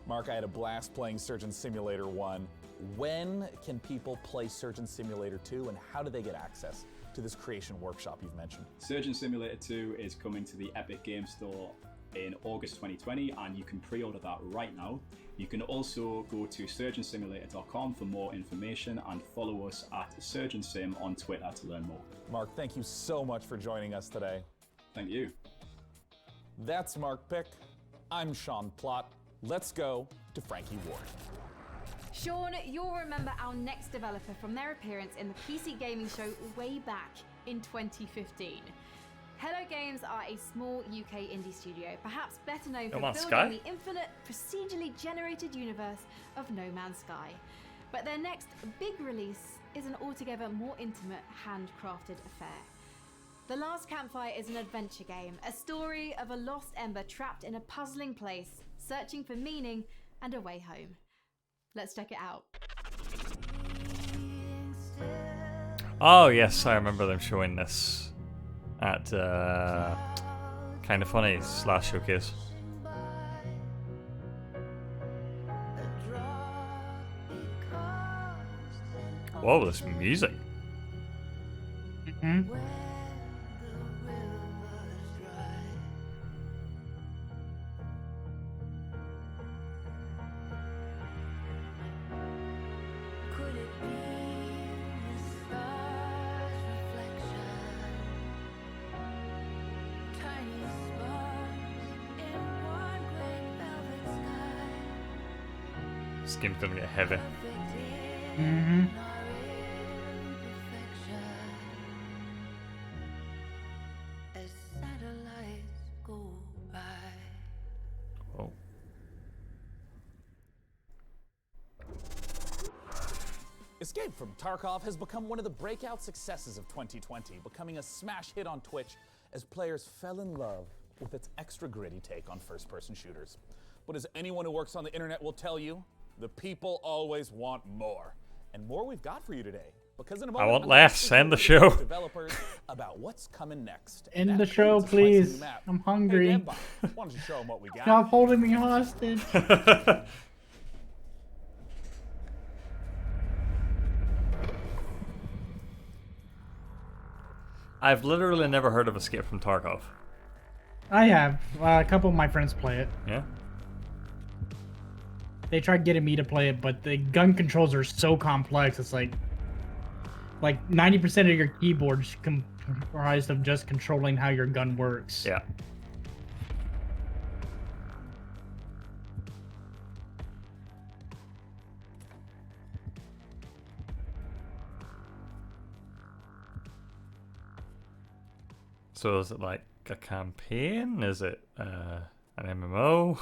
Mark, I had a blast playing Surgeon Simulator 1. When can people play Surgeon Simulator 2, and how do they get access to this creation workshop you've mentioned? Surgeon Simulator 2 is coming to the Epic Game Store in August 2020, and you can pre-order that right now. You can also go to surgeonsimulator.com for more information and follow us at SurgeonSim on Twitter to learn more. Mark, thank you so much for joining us today. Thank you. That's Mark Pick. I'm Sean Plott. Let's go to Frankie Ward. Sean, you'll remember our next developer from their appearance in the PC Gaming Show way back in 2015. Hello Games are a small UK indie studio, perhaps better known for building the infinite, procedurally generated universe of No Man's Sky. But their next big release is an altogether more intimate, handcrafted affair. The Last Campfire is an adventure game, a story of a lost ember trapped in a puzzling place, searching for meaning and a way home. Let's check it out. Oh yes, I remember them showing this at Kind of Funny / Showcase. Whoa, this music. Mm-hmm. This game's gonna get heavy. Mm-hmm. Oh. Escape from Tarkov has become one of the breakout successes of 2020, becoming a smash hit on Twitch as players fell in love with its extra gritty take on first-person shooters. But as anyone who works on the internet will tell you, the people always want more. And more we've got for you today. Because in a moment, I want I'm less. gonna End the speak with show. developers about what's coming next. End That the show, includes a spicy please. new map. I'm Hey, hungry. Deadbot, why don't you show them what we got? Stop holding me hostage. I've literally never heard of Escape from Tarkov. I have. A couple of my friends play it. Yeah? They tried getting me to play it, but the gun controls are so complex. It's like 90% of your keyboard's comprised of just controlling how your gun works. Yeah. So is it like a campaign? Is it an MMO?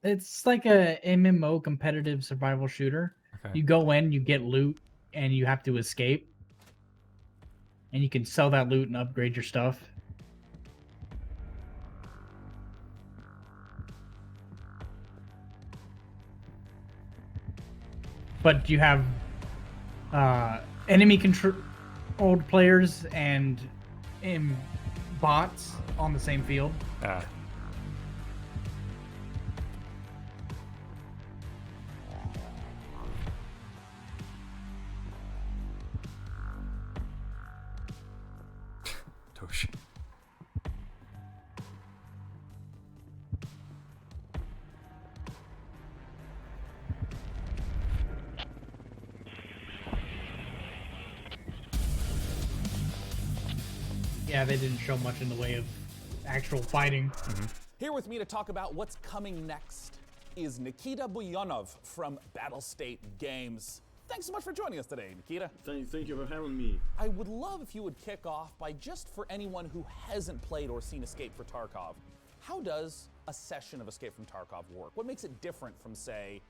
It's like a MMO competitive survival shooter. Okay. You go in, you get loot, and you have to escape. And you can sell that loot and upgrade your stuff. But you have enemy controlled players and bots on the same field. Ah. Tosh. Yeah, they didn't show much in the way of actual fighting. Here with me to talk about what's coming next is Nikita Buyanov from Battlestate Games. Thanks so much for joining us today, Nikita. Thank you for having me. I would love if you would kick off by just for anyone who hasn't played or seen Escape for Tarkov, how does a session of Escape from Tarkov work? What makes it different from, say,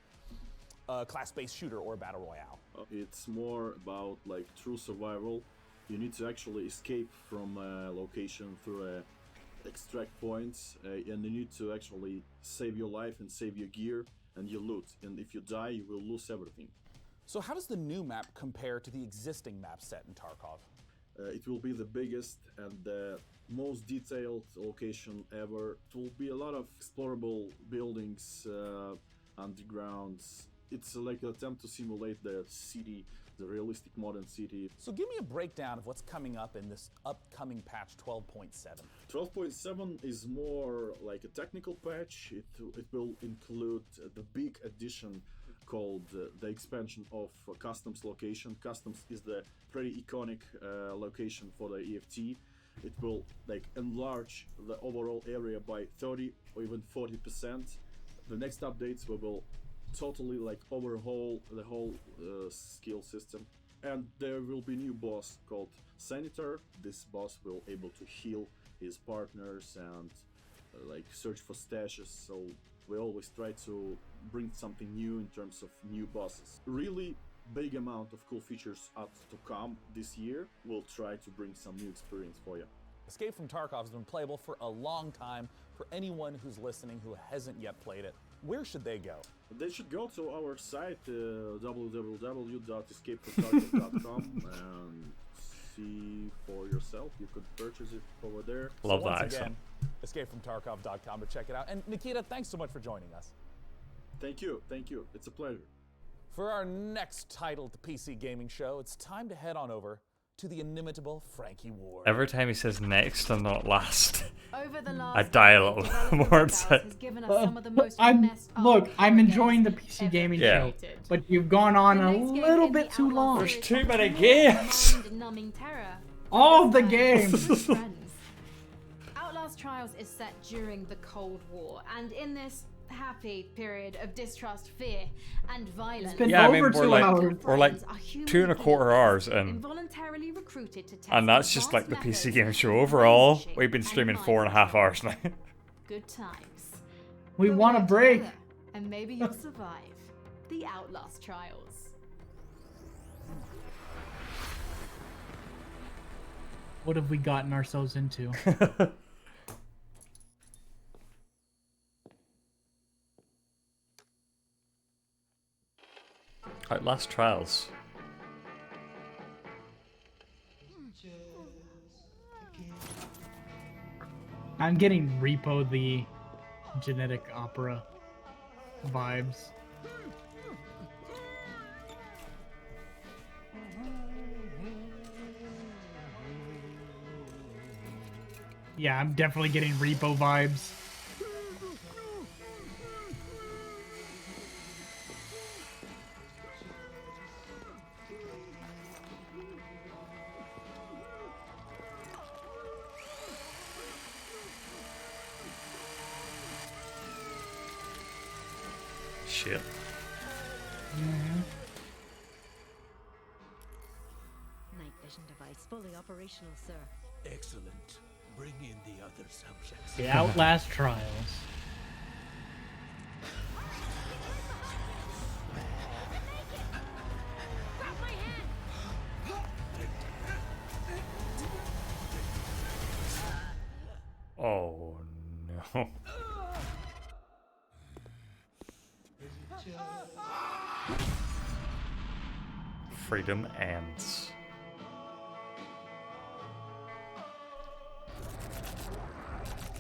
a class-based shooter or a battle royale? It's more about like true survival. You need to actually escape from a location through extract points, and you need to actually save your life and save your gear and your loot. And if you die, you will lose everything. So how does the new map compare to the existing map set in Tarkov? It will be the biggest and the most detailed location ever. It will be a lot of explorable buildings, undergrounds. It's like an attempt to simulate the city, the realistic modern city. So give me a breakdown of what's coming up in this upcoming patch 12.7. 12.7 is more like a technical patch. It will include the big addition called the expansion of Customs location. Customs is the pretty iconic location for the EFT. It will like enlarge the overall area by 30 or even 40%. The next updates will totally like overhaul the whole skill system, and there will be new boss called Senator. This boss will able to heal his partners and like search for stashes, so we always try to bring something new in terms of new bosses. Really big amount of cool features up to come this year. We'll try to bring some new experience for you. Escape from Tarkov has been playable for a long time. For anyone who's listening who hasn't yet played it, where should they go? They should go to our site, www.escapefortarkov.com, and see for yourself. You could purchase it over there. Love so that once accent. again, escapefromtarkov.com to check it out. And Nikita, thanks so much for joining us. Thank you. It's a pleasure. For our next title to PC Gaming Show, it's time to head on over to the inimitable Frankie Ward. Every time he says next and not last, Over the last I die a little more inside. has given us some of the most I'm enjoying the PC gaming show, but you've gone on a little bit too long. There's too many games. numbing terror. All the games. Friends. Outlast Trials is set during the Cold War, and in this, happy period of distrust, fear, and violence. It's been over 2 hours. We're like 2.25 hours in, Involuntarily recruited to test and that's just like the advanced PC methods game show of overall. brainwashing We've been and streaming mind 4.5 hours now. Good times. We want a break. And maybe you'll survive the Outlast trials. What have we gotten ourselves into? Outlast Trials. I'm getting Repo the genetic opera vibes. Yeah, I'm definitely getting Repo vibes. Shit. Night vision device fully operational, sir. Excellent. Bring in the other subjects. The Outlast Trials. Oh no. Freedom ends.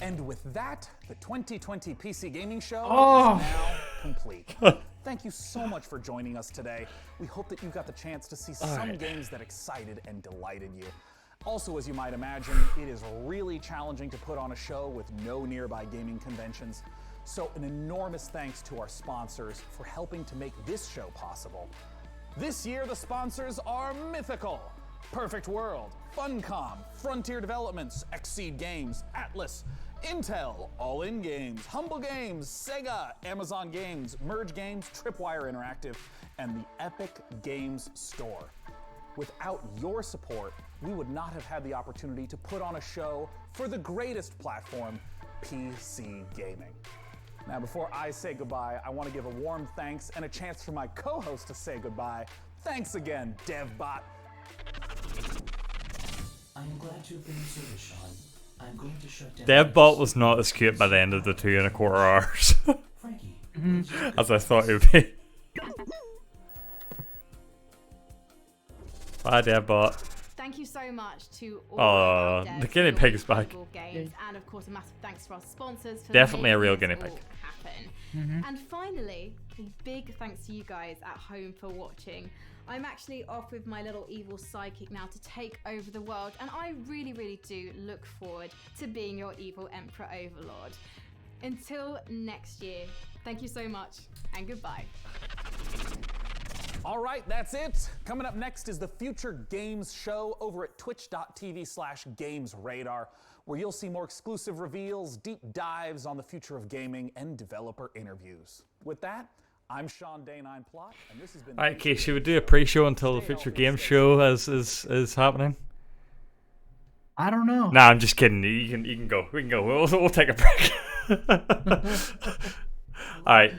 And with that, the 2020 PC Gaming Show Oh. is now complete. Thank you so much for joining us today. We hope that you got the chance to see some right. games that excited and delighted you. Also, as you might imagine, it is really challenging to put on a show with no nearby gaming conventions. So an enormous thanks to our sponsors for helping to make this show possible. This year, the sponsors are mythical. Perfect World, Funcom, Frontier Developments, Exceed Games, Atlas, Intel, All In Games, Humble Games, Sega, Amazon Games, Merge Games, Tripwire Interactive, and the Epic Games Store. Without your support, we would not have had the opportunity to put on a show for the greatest platform, PC gaming. Now, before I say goodbye, I want to give a warm thanks and a chance for my co-host to say goodbye. Thanks again, DevBot. I'm glad to have been of service, Sean. I'm going to shut down. DevBot was not as cute by the end of the 2.25 hours Frankie, as I thought it would be. Bye, DevBot. Thank you so much to all Oh, our devs the guinea who pig is build back. incredible games, and of course a massive thanks to our sponsors for Definitely a making real this guinea all pig. happen. And finally, a big thanks to you guys at home for watching. I'm actually off with my little evil sidekick now to take over the world, and I really, really do look forward to being your evil Emperor Overlord. Until next year, thank you so much, and goodbye. All right, that's it. Coming up next is the Future Games Show over at twitch.tv/GamesRadar, where you'll see more exclusive reveals, deep dives on the future of gaming, and developer interviews. With that, I'm Sean Day9 Plot, and this has been... Alright, okay, should we do a pre-show until the Future Game Show is happening? I don't know. Nah, I'm just kidding. You can go. We can go. We'll take a break. Alright.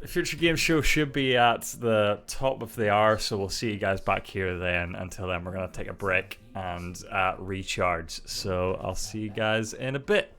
Future Game Show should be at the top of the hour, so we'll see you guys back here then. Until then, we're going to take a break and recharge. So I'll see you guys in a bit.